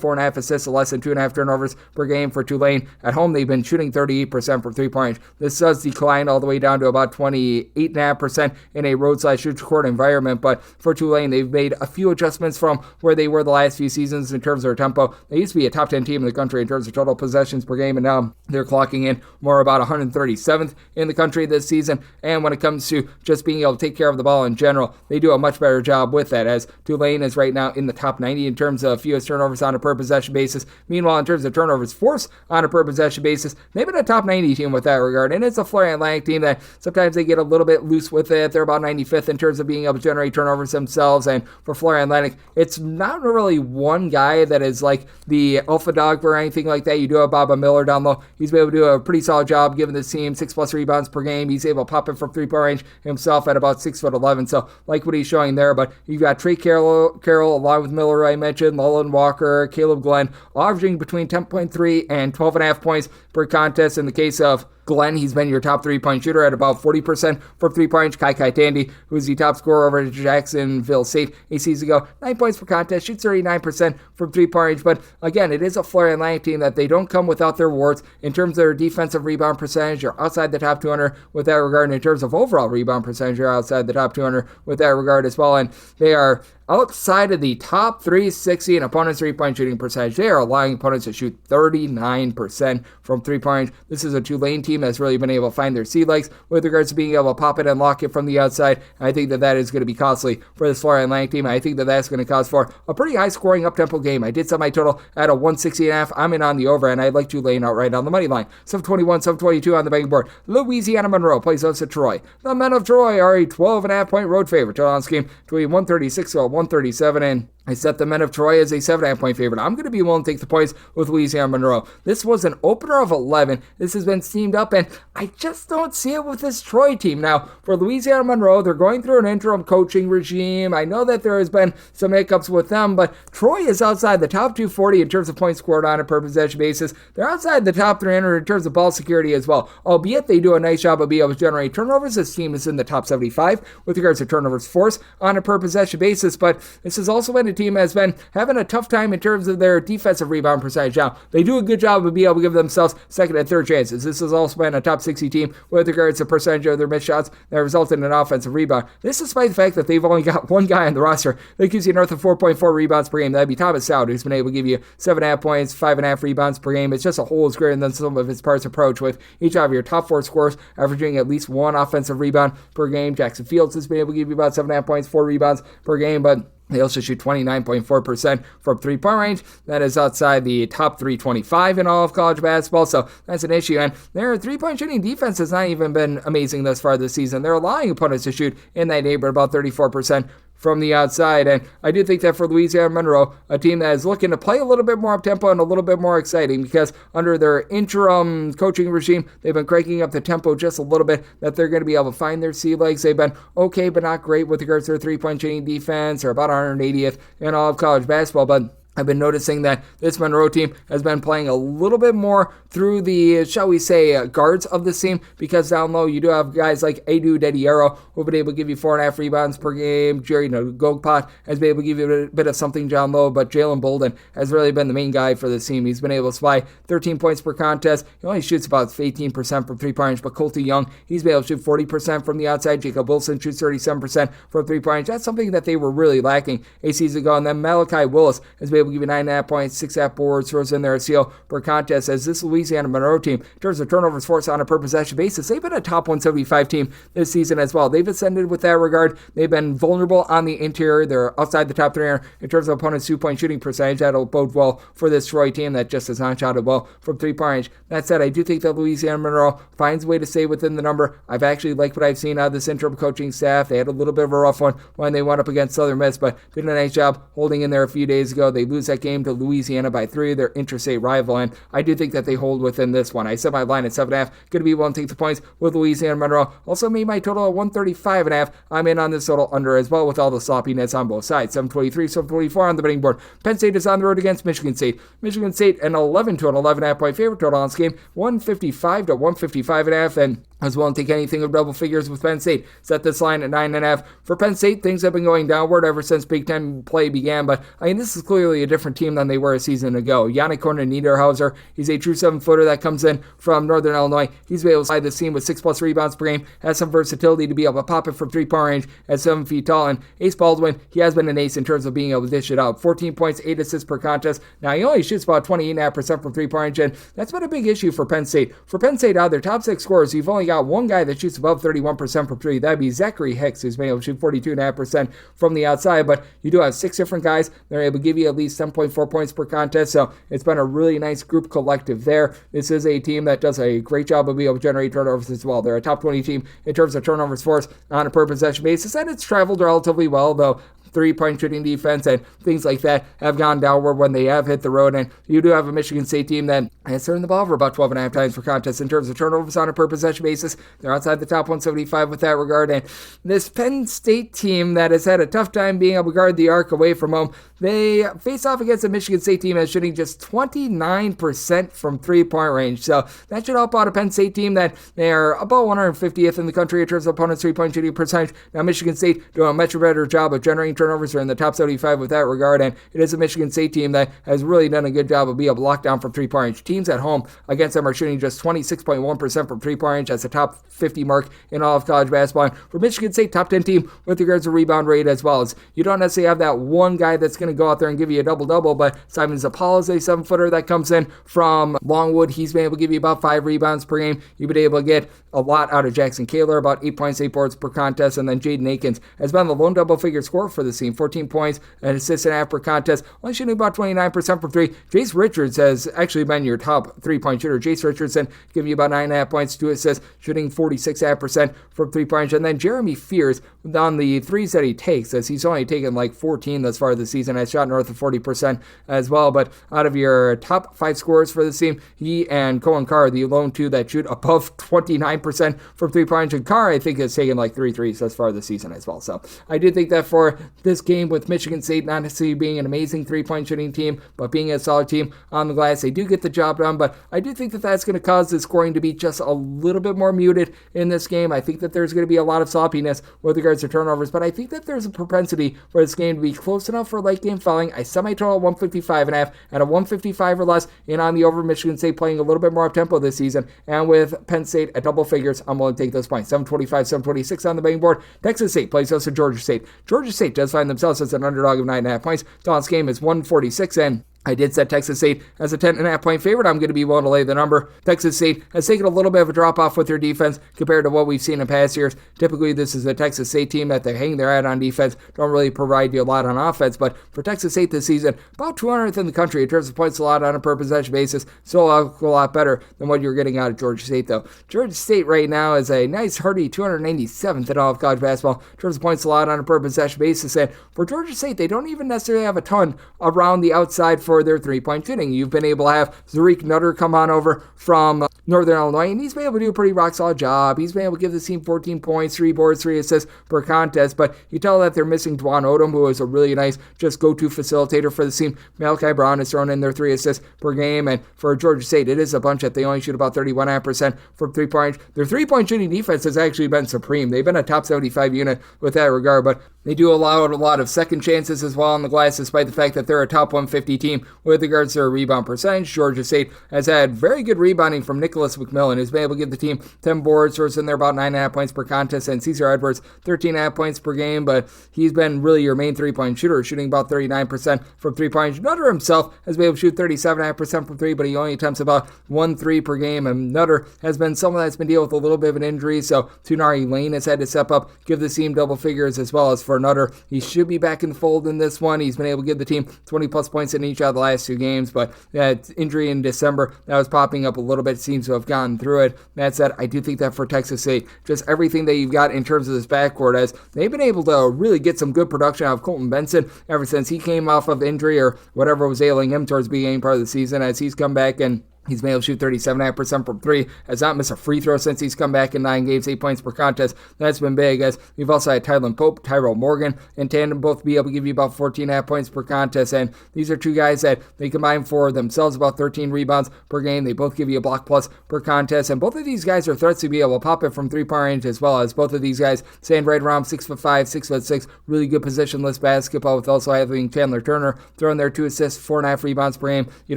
4.5 assists to less than 2.5 turnovers per game for Tulane. At home, they've been shooting 38% from 3-point range. This does decline all the way down to about 28.5% in a road/shoot court environment, but for Tulane, they've made a few adjustments from where they were the last few seasons in terms of their tempo. They used to be a top 10 team in the country in terms of total possessions per game, and now they're clocking in more about 137th in the country this season. And when it comes to just being able to take care of the ball in general, they do a much better job with that, as Tulane is right now in the top 90 in terms of fewest turnovers on a per possession basis. Meanwhile, in terms of turnovers forced on a per possession basis, they've been a top 90 team with that regard, and it's a Florida Atlantic team that sometimes they get a little bit loose with it. They're about 95th in terms of being able to generate turnovers themselves, and for Florida Atlantic, it's not really one guy that is like the alpha dog or anything like that. You do have Bob Miller down low. He's been able to do a pretty solid job giving this team 6+ rebounds per game. He's able to pop it from 3-point range himself at about 6'11", so like what he's showing there. But you've got Trey Carroll along with Miller, I mentioned, Lullen Walker, Caleb Glenn, averaging between 10.3 and 12.5 points per contest. In the case of Glenn, he's been your top 3-point shooter at about 40% from 3 points. Kai Tandy, who's the top scorer over at Jacksonville State a season ago, 9 points per contest, shoots 39% from 3-point range. But again, it is a Florida Atlantic team that they don't come without their warts in terms of their defensive rebound percentage. You're outside the top 200 with that regard. In terms of overall rebound percentage, you're outside the top 200 with that regard as well. And they are outside of the top 360 in opponents' 3-point shooting percentage. They are allowing opponents to shoot 39% from 3-point range. This is a Tulane team that's really been able to find their sea legs with regards to being able to pop it and lock it from the outside. I think that is going to be costly for this Florida Atlantic team. I think that that's going to cause for a pretty high-scoring up-tempo game. I did set my total at a 160.5. I'm in on the over, and I'd like Tulane outright on the money line. 721, 722 on the betting board. Louisiana Monroe plays host to Troy. The men of Troy are a 12.5-point road favorite. Total on this game between 136 to 137, and I set the men of Troy as a 7.5-point favorite. I'm going to be willing to take the points with Louisiana Monroe. This was an opener of 11. This has been steamed up, and I just don't see it with this Troy team. Now, for Louisiana Monroe, they're going through an interim coaching regime. I know that there has been some hiccups with them, but Troy is outside the top 240 in terms of points scored on a per possession basis. They're outside the top 300 in terms of ball security as well, albeit they do a nice job of being able to generate turnovers. This team is in the top 75 with regards to turnovers forced on a per possession basis, but this has also been a team has been having a tough time in terms of their defensive rebound percentage. Now, they do a good job of being able to give themselves second and third chances. This has also been a top 60 team with regards to percentage of their missed shots that result in an offensive rebound. This despite the fact that they've only got one guy on the roster that gives you north of 4.4 rebounds per game. That'd be Thomas Salle, who's been able to give you 7.5 points, 5.5 rebounds per game. It's just a whole is greater than some of its parts approach, with each of your top 4 scorers averaging at least 1 offensive rebound per game. Jackson Fields has been able to give you about 7.5 points, 4 rebounds per game, but they also shoot 29.4% from 3-point range. That is outside the top 325 in all of college basketball, so that's an issue. And their 3-point shooting defense has not even been amazing thus far this season. They're allowing opponents to shoot in that neighborhood about 34% from the outside. And I do think that for Louisiana Monroe, a team that is looking to play a little bit more up-tempo and a little bit more exciting, because under their interim coaching regime, they've been cranking up the tempo just a little bit, that they're going to be able to find their sea legs. They've been okay, but not great with regards to their 3-point shooting defense. They're about 180th in all of college basketball, but I've been noticing that this Monroe team has been playing a little bit more through the, shall we say, guards of this team, because down low you do have guys like Edu Dediero, who have been able to give you 4.5 rebounds per game. Jerry Gogpot has been able to give you a bit of something down low, but Jalen Bolden has really been the main guy for this team. He's been able to supply 13 points per contest. He only shoots about 18% from 3-point range, but Colty Young, he's been able to shoot 40% from the outside. Jacob Wilson shoots 37% from 3-point range. That's something that they were really lacking a season ago. And then Malachi Willis has been able to give you 9.5 points, 6.5 boards, throws in there a steal per contest. As this Louisiana Monroe team, in terms of turnovers forced on a per possession basis, they've been a top 175 team this season as well. They've ascended with that regard. They've been vulnerable on the interior. They're outside the top 300 in terms of opponents' 2-point shooting percentage. That'll bode well for this Troy team that just has not shot it well from 3-point range. That said, I do think that Louisiana Monroe finds a way to stay within the number. I've actually liked what I've seen out of this interim coaching staff. They had a little bit of a rough one when they went up against Southern Miss, but did a nice job holding in there a few days ago. They lose that game to Louisiana by 3, their interstate rival, and I do think that they hold within this one. I set my line at 7.5. Going to be willing to take the points with Louisiana Monroe. Also made my total at 135.5. I'm in on this total under as well, with all the sloppiness on both sides. 723, 724 on the betting board. Penn State is on the road against Michigan State. Michigan State an 11 to an 11.5 point favorite. Total on this game 155 to 155.5, and I was willing to take anything of double figures with Penn State. Set this line at 9.5. For Penn State, things have been going downward ever since Big Ten play began, but I mean, this is clearly a different team than they were a season ago. Yannick Korner-Niederhauser, he's a true 7-footer that comes in from Northern Illinois. He's been able to slide this team with 6+ rebounds per game, has some versatility to be able to pop it from 3-point range at 7 feet tall. And Ace Baldwin, he has been an ace in terms of being able to dish it out. 14 points, 8 assists per contest. Now, he only shoots about 28.5% from 3-point range, and that's been a big issue for Penn State. For Penn State, out of their top 6 scorers, you've only got one guy that shoots above 31% from 3. That'd be Zachary Hicks, who's been able to shoot 42.5% from the outside, but you do have 6 different guys that are able to give you at least 10.4 points per contest, so it's been a really nice group collective there. This is a team that does a great job of being able to generate turnovers as well. They're a top 20 team in terms of turnovers forced on a per possession basis, and it's traveled relatively well, though 3-point shooting defense and things like that have gone downward when they have hit the road. And you do have a Michigan State team that has turned the ball over about 12.5 times per contest in terms of turnovers on a per possession basis. They're outside the top 175 with that regard. And this Penn State team that has had a tough time being able to guard the arc away from home, they face off against a Michigan State team that's shooting just 29% from 3-point range. So that should help out a Penn State team that they are about 150th in the country in terms of opponents' 3-point shooting percentage. Now Michigan State doing a much better job of generating turnovers. They're in the top 75 with that regard, and it is a Michigan State team that has really done a good job of being able to lock down from 3-point range. Teams at home against them are shooting just 26.1% from 3-point range. That's the top 50 mark in all of college basketball. And for Michigan State, top 10 team with regards to rebound rate as well. As you don't necessarily have that one guy that's going to go out there and give you a double-double, but Simon Zapala is a 7-footer that comes in from Longwood. He's been able to give you about 5 rebounds per game. You've been able to get a lot out of Jackson Kaler, about 8 points, 8 boards per contest, and then Jaden Akins has been the lone double-figure scorer for the team, 14 points, an assist and a half per contest, only shooting about 29% from 3. Jace Richards has actually been your top 3-point shooter. Jace Richardson giving you about 9.5 points, 2 assists, shooting 46.5% from 3-point range, and then Jeremy Fears on the threes that he takes, as he's only taken like 14 thus far this season, has shot north of 40% as well. But out of your top 5 scorers for this team, he and Cohen Carr are the lone two that shoot above 29% from 3-point range, and Carr I think has taken like 3 threes thus far this season as well. So I do think that for this game with Michigan State not necessarily being an amazing 3-point shooting team, but being a solid team on the glass, they do get the job done. But I do think that that's going to cause the scoring to be just a little bit more muted in this game. I think that there's going to be a lot of sloppiness with regards to turnovers, but I think that there's a propensity for this game to be close enough for late game fouling. I semi-total 155.5 at a 155 or less, and on the over Michigan State playing a little bit more up-tempo this season, and with Penn State at double figures, I'm willing to take those points. 725, 726 on the betting board. Texas State plays us to Georgia State. Georgia State does find themselves as an underdog of 9.5 points. Dawn's game is 146, and I did set Texas State as a 10.5 point favorite. I'm going to be willing to lay the number. Texas State has taken a little bit of a drop off with their defense compared to what we've seen in past years. Typically, this is a Texas State team that they hang their hat on defense, don't really provide you a lot on offense. But for Texas State this season, about 200th in the country in terms of points allowed on a per possession basis. Still a lot better than what you're getting out of Georgia State, though. Georgia State right now is a nice hearty 297th in all of college basketball in terms of points allowed on a per possession basis. And for Georgia State, they don't even necessarily have a ton around the outside for their 3-point shooting. You've been able to have Tariq Nutter come on over from Northern Illinois, and he's been able to do a pretty rock-solid job. He's been able to give the team 14 points, 3 boards, 3 assists per contest, but you tell that they're missing Dwan Odom, who is a really nice just go-to facilitator for the team. Malachi Brown has thrown in their 3 assists per game, and for Georgia State, it is a bunch that they only shoot about 31.5% from 3-point range. Their 3-point shooting defense has actually been supreme. They've been a top 75 unit with that regard, but they do allow a lot of second chances as well on the glass, despite the fact that they're a top 150 team with regards to their rebound percentage. Georgia State has had very good rebounding from Nicholas McMillan, who's been able to give the team 10 boards, so it's in there about 9.5 points per contest, and Cesar Edwards 13.5 points per game, but he's been really your main 3-point shooter, shooting about 39% from 3-point. Nutter himself has been able to shoot 37.5% from 3, but he only attempts about 1 3 per game, and Nutter has been someone that's been dealing with a little bit of an injury, so Tunari Lane has had to step up, give the team double figures as well. As for Nutter, he should be back in the fold in this one. He's been able to give the team 20 plus points in each of the last 2 games, but that injury in December that was popping up a little bit, seems to have gotten through it. That said, I do think that for Texas State, just everything that you've got in terms of this backcourt, as they've been able to really get some good production out of Colton Benson ever since he came off of injury or whatever was ailing him towards the beginning part of the season, as he's come back and he's been able to shoot 37.5% from 3, has not missed a free throw since he's come back in 9 games, 8 points per contest. That's been big, as we've also had Tylen Pope, Tyrell Morgan in tandem, both be able to give you about 14.5 points per contest, and these are 2 guys that they combine for themselves about 13 rebounds per game. They both give you a block plus per contest, and both of these guys are threats to be able to pop it from 3-point range, as well as both of these guys stand right around 6'5", 6'6", really good positionless basketball, with also having Chandler Turner throwing their 2 assists, 4.5 rebounds per game. You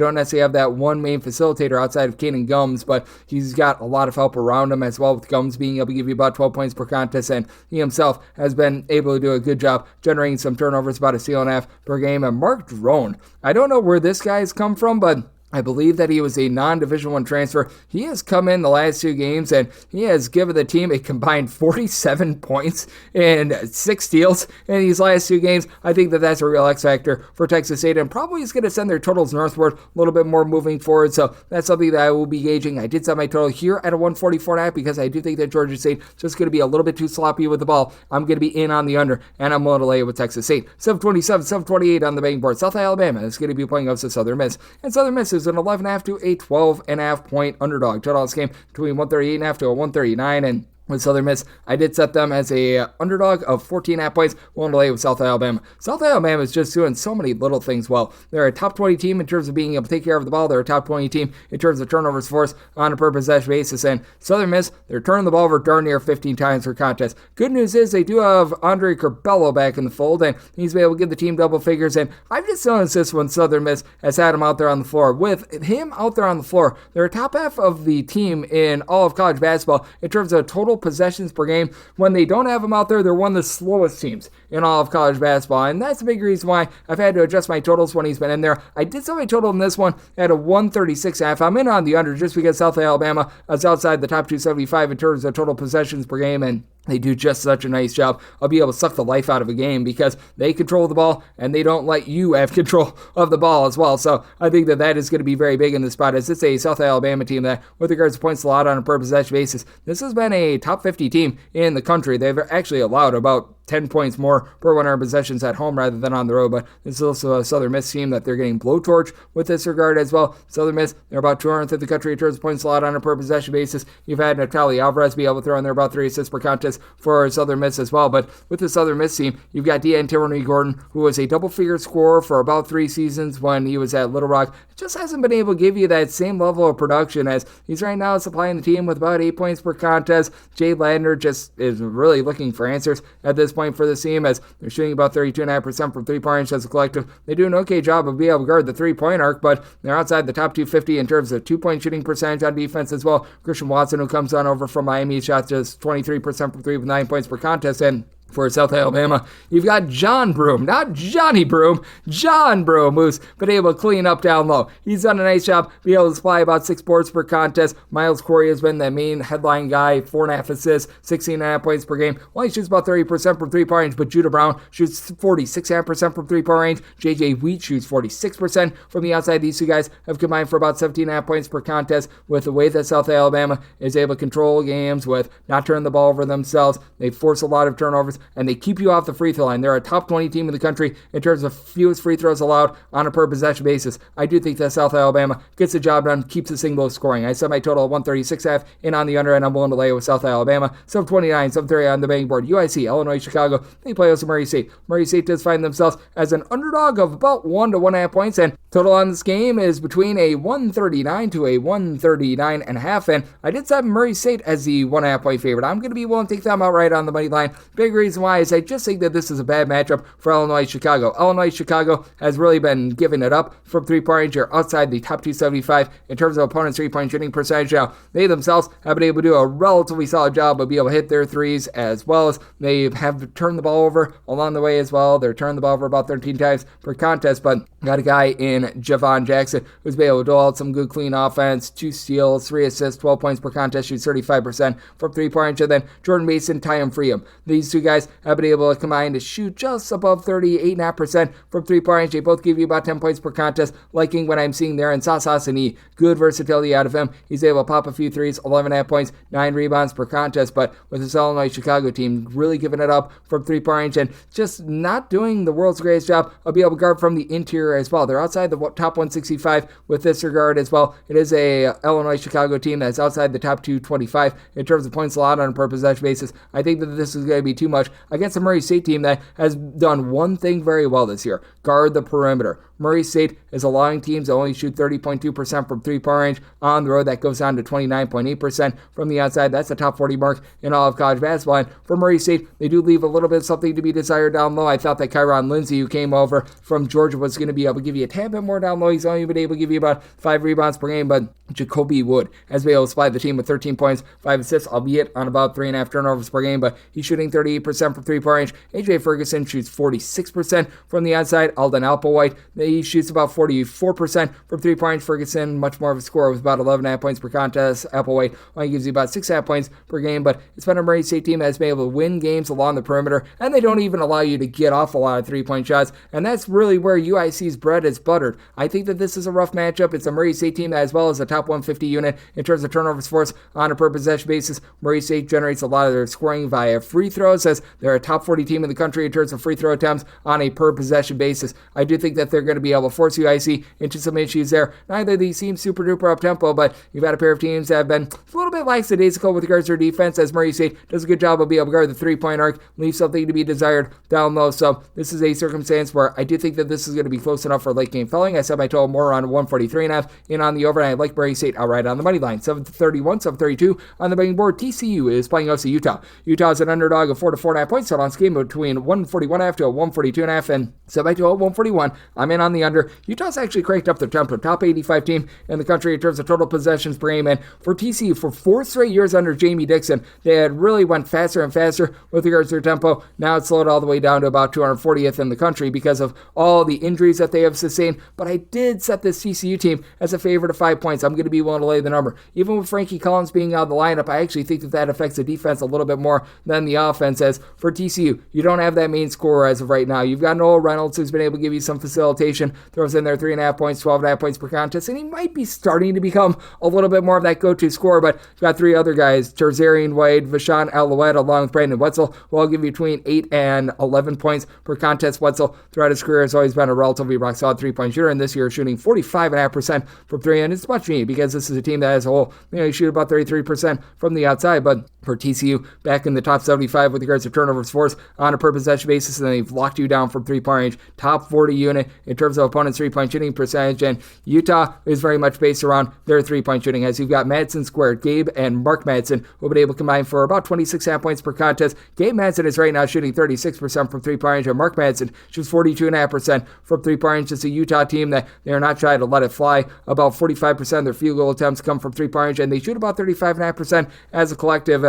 don't necessarily have that one main facilitator outside of Kaden Gums, but he's got a lot of help around him as well, with Gums being able to give you about 12 points per contest, and he himself has been able to do a good job generating some turnovers, about a steal and a half per game. And Mark Drone, I don't know where this guy has come from, but I believe that he was a non-Division I transfer. He has come in the last 2 games, and he has given the team a combined 47 points and 6 steals in these last 2 games. I think that that's a real X factor for Texas A&M. Probably is going to send their totals northward a little bit more moving forward, so that's something that I will be gauging. I did set my total here at a 144.5 because I do think that Georgia State is just going to be a little bit too sloppy with the ball. I'm going to be in on the under, and I'm willing to lay it with Texas State. 727, 728 on the betting board. South Alabama is going to be playing against Southern Miss, and Southern Miss is an 11.5 to a 12.5 point underdog. Total this game between 138.5 to a 139, and with Southern Miss, I did set them as a underdog of 14.5 points, willing to lay with South Alabama. South Alabama is just doing so many little things well. They're a top 20 team in terms of being able to take care of the ball. They're a top 20 team in terms of turnovers forced on a per possession basis. And Southern Miss, they're turning the ball over darn near 15 times per contest. Good news is they do have Andre Curbelo back in the fold, and he's been able to give the team double figures. And I've just noticed this when Southern Miss has had him out there on the floor. With him out there on the floor, they're a top half of the team in all of college basketball in terms of total possessions per game. When they don't have him out there, they're one of the slowest teams in all of college basketball, and that's a big reason why I've had to adjust my totals when he's been in there. I did set my total in this one at a 136.5. I'm in on the under just because South Alabama is outside the top 275 in terms of total possessions per game, and they do just such a nice job of being able to suck the life out of a game because they control the ball and they don't let you have control of the ball as well. So I think that that is going to be very big in this spot, as it's a South Alabama team that, with regards to points allowed on a per possession basis, this has been a top 50 team in the country. They've actually allowed about 10 points more per 100 possessions at home rather than on the road, but this is also a Southern Miss team that they're getting blowtorch with this regard as well. Southern Miss, they're about 200th in the country in terms of points allowed on a per possession basis. You've had Natalie Alvarez be able to throw in there about 3 assists per contest for Southern Miss as well, but with the Southern Miss team, you've got De'Anthony Gordon, who was a double-figure scorer for about 3 seasons when he was at Little Rock. Just hasn't been able to give you that same level of production as he's right now supplying the team with about 8 points per contest. Jay Ladner just is really looking for answers at this point for this team, as they're shooting about 32.5% from three-point range as a collective. They do an okay job of being able to guard the three-point arc, but they're outside the top 250 in terms of two-point shooting percentage on defense as well. Christian Watson, who comes on over from Miami, shot just 23% from three with 9 points per contest, and for South Alabama, you've got John Broome, not Johnny Broome, John Broome, who's been able to clean up down low. He's done a nice job being able to supply about 6 boards per contest. Miles Corey has been the main headline guy, 4.5 assists, 16.5 points per game. Well, he shoots about 30% from three-point range, but Judah Brown shoots 46.5% from three-point range. J.J. Wheat shoots 46% from the outside. These two guys have combined for about 17.5 points per contest. With the way that South Alabama is able to control games with not turning the ball over themselves, they force a lot of turnovers, and they keep you off the free throw line. They're a top 20 team in the country in terms of fewest free throws allowed on a per possession basis. I do think that South Alabama gets the job done, keeps the single scoring. I set my total at 136.5 in on the under, and I'm willing to lay it with South Alabama. 729, 730 on the betting board. UIC, Illinois, Chicago, they play with Murray State. Murray State does find themselves as an underdog of about 1 to 1.5 points, and total on this game is between a 139 to a 139.5, and I did set Murray State as the 1.5 point favorite. I'm going to be willing to take them outright on the money line. Big reason why is I just think that this is a bad matchup for Illinois Chicago. Illinois Chicago has really been giving it up from three-point range. They're outside the top 275 in terms of opponents' three-point shooting percentage. Now, they themselves have been able to do a relatively solid job of being able to hit their threes, as well as they have turned the ball over along the way as well. They're turning the ball over about 13 times per contest, but got a guy in Javon Jackson who's been able to do out some good clean offense, 2 steals, 3 assists, 12 points per contest, shoots 35% from three-point range, and then Jordan Mason, Tyum Freedom. These two guys have been able to combine to shoot just above 38.5% from three-point range. They both give you about 10 points per contest, liking what I'm seeing there. And Sasa Sani, good versatility out of him. He's able to pop a few threes, 11.5 points, 9 rebounds per contest, but with this Illinois Chicago team really giving it up from three-point range and just not doing the world's greatest job of being able to guard from the interior as well. They're outside the top 165 with this regard as well. It is a Illinois Chicago team that's outside the top 225 in terms of points allowed on a per possession basis. I think that this is going to be too much against the Murray State team that has done one thing very well this year: guard the perimeter. Murray State is allowing teams to only shoot 30.2% from three-point range on the road. That goes down to 29.8% from the outside. That's the top 40 mark in all of college basketball. And for Murray State, they do leave a little bit of something to be desired down low. I thought that Kyron Lindsey, who came over from Georgia, was going to be able to give you a tad bit more down low. He's only been able to give you about 5 rebounds per game, but Jacoby Wood has been able to supply the team with 13 points, 5 assists, albeit on about 3.5 turnovers per game, but he's shooting 38% from three-point range. A.J. Ferguson shoots 46% from the outside. Alden Applewhite, he shoots about 44% from three-point range. Ferguson, much more of a scorer with about 11.5 points per contest. Applewhite only gives you about 6.5 points per game, but it's been a Murray State team that has been able to win games along the perimeter, and they don't even allow you to get off a lot of three-point shots, and that's really where UIC's bread is buttered. I think that this is a rough matchup. It's a Murray State team that, as well as a top 150 unit in terms of turnovers forced on a per possession basis. Murray State generates a lot of their scoring via free throws, as they're a top 40 team in the country in terms of free throw attempts on a per possession basis. I do think that they're going to be able to force UIC into some issues there. Neither of these seem super duper up tempo, but you've got a pair of teams that have been a little bit lackadaisical with regards to their defense, as Murray State does a good job of being able to guard the three-point arc, leave something to be desired down low. So this is a circumstance where I do think that this is going to be close enough for late game filling. I set my total more on 143.5 in on the over, and I like Murray State outright on the money line. 731, 732 on the betting board. TCU is playing OC Utah. Utah is an underdog of 4 to 4.5 points. So on this game between 141.5 to 142.5, and set my total 141. I'm in on the under. Utah's actually cranked up their tempo. Top 85 team in the country in terms of total possessions per game. And for TCU, for 4 straight years under Jamie Dixon, they had really went faster and faster with regards to their tempo. Now it's slowed all the way down to about 240th in the country because of all the injuries that they have sustained. But I did set this TCU team as a favorite of 5 points. I'm going to be willing to lay the number. Even with Frankie Collins being out of the lineup, I actually think that affects the defense a little bit more than the offense, as for TCU, you don't have that main scorer as of right now. You've got Noah Reynolds, who's been able to give you some facilitation, throws in there 3.5 points, 12.5 points per contest, and he might be starting to become a little bit more of that go-to scorer, but you've got 3 other guys, Terzarian Wade, Vashawn Alouette, along with Brandon Wetzel, who will give you between 8 and 11 points per contest. Wetzel, throughout his career, has always been a relatively rock-solid three-point shooter, and this year shooting 45.5% from 3, and it's much needed because this is a team that as a whole, you shoot about 33% from the outside, but for TCU, back in the top 75 with regards to turnovers forced on a per possession basis, and they've locked you down from three-point range. Top 40 unit in terms of opponents' three-point shooting percentage, and Utah is very much based around their three-point shooting, as you've got Madsen squared, Gabe and Mark Madsen, who have been able to combine for about 26.5 points per contest. Gabe Madsen is right now shooting 36% from three-point range, and Mark Madsen shoots 42.5% from three-point range. It's a Utah team that they are not trying to let it fly. About 45% of their field goal attempts come from three-point range, and they shoot about 35.5% as a collective.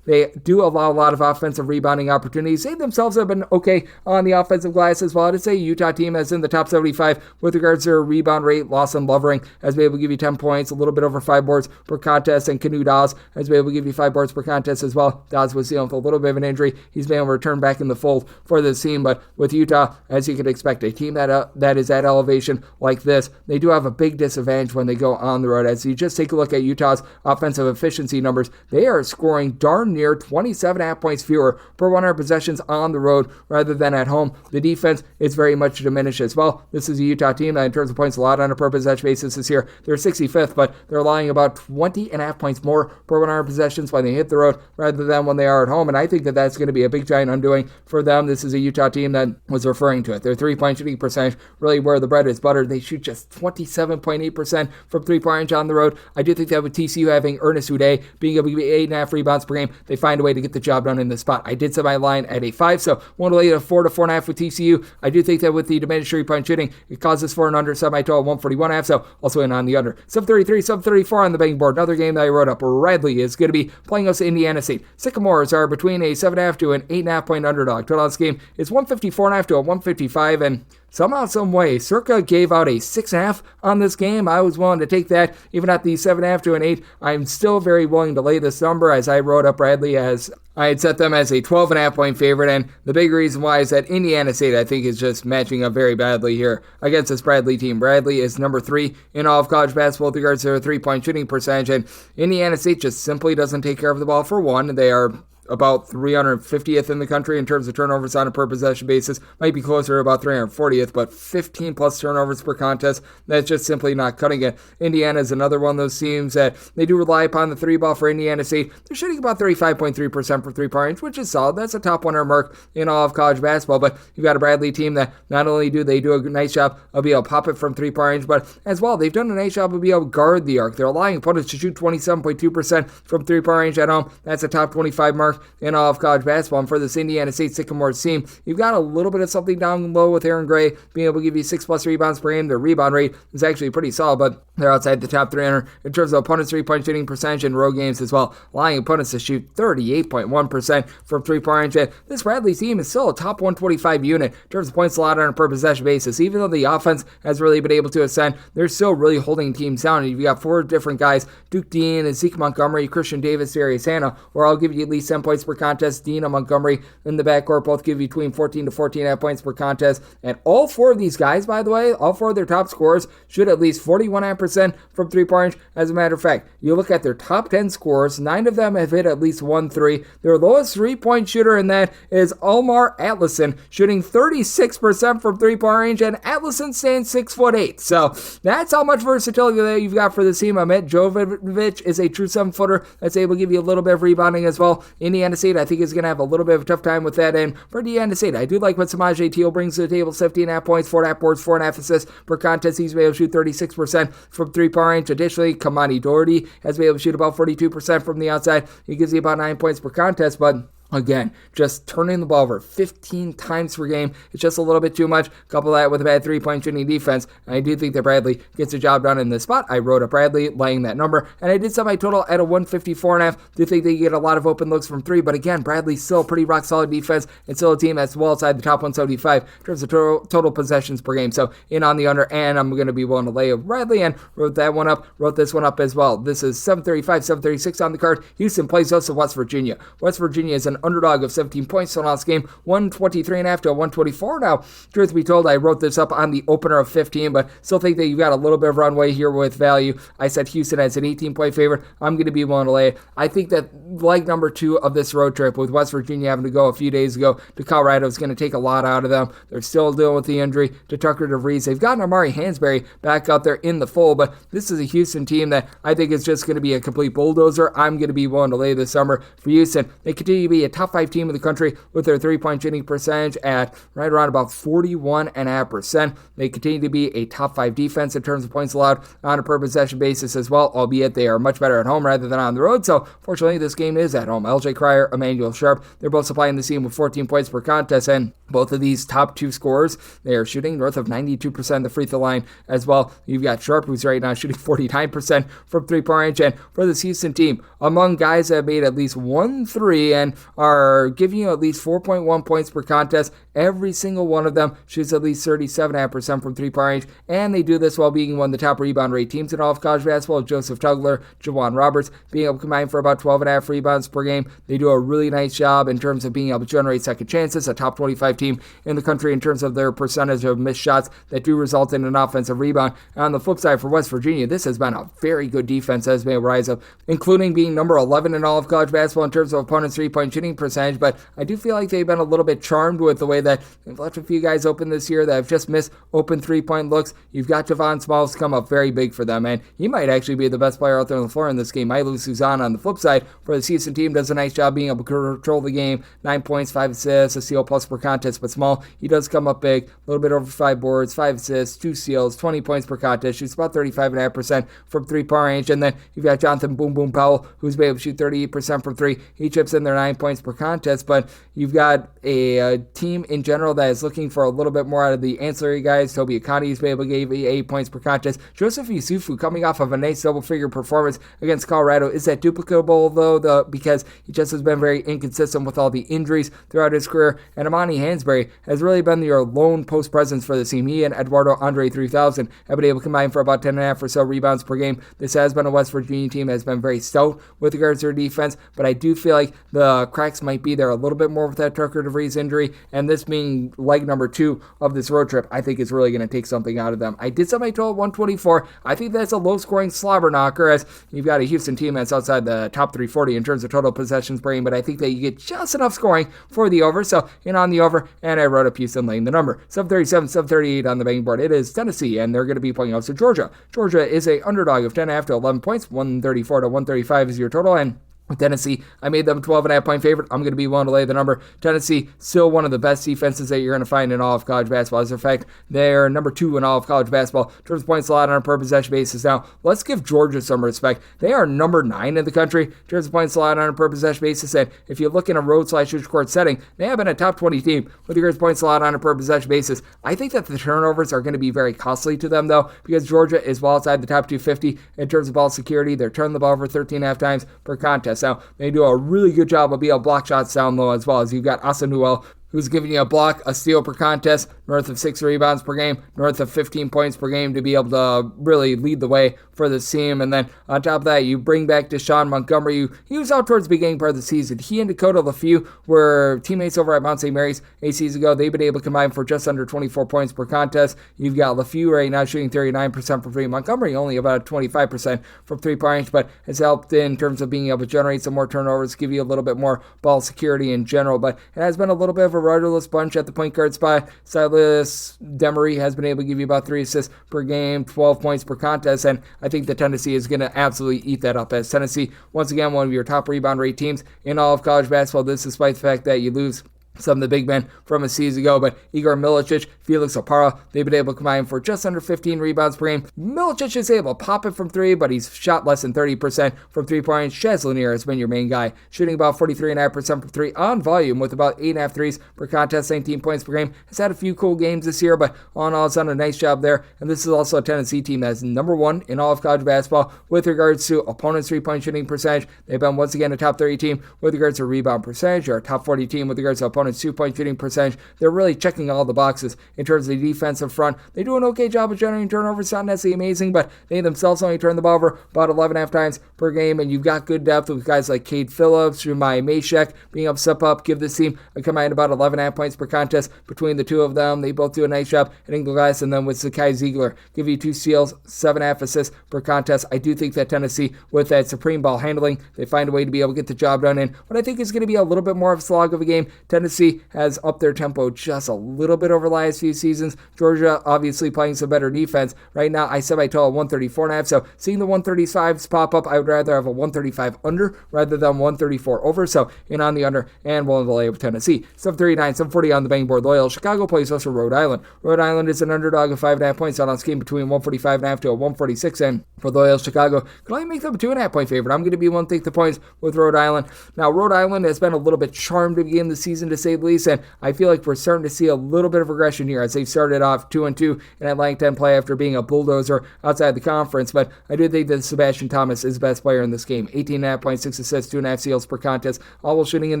They do allow a lot of offensive rebounding opportunities. They themselves have been okay on the offensive glass as well. It's a Utah team that's in the top 75 with regards to their rebound rate. Lawson Lovering has been able to give you 10 points, a little bit over 5 boards per contest, and Canu Dawes has been able to give you 5 boards per contest as well. Dawes was dealing with a little bit of an injury. He's been able to return back in the fold for this team, but with Utah, as you could expect, a team that is at elevation like this, they do have a big disadvantage when they go on the road. As you just take a look at Utah's offensive efficiency numbers, they are scoring darn near 27.5 points fewer per 100 possessions on the road rather than at home. The defense is very much diminished as well. This is a Utah team that in terms of points allowed on a per possession basis this year, they're 65th, but they're allowing about 20.5 points more per 100 possessions when they hit the road rather than when they are at home, and I think that that's going to be a big giant undoing for them. This is a Utah team that was referring to it. Their three-point shooting percentage, really where the bread is buttered, they shoot just 27.8% from three-point range on the road. I do think that with TCU having Ernest Uday being able to give 8.5 rebounds per game, they find a way to get the job done in this spot. I did set my line at a 5, so want to lay it at 4 to 4.5 with TCU. I do think that with the diminished three-point shooting, it causes for an under. Set my total 141.5, so also in on the under. 733, 734 on the betting board. Another game that I wrote up. Radley is going to be playing us Indiana State. Sycamores are between a 7.5 to an 8.5 point underdog. Total on this game is 154.5 to a 155, and somehow, some way, Circa gave out a 6.5 on this game. I was willing to take that, even at the 7.5 to an 8. I'm still very willing to lay this number, as I wrote up Bradley as I had set them as a 12.5 point favorite, and the big reason why is that Indiana State, I think, is just matching up very badly here against this Bradley team. Bradley is number 3 in all of college basketball with regards to their three-point shooting percentage, and Indiana State just simply doesn't take care of the ball. For one, they are about 350th in the country in terms of turnovers on a per possession basis. Might be closer to about 340th, but 15 plus turnovers per contest, that's just simply not cutting it. Indiana is another one of those teams that they do rely upon the three ball for Indiana State. They're shooting about 35.3% for three-point range, which is solid. That's a top 100 mark in all of college basketball, but you've got a Bradley team that not only do they do a nice job of being able to pop it from three-point range, but as well, they've done a nice job of being able to guard the arc. They're allowing opponents to shoot 27.2% from three-point range at home. That's a top 25 mark mark in all of college basketball. And for this Indiana State Sycamores team, you've got a little bit of something down low with Aaron Gray being able to give you 6+ rebounds per game. Their rebound rate is actually pretty solid, but they're outside the top 300 in terms of opponents' three-point shooting percentage in road games as well, allowing opponents to shoot 38.1% from three-point range. And this Bradley team is still a top 125 unit in terms of points allowed on a per possession basis. Even though the offense has really been able to ascend, they're still really holding teams down. And you've got 4 different guys, Duke Dean and Zeke Montgomery, Christian Davis, Darius Hannah, or I'll give you at least 10 points per contest. Dean and Montgomery in the backcourt both give you between 14 to 14.5 points per contest. And all 4 of these guys, by the way, all 4 of their top scorers shoot at least 41.5% from three-point range. As a matter of fact, you look at their top 10 scorers, 9 of them have hit at least 1 3. Their lowest three-point shooter in that is Almar Atlason, shooting 36% from three-point range, and Atlason stands 6'8". So that's how much versatility that you've got for this team. Ahmet Jovic is a true 7-footer that's able to give you a little bit of rebounding as well. Indiana State, I think, is going to have a little bit of a tough time with that. And for Indiana State, I do like what Samaje Teal brings to the table. 17.5 points, 4.5 boards, 4.5 assists per contest. He's been able to shoot 36% from three-point range. Additionally, Kamani Doherty has been able to shoot about 42% from the outside. He gives you about 9 points per contest, but again, just turning the ball over 15 times per game, it's just a little bit too much. Couple that with a bad three-point shooting defense, and I do think that Bradley gets the job done in this spot. I wrote up Bradley laying that number, and I did set my total at a 154.5. Do think they get a lot of open looks from 3, but again, Bradley's still a pretty rock-solid defense, and still a team that's well outside the top 175 in terms of total possessions per game. So in on the under, and I'm going to be willing to lay a Bradley, and wrote that one up, wrote this one up as well. This is 735, 736 on the card. Houston plays us to West Virginia. West Virginia is an underdog of 17 points on last game, 123.5 to 124. Now, truth be told, I wrote this up on the opener of 15, but still think that you've got a little bit of runway here with value. I said Houston as an 18-point favorite. I'm going to be willing to lay it. I think that leg number 2 of this road trip, with West Virginia having to go a few days ago to Colorado, is going to take a lot out of them. They're still dealing with the injury to Tucker DeVries. They've gotten Amari Hansberry back out there in the fold, but this is a Houston team that I think is just going to be a complete bulldozer. I'm going to be willing to lay this summer for Houston. They continue to be a top 5 team in the country with their three-point shooting percentage at right around about 41.5%. They continue to be a top 5 defense in terms of points allowed on a per possession basis as well, albeit they are much better at home rather than on the road. So fortunately, this game is at home. LJ Cryer, Emmanuel Sharp, they're both supplying the team with 14 points per contest, and both of these top 2 scorers, they are shooting north of 92% of the free throw line as well. You've got Sharp, who's right now shooting 49% from three-point range, and for this Houston team, among guys that have made at least 1 3 and are giving you at least 4.1 points per contest, every single one of them shoots at least 37.5% from three-point range, and they do this while being one of the top rebound rate teams in all of college basketball. Joseph Tugler, Jawan Roberts being able to combine for about 12.5 rebounds per game. They do a really nice job in terms of being able to generate second chances, a top 25 team in the country in terms of their percentage of missed shots that do result in an offensive rebound. And on the flip side, for West Virginia, this has been a very good defense that has been a rise up, including being number 11 in all of college basketball in terms of opponents' three-point shooting percentage, but I do feel like they've been a little bit charmed with the way that they've left a few guys open this year that have just missed open three-point looks. You've got Javon Smalls come up very big for them, and he might actually be the best player out there on the floor in this game. Milo Suzan on the flip side for the Houston team does a nice job being able to control the game. 9 points, 5 assists, a steal plus per contest, but Small, he does come up big, a little bit over 5 boards, 5 assists, 2 steals, 20 points per contest, shoots about 35.5% from three-point range, and then you've got Jonathan Boom Boom Powell, who's been able to shoot 38% from 3. He chips in there 9 points per contest, but you've got a team in general that is looking for a little bit more out of the ancillary guys. Toby Akani has been able to give 8 points per contest. Joseph Yusufu, coming off of a nice double-figure performance against Colorado, is that duplicable though, because he just has been very inconsistent with all the injuries throughout his career. And Amani Hansberry has really been your lone post presence for the team. He and Eduardo Andre 3000 have been able to combine for about 10.5 or so rebounds per game. This has been a West Virginia team that has been very stout with regards to their defense, but I do feel like the cracks might be there a little bit more with that Tucker DeVries injury, and this being leg number 2 of this road trip, I think is really going to take something out of them. I did set my total at 124. I think that's a low-scoring slobber knocker, as you've got a Houston team that's outside the top 340 in terms of total possessions per game, but I think that you get just enough scoring for the over, so in on the over, and I wrote up Houston laying the number. 737, 738 on the betting board. It is Tennessee, and they're going to be playing out to Georgia. Georgia is a underdog of 10.5 to 11 points. 134 to 135 is your total, and With Tennessee, I made them a 12.5-point favorite. I'm going to be willing to lay the number. Tennessee, still one of the best defenses that you're going to find in all of college basketball. As a fact, they're number 2 in all of college basketball in terms of points allowed on a per possession basis. Now, let's give Georgia some respect. They are number 9 in the country in terms of points allowed on a per possession basis. And if you look in a road/neutral court setting, they have been a top 20 team with regards to points allowed on a per possession basis. I think that the turnovers are going to be very costly to them, though, because Georgia is well outside the top 250 in terms of ball security. They're turning the ball over 13.5 times per contest. Now, they do a really good job of being able to block shots down low as well, as you've got Asanuel, who's giving you a block, a steal per contest, north of 6 rebounds per game, north of 15 points per game to be able to really lead the way for this team. And then on top of that, you bring back Deshaun Montgomery. He was out towards the beginning part of the season. He and Dakota LaFew were teammates over at Mount St. Mary's 8 seasons ago. They've been able to combine for just under 24 points per contest. You've got LaFew right now shooting 39% from 3. Montgomery only about 25% from 3-point, but has helped in terms of being able to generate some more turnovers, give you a little bit more ball security in general. But it has been a little bit of a rudderless bunch at the point guard spot. Silas Demery has been able to give you about 3 assists per game, 12 points per contest, and I think that Tennessee is going to absolutely eat that up, as Tennessee, once again, one of your top rebound rate teams in all of college basketball. This despite the fact that you lose some of the big men from a season ago, but Igor Milicic, Felix Opara, they've been able to combine for just under 15 rebounds per game. Milicic is able to pop it from 3, but he's shot less than 30% from 3-point. Shaz Lanier has been your main guy, shooting about 43.5% from 3 on volume with about 8.5 threes per contest, 19 points per game. Has had a few cool games this year, but all in all, it's done a nice job there. And this is also a Tennessee team that's number 1 in all of college basketball with regards to opponents' 3-point shooting percentage. They've been once again a top 30 team with regards to rebound percentage, or a top 40 team with regards to opponents' 2-point shooting percentage. They're really checking all the boxes in terms of the defensive front. They do an okay job of generating turnovers, not necessarily amazing, but they themselves only turn the ball over about 11.5 times per game, and you've got good depth with guys like Cade Phillips, Shumai Mashek being able to step up, give this team a combined about 11.5 points per contest between the two of them. They both do a nice job at glass, and then with Zakai Ziegler, give you 2 steals, 7.5 assists per contest. I do think that Tennessee, with that supreme ball handling, they find a way to be able to get the job done in what I think is going to be a little bit more of a slog of a game. Tennessee has upped their tempo just a little bit over the last few seasons. Georgia obviously playing some better defense. Right now, I said I told 134.5, so seeing the 135s pop up, I would rather have a 135 under rather than 134 over, so in on the under and willing to lay with Tennessee. 739, 740 on the betting board. Loyola Chicago plays us for Rhode Island. Rhode Island is an underdog of 5.5 points out on scheme between 145.5 to a 146, and for Loyola Chicago, can only make them a 2.5 point favorite. I'm going to be willing to take the points with Rhode Island. Now, Rhode Island has been a little bit charmed to begin the season, to say the least, and I feel like we're starting to see a little bit of regression here as they've started off 2-2 in Atlantic 10 play after being a bulldozer outside the conference. But I do think that Sebastian Thomas is the best player in this game. 18.5 points, 6 assists, 2.5 steals per contest, all while shooting in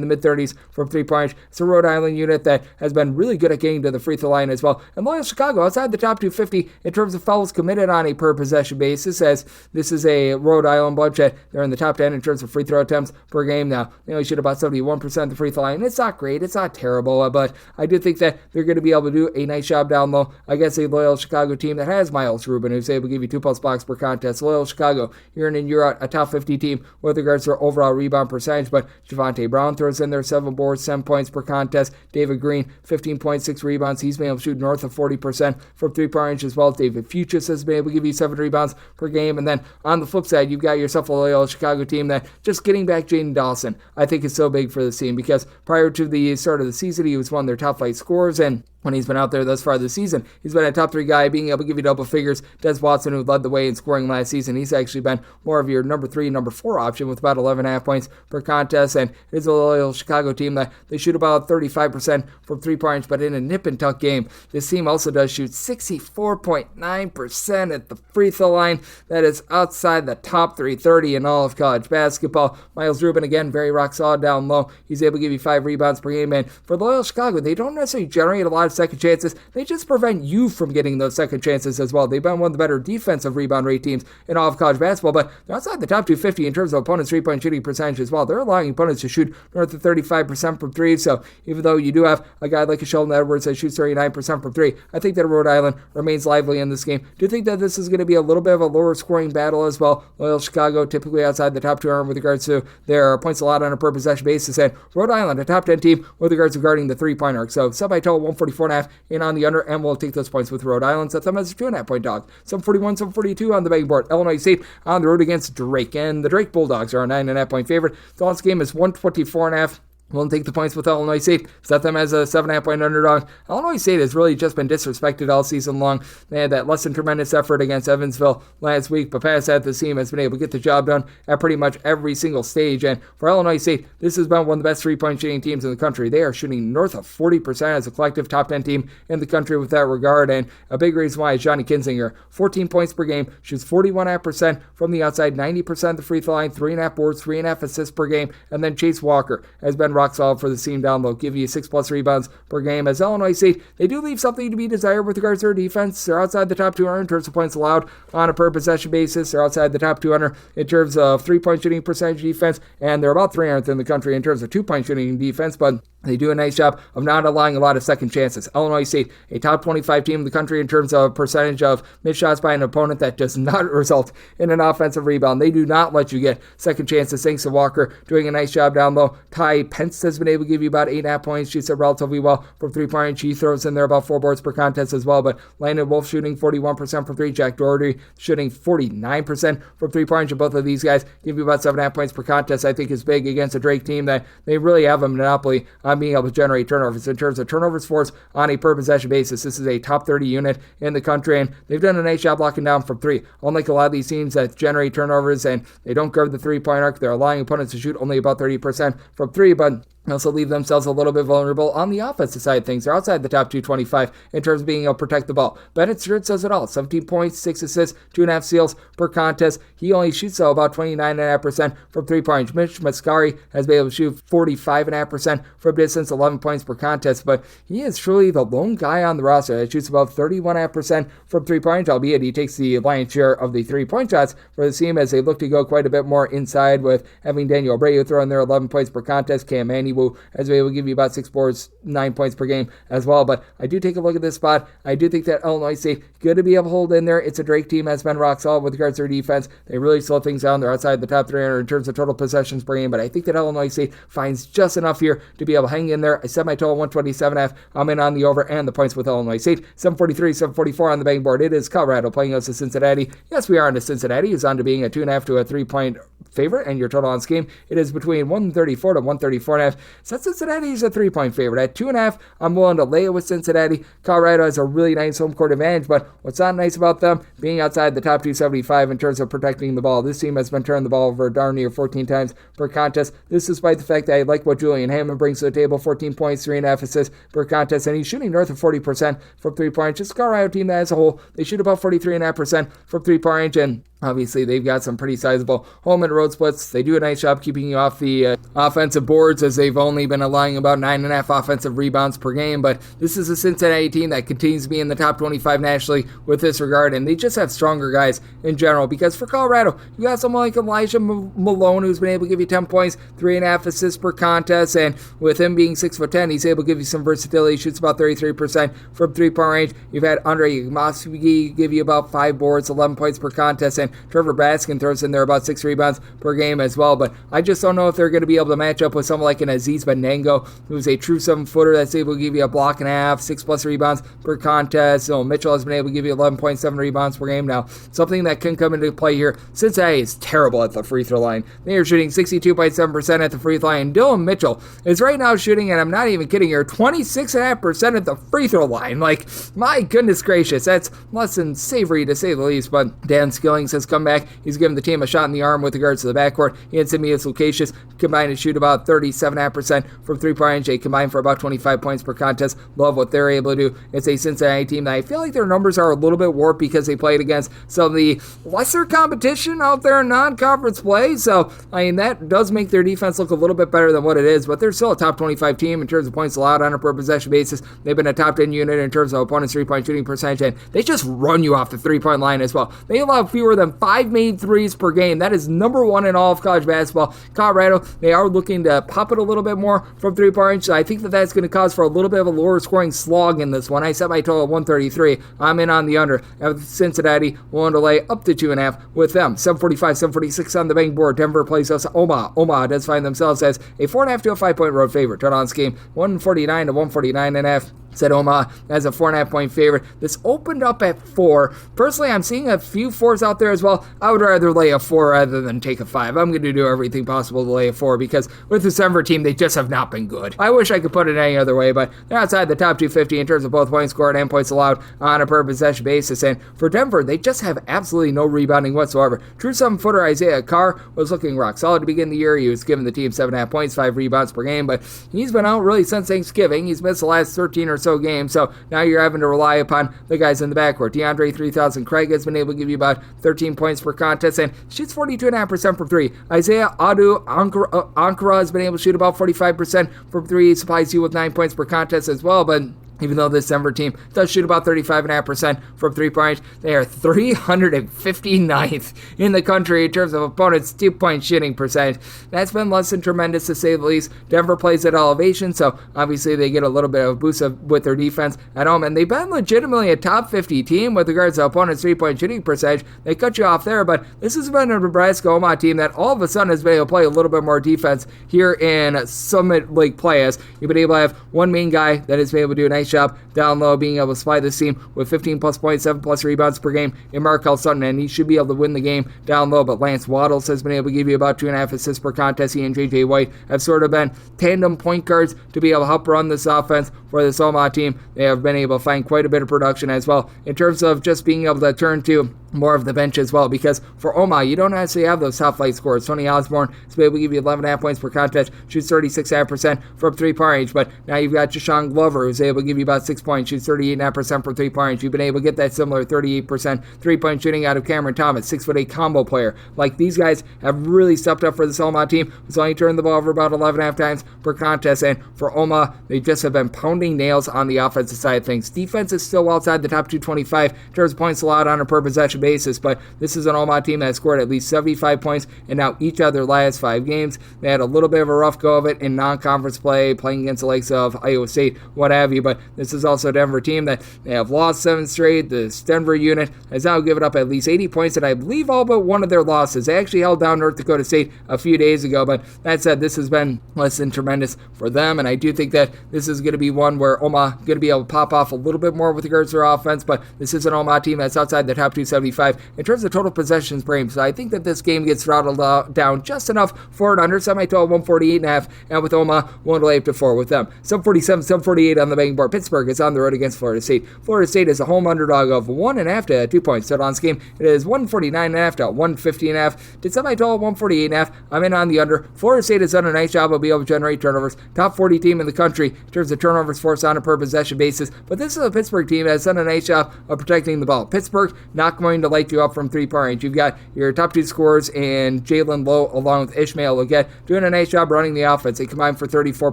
the mid-30s from 3-point. It's a Rhode Island unit that has been really good at getting to the free throw line as well. And Loyola Chicago outside the top 250 in terms of fouls committed on a per possession basis, as this is a Rhode Island bunch that they're in the top 10 in terms of free throw attempts per game. Now, they only shoot about 71% of the free throw line. It's not great, it's not terrible, but I do think that they're going to be able to do a nice job down low against a Loyola Chicago team that has Miles Rubin, who's able to give you 2+ blocks per contest. Loyola Chicago, year in and year out, a top 50 team with regards to their overall rebound percentage, but Javonte Brown throws in there 7 boards, 7 points per contest. David Green, 15.6 rebounds. He's been able to shoot north of 40% from 3-point range as well. David Fuchs has been able to give you 7 rebounds per game. And then on the flip side, you've got yourself a Loyola Chicago team that just getting back Jaden Dawson, I think is so big for this team, because prior to the start of the season, he was one of their top 5 scorers, and when he's been out there thus far this season, he's been a top 3 guy, being able to give you double figures. Des Watson, who led the way in scoring last season, he's actually been more of your number 3, number 4 option with about 11.5 points per contest. And it's a Loyola Chicago team that they shoot about 35% from 3-point, but in a nip and tuck game, this team also does shoot 64.9% at the free throw line. That is outside the top 330 in all of college basketball. Miles Rubin, again, very rock solid down low. He's able to give you 5 rebounds per game. And for Loyola Chicago, they don't necessarily generate a lot of second chances. They just prevent you from getting those second chances as well. They've been one of the better defensive rebound rate teams in all of college basketball, but they're outside the top 250 in terms of opponents' 3-point shooting percentage as well. They're allowing opponents to shoot north of 35% from 3, so even though you do have a guy like a Sheldon Edwards that shoots 39% from 3, I think that Rhode Island remains lively in this game. Do you think that this is going to be a little bit of a lower scoring battle as well? Loyola Chicago typically outside the top 200 with regards to their points allowed on a per possession basis, and Rhode Island, a top 10 team with regards to guarding the 3-point arc. So sub I total 144.5 in on the under, and we'll take those points with Rhode Island. Set them as a 2.5-point dog. 741, 742 on the betting board. Illinois State on the road against Drake, and the Drake Bulldogs are a 9.5-point favorite. So this game is 124.5. We'll take the points with Illinois State, set them as a 7.5-point underdog. Illinois State has really just been disrespected all season long. They had that less than tremendous effort against Evansville last week, but past that, the team has been able to get the job done at pretty much every single stage. And for Illinois State, this has been one of the best three-point shooting teams in the country. They are shooting north of 40% as a collective top 10 team in the country with that regard. And a big reason why is Johnny Kinzinger, 14 points per game, shoots 41.5% from the outside, 90% the free throw line, 3.5 boards, 3.5 assists per game. And then Chase Walker has been rock solid for the team down low, give you 6+ rebounds per game. As Illinois State, they do leave something to be desired with regards to their defense. They're outside the top 200 in terms of points allowed on a per possession basis. They're outside the top 200 in terms of 3-point shooting percentage defense, and they're about 300th in the country in terms of 2-point shooting defense, but they do a nice job of not allowing a lot of second chances. Illinois State, a top 25 team in the country in terms of percentage of missed shots by an opponent that does not result in an offensive rebound. They do not let you get second chances. Thanks to Walker doing a nice job down low. Ty Pence has been able to give you about 8.5 points. She said relatively well from 3-point. She throws in there about 4 boards per contest as well. But Landon Wolf shooting 41% from 3. Jack Doherty shooting 49% from 3-point. And both of these guys give you about 7.5 points per contest. I think is big against a Drake team that they really have a monopoly on being able to generate turnovers. In terms of turnovers forced on a per possession basis, this is a top 30 unit in the country, and they've done a nice job locking down from 3. Unlike a lot of these teams that generate turnovers and they don't guard the 3-point arc, they're allowing opponents to shoot only about 30% from 3, but also leave themselves a little bit vulnerable on the offensive side of things. They're outside the top 225 in terms of being able to protect the ball. Bennett Stewart says it all. 17 points, 6 assists, 2.5 steals per contest. He only shoots about 29.5% from 3-point. Mitch Mascari has been able to shoot 45.5% from distance, 11 points per contest, but he is truly the lone guy on the roster that shoots about 31.5% from 3-point, albeit he takes the lion's share of the 3-point shots for the team as they look to go quite a bit more inside with having Daniel Abreu throw in there 11 points per contest. Cam Anywoo as we will give you about 6 boards, 9 points per game as well. But I do take a look at this spot. I do think that Illinois State good to be able to hold in there. It's a Drake team that's been rock solid with regards to their defense. They really slow things down. They're outside the top 300 in terms of total possessions per game, but I think that Illinois State finds just enough here to be able to hang in there. I set my total 127.5. I'm in on the over and the points with Illinois State. 743, 744 on the betting board. It is Colorado playing us to Cincinnati. Yes, we are into Cincinnati. It's on to being a 2.5 to a 3-point favorite, and your total on this game, it is between 134 to 134.5. So Cincinnati is a 3-point favorite. At 2.5, I'm willing to lay it with Cincinnati. Colorado has a really nice home court advantage, but what's not nice about them being outside the top 275 in terms of protecting the ball. This team has been turning the ball over darn near 14 times per contest. This despite the fact that I like what Julian Hammond brings to the table, 14 points, 3.5 assists per contest, and he's shooting north of 40% from 3-point. Just Colorado team that as a whole, they shoot about 43.5% from 3-point, and obviously, they've got some pretty sizable home and road splits. They do a nice job keeping you off the offensive boards as they've only been allowing about 9.5 offensive rebounds per game. But this is a Cincinnati team that continues to be in the top 25 nationally with this regard, and they just have stronger guys in general. Because for Colorado, you got someone like Elijah Malone who's been able to give you 10 points, 3.5 assists per contest, and with him being 6'10", he's able to give you some versatility. He shoots about 33% from 3-point range. You've had Andre Iguodala give you about 5 boards, 11 points per contest, and Trevor Baskin throws in there about 6 rebounds per game as well, but I just don't know if they're going to be able to match up with someone like an Aziz Benengo, who's a true 7-footer that's able to give you a block and a half, 6+ rebounds per contest. So Mitchell has been able to give you 11.7 rebounds per game. Now, something that can come into play here, Cincinnati is terrible at the free throw line. They are shooting 62.7% at the free throw line. Dylan Mitchell is right now shooting, and I'm not even kidding here, 26.5% at the free throw line. Like, my goodness gracious, that's less than savory to say the least, but Dan Skillings has come back. He's given the team a shot in the arm with regards to the backcourt. He and Simeus Lucasius combined to shoot about 37.5% from 3-point range. They combined for about 25 points per contest. Love what they're able to do. It's a Cincinnati team that I feel like their numbers are a little bit warped because they played against some of the lesser competition out there in non-conference play. So, I mean, that does make their defense look a little bit better than what it is, but they're still a top 25 team in terms of points allowed on a per possession basis. They've been a top 10 unit in terms of opponents' 3-point shooting percentage, and they just run you off the 3-point line as well. They allow fewer than 5 made threes per game. That is number 1 in all of college basketball. Colorado, they are looking to pop it a little bit more from 3-point range, so I think that that's going to cause for a little bit of a lower scoring slog in this one. I set my total at 133. I'm in on the under. And Cincinnati willing to lay up to 2.5 with them. 745, 746 on the betting board. Denver plays us Omaha. Omaha does find themselves as a 4.5 to a 5-point road favorite. Turn on this game 149 to 149.5. Said Omaha as a 4.5-point favorite. This opened up at 4. Personally, I'm seeing a few 4s out there as well. I would rather lay a 4 rather than take a 5. I'm going to do everything possible to lay a 4 because with the Samford team, they just have not been good. I wish I could put it any other way, but they're outside the top 250 in terms of both points scored and points allowed on a per possession basis. And for Denver, they just have absolutely no rebounding whatsoever. True 7-footer Isaiah Carr was looking rock solid to begin the year. He was giving the team 7.5 points, 5 rebounds per game, but he's been out really since Thanksgiving. He's missed the last 13 or so games, so now you're having to rely upon the guys in the backcourt. DeAndre 3000 Craig has been able to give you about 13 points per contest and shoots 42.5% from 3. Isaiah Adu Ankara has been able to shoot about 45% from 3. He supplies you with 9 points per contest as well, but even though this Denver team does shoot about 35.5% from 3-point, they are 359th in the country in terms of opponents' 2-point shooting percentage. That's been less than tremendous, to say the least. Denver plays at elevation, so obviously they get a little bit of a boost with their defense at home, and they've been legitimately a top 50 team with regards to opponents' 3-point shooting percentage. They cut you off there, but this has been a Nebraska-Omaha team that all of a sudden has been able to play a little bit more defense here in Summit League play, as you've been able to have one main guy that has been able to do a nice job down low, being able to supply this team with 15 plus points, 7 plus rebounds per game in Markel Sutton, and he should be able to win the game down low. But Lance Waddles has been able to give you about 2.5 assists per contest. He and J.J. White have sort of been tandem point guards to be able to help run this offense for this Omaha team. They have been able to find quite a bit of production as well in terms of just being able to turn to more of the bench as well, because for Omaha, you don't actually have those top flight scores. Tony Osborne is able to give you 11.5 points per contest, shoots 36.5% from 3-point range, but now you've got Jashawn Glover, who's able to give you about 6 points, shoots 38.5% from 3-point range. You've been able to get that similar 38% 3-point shooting out of Cameron Thomas, 6'8" combo player. Like, these guys have really stepped up for this Omaha team, who's only turned the ball over about 11.5 times per contest, and for Omaha, they just have been pounding nails on the offensive side of things. Defense is still outside the top 225 in terms of points allowed on a per possession basis, but this is an Omaha team that has scored at least 75 points in now each of their last 5 games. They had a little bit of a rough go of it in non-conference play, playing against the likes of Iowa State, what have you, but this is also a Denver team that they have lost 7 straight. This Denver unit has now given up at least 80 points, and I believe all but one of their losses. They actually held down North Dakota State a few days ago, but that said, this has been less than tremendous for them, and I do think that this is going to be one where Omaha going to be able to pop off a little bit more with regards to their offense, but this is an Omaha team that's outside the top 275 in terms of total possessions per game, so I think that this game gets throttled down just enough for it under semi-total 148.5, and with Omaha, 1 to lay up to 4 with them. 747, 748 on the betting board. Pittsburgh is on the road against Florida State. Florida State is a home underdog of 1.5 to 2 points. Total on this game, it is 149.5 to 150.5. Did semi-total 148.5. I'm in on the under. Florida State has done a nice job of being able to generate turnovers. Top 40 team in the country in terms of turnovers forced on a per possession basis, but this is a Pittsburgh team that has done a nice job of protecting the ball. Pittsburgh not going to light you up from 3-point range. You've got your top 2 scorers in Jalen Lowe along with Ishmael Leggett doing a nice job running the offense. They combine for 34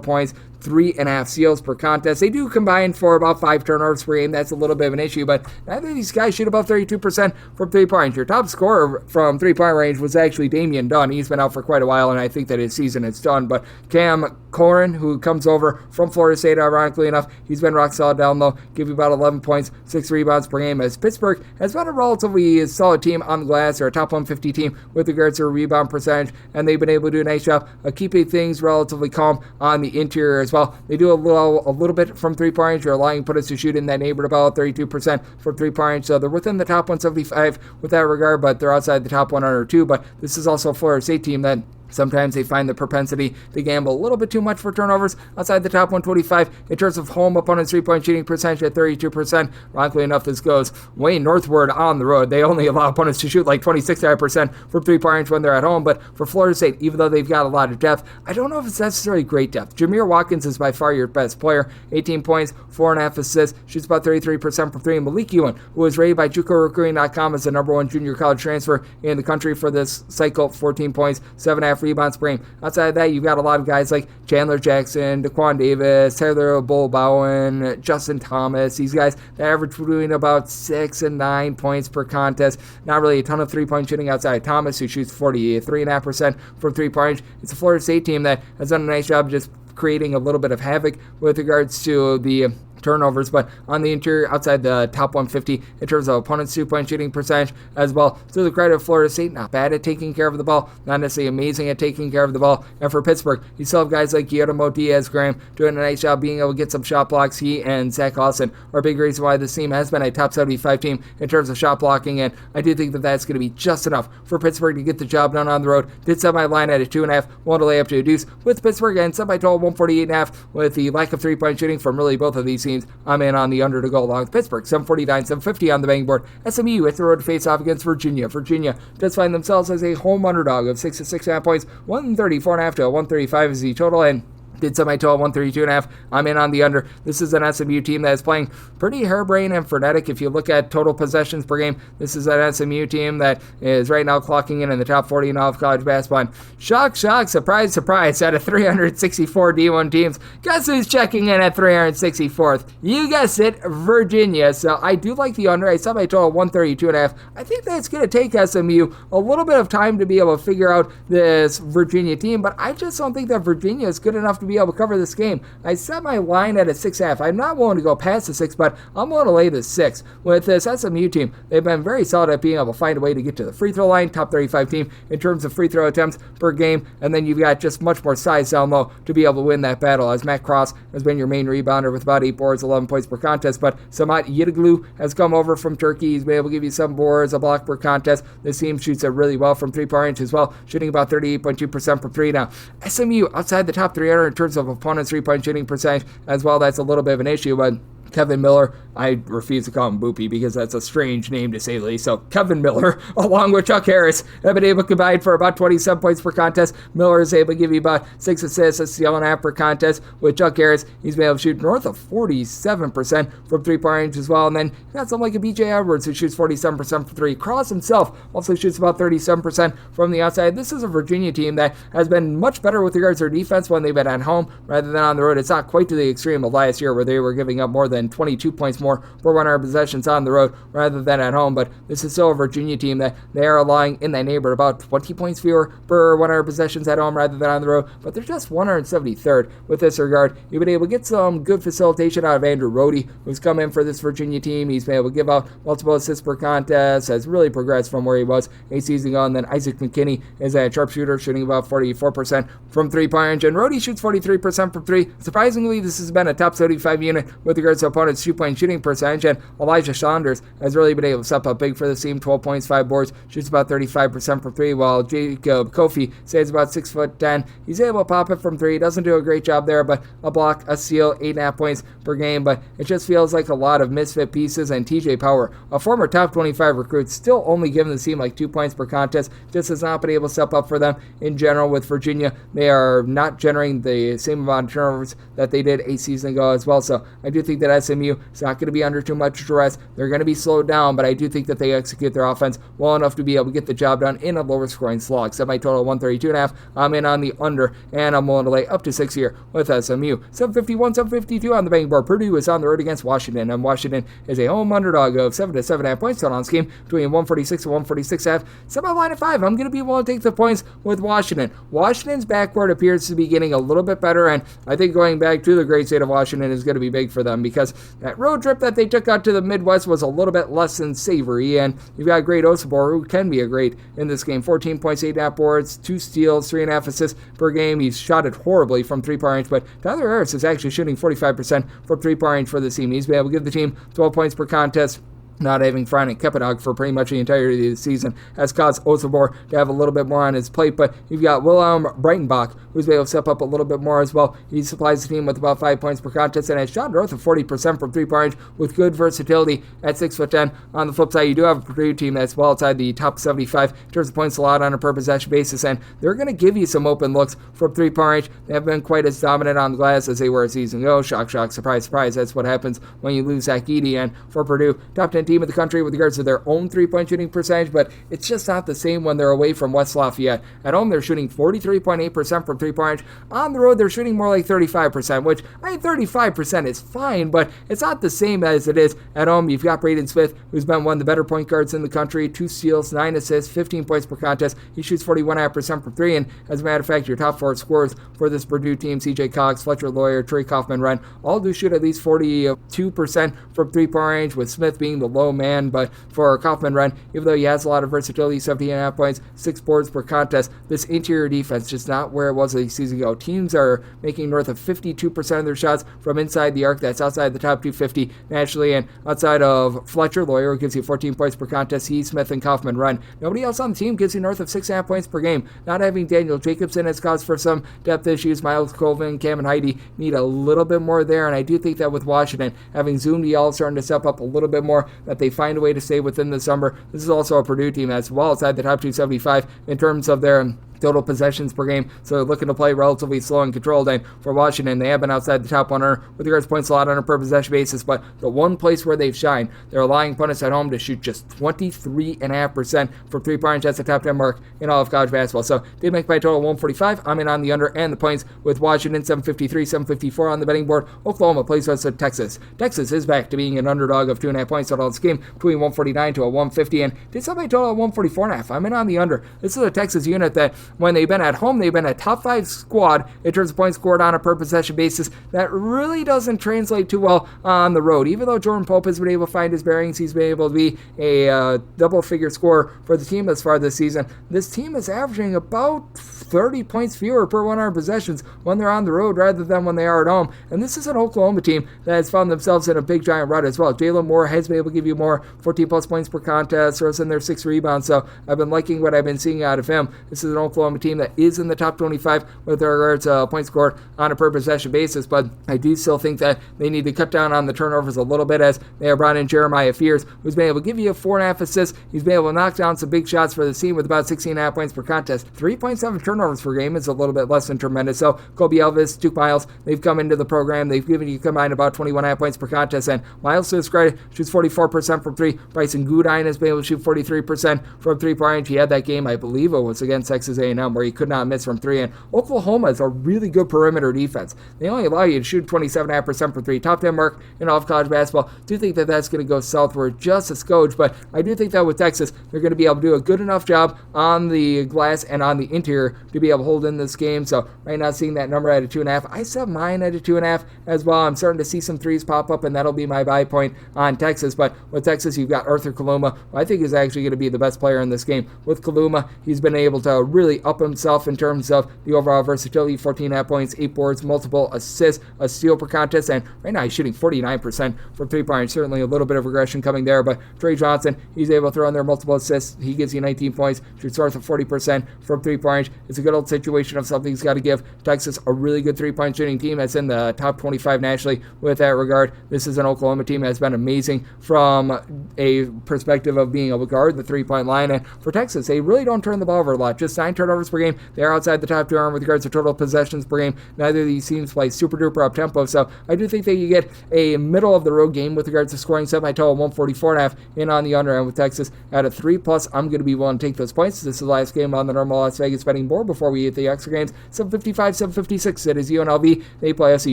points, 3.5 steals per contest. They do combine for about 5 turnovers per game. That's a little bit of an issue, but neither of these guys shoot above 32% from 3-point range. Your top scorer from 3-point range was actually Damian Dunn. He's been out for quite a while, and I think that his season is done, but Cam Corin, who comes over from Florida State, ironically enough, he's been rock solid down low, give you about 11 points, 6 rebounds per game, as Pittsburgh has been a relatively solid team on the glass. They're a top 150 team with regards to their rebound percentage, and they've been able to do a nice job of keeping things relatively calm on the interior as well. They do a little bit from 3-point range. They're allowing opponents to shoot in that neighborhood about 32% from 3-point range, so they're within the top 175 with that regard, but they're outside the top 102. But this is also a Florida State team that sometimes they find the propensity to gamble a little bit too much for turnovers outside the top 125 in terms of home opponents' 3-point shooting percentage at 32%. Ironically enough, this goes way northward on the road. They only allow opponents to shoot like 26% from 3-point range when they're at home. But for Florida State, even though they've got a lot of depth, I don't know if it's necessarily great depth. Jameer Watkins is by far your best player. 18 points, 4.5 assists, shoots about 33% from 3. And Malik Ewan, who was rated by JUCORecruiting.com as the number 1 junior college transfer in the country for this cycle, 14 points, 7.5 rebounds per game. Outside of that, you've got a lot of guys like Chandler Jackson, Daquan Davis, Taylor Bull-Bowen, Justin Thomas. These guys that average between about 6 and 9 points per contest. Not really a ton of 3-point shooting outside of Thomas, who shoots 43.5% from 3-point range. It's a Florida State team that has done a nice job just creating a little bit of havoc with regards to the turnovers, but on the interior, outside the top 150 in terms of opponents' 2-point shooting percentage as well. To the credit of Florida State, not bad at taking care of the ball, not necessarily amazing at taking care of the ball. And for Pittsburgh, you still have guys like Guillermo Diaz-Graham doing a nice job being able to get some shot blocks. He and Zach Austin are a big reason why this team has been a top 75 team in terms of shot blocking, and I do think that that's going to be just enough for Pittsburgh to get the job done on the road. Did set my line at a 2.5, wanted to lay up to a deuce with Pittsburgh, and set my total 148.5 with the lack of 3-point shooting from really both of these teams. I'm in on the under to go along with Pittsburgh. 749, 750 on the betting board. SMU hits the road to face off against Virginia. Virginia does find themselves as a home underdog of 6 to 6.5 points. 134.5 to 135 is the total, and did set my total 132.5. I'm in on the under. This is an SMU team that is playing pretty harebrained and frenetic. If you look at total possessions per game, this is an SMU team that is right now clocking in the top 40 in all of college basketball. And shock, surprise, surprise, out of 364 D1 teams, guess who's checking in at 364th? You guessed it, Virginia. So I do like the under. I set my total 132.5. I think that's going to take SMU a little bit of time to be able to figure out this Virginia team, but I just don't think that Virginia is good enough to be able to cover this game. I set my line at a 6.5. I'm not willing to go past the 6, but I'm willing to lay the 6. With this SMU team, they've been very solid at being able to find a way to get to the free throw line, top 35 team in terms of free throw attempts per game, and then you've got just much more size down low to be able to win that battle, as Matt Cross has been your main rebounder with about 8 boards, 11 points per contest, but Samat Yedoglu has come over from Turkey. He's been able to give you some boards, a block per contest. This team shoots it really well from 3-point range as well, shooting about 38.2% from 3. Now, SMU outside the top 300 in terms of opponents' 3-point shooting percentage as well. That's a little bit of an issue, but Kevin Miller, I refuse to call him Boopy because that's a strange name to say the least. So Kevin Miller, along with Chuck Harris, have been able to combine for about 27 points per contest. Miller is able to give you about 6 assists, a steal and a half per contest. With Chuck Harris, he's been able to shoot north of 47% from 3-point range as well. And then you got something like a BJ Edwards who shoots 47% from 3. Cross himself also shoots about 37% from the outside. This is a Virginia team that has been much better with regards to their defense when they've been at home rather than on the road. It's not quite to the extreme of last year where they were giving up more than 22 points more per 100 possessions on the road rather than at home, but this is still a Virginia team that they are allowing in that neighborhood about 20 points fewer per 100 possessions at home rather than on the road, but they're just 173rd with this regard. You've been able to get some good facilitation out of Andrew Rhode, who's come in for this Virginia team. He's been able to give out multiple assists per contest, has really progressed from where he was a season ago, and then Isaac McKinney is a sharpshooter shooting about 44% from 3-point range, and Rhode shoots 43% from 3. Surprisingly, this has been a top 75 unit with regards to opponents' 2-point shooting percentage, and Elijah Saunders has really been able to step up big for the team. 12 points, 5 boards, shoots about 35% from 3, while Jacob Kofi stays about 6'10". He's able to pop it from 3. Doesn't do a great job there, but a block, a steal, 8.5 points per game, but it just feels like a lot of misfit pieces. And TJ Power, a former top 25 recruit, still only giving the team like 2 points per contest, just has not been able to step up for them in general. With Virginia, they are not generating the same amount of turnovers that they did a season ago as well, so I do think that SMU is not going to be under too much duress. They're going to be slowed down, but I do think that they execute their offense well enough to be able to get the job done in a lower scoring slog. Set my total 132.5. I'm in on the under, and I'm willing to lay up to 6 here with SMU. 751, 752 on the betting board. Purdue is on the road against Washington, and Washington is a home underdog of 7 to 7.5 points. Total on this game between 146 and 146.5. Set my line at 5. I'm going to be willing to take the points with Washington. Washington's backcourt appears to be getting a little bit better, and I think going back to the great state of Washington is going to be big for them because that road trip that they took out to the Midwest was a little bit less than savory, and you've got great Osabor, who can be a great in this game. 14 points, 8.5 boards, 2 steals, 3.5 assists per game. He's shot it horribly from 3-point range, but Tyler Harris is actually shooting 45% from 3-point range for the team. He's been able to give the team 12 points per contest. Not having Frank Kepanog for pretty much the entirety of the season has caused Osabor to have a little bit more on his plate, but you've got Wilhelm Breitenbach, who's been able to step up a little bit more as well. He supplies the team with about 5 points per contest and has shot north of 40% from 3-point range with good versatility at 6'10". On the flip side, you do have a Purdue team that's well outside the top 75 in terms of points allowed on a per possession basis, and they're going to give you some open looks from 3-point range. They haven't been quite as dominant on the glass as they were a season ago. Shock, surprise, surprise. That's what happens when you lose Zach Edey. And for Purdue, top 10 second team in the country with regards to their own three-point shooting percentage, but it's just not the same when they're away from West Lafayette. At home, they're shooting 43.8% from three-point range. On the road, they're shooting more like 35%, which, 35% is fine, but it's not the same as it is at home. You've got Braden Smith, who's been one of the better point guards in the country, 2 steals, 9 assists, 15 points per contest. He shoots 41.5% from three, and as a matter of fact, your top 4 scorers for this Purdue team, CJ Cox, Fletcher Lawyer, Trey Kaufman-Renn, all do shoot at least 42% from three-point range, with Smith being the low man. But for Kaufman-Renn, even though he has a lot of versatility, 17.5 points, 6 boards per contest, this interior defense just not where it was a season ago. Teams are making north of 52% of their shots from inside the arc. That's outside the top 250 nationally, and outside of Fletcher Lawyer, who gives you 14 points per contest, he, Smith, and Kaufman-Renn. Nobody else on the team gives you north of 6.5 points per game. Not having Daniel Jacobson has caused for some depth issues. Miles Colvin, Cam, and Heidi need a little bit more there, and I do think that with Washington having Zuni all starting to step up a little bit more, that they find a way to stay within the summer. This is also a Purdue team that's well outside the top 275 in terms of their total possessions per game, so they're looking to play relatively slow and controlled. And for Washington, they have been outside the top 100 with regards to points allowed on a per possession basis, but the one place where they've shined, they're allowing opponents at home to shoot just 23.5% from three-point range. That's the top 10 mark in all of college basketball. So they make by a total of 145. I'm in on the under and the points with Washington 753, 754 on the betting board. Oklahoma plays us at Texas. Texas is back to being an underdog of 2.5 points total in this game, between 149 to a 150, and did something total of 144.5. I'm in on the under. This is a Texas unit that when they've been at home, they've been a top 5 squad in terms of points scored on a per possession basis. That really doesn't translate too well on the road. Even though Jordan Pope has been able to find his bearings, he's been able to be a double-figure scorer for the team thus far this season. This team is averaging about 30 points fewer per 100 possessions when they're on the road rather than when they are at home. And this is an Oklahoma team that has found themselves in a big giant rut as well. Jalen Moore has been able to give you more, 14 plus points per contest, throws in their 6 rebounds. So I've been liking what I've been seeing out of him. This is an Oklahoma team that is in the top 25 with regards to points scored on a per possession basis, but I do still think that they need to cut down on the turnovers a little bit, as they have brought in Jeremiah Fears, who's been able to give you 4.5 assists. He's been able to knock down some big shots for the team with about 16.5 points per contest. 3.7 turnovers per game is a little bit less than tremendous. So Kobe Elvis, Duke Miles, they've come into the program. They've given you combined about 21.5 points per contest, and Miles, to his credit, shoots 44% from 3. Bryson Gudine has been able to shoot 43% from 3-point range. He had that game, I believe it was against Texas A&M, where he could not miss from 3. And Oklahoma is a really good perimeter defense. They only allow you to shoot 27.5% from 3. Top 10 mark in all of college basketball. Do think that that's going to go southward just a skoge, but I do think that with Texas, they're going to be able to do a good enough job on the glass and on the interior to be able to hold in this game. So right now, seeing that number at a 2.5, I set mine at a 2.5 as well. I'm starting to see some threes pop up, and that'll be my buy point on Texas. But with Texas, you've got Arthur Kaluma, who I think is actually going to be the best player in this game. With Kaluma, he's been able to really up himself in terms of the overall versatility. 14.5 points, 8 boards, multiple assists, a steal per contest, and right now he's shooting 49% from 3-point. Certainly a little bit of regression coming there, but Trey Johnson, he's able to throw in there multiple assists. He gives you 19 points, shoots north of 40% from 3-point. It's a good old situation of something he's got to give Texas a really good 3-point shooting team that's in the top 25 nationally with that regard. This is an Oklahoma team that has been amazing from a perspective of being able to guard the 3-point line, and for Texas, they really don't turn the ball over a lot. Just 9 turnovers per game. They're outside the top 2 with regards to total possessions per game. Neither of these teams play super duper up tempo, so I do think that you get a middle of the road game with regards to scoring. Set my total 144.5 in on the under, and with Texas at a 3+, I'm going to be willing to take those points. This is the last game on the normal Las Vegas betting board before we hit the extra games. 755, 756. It is UNLV. They play us at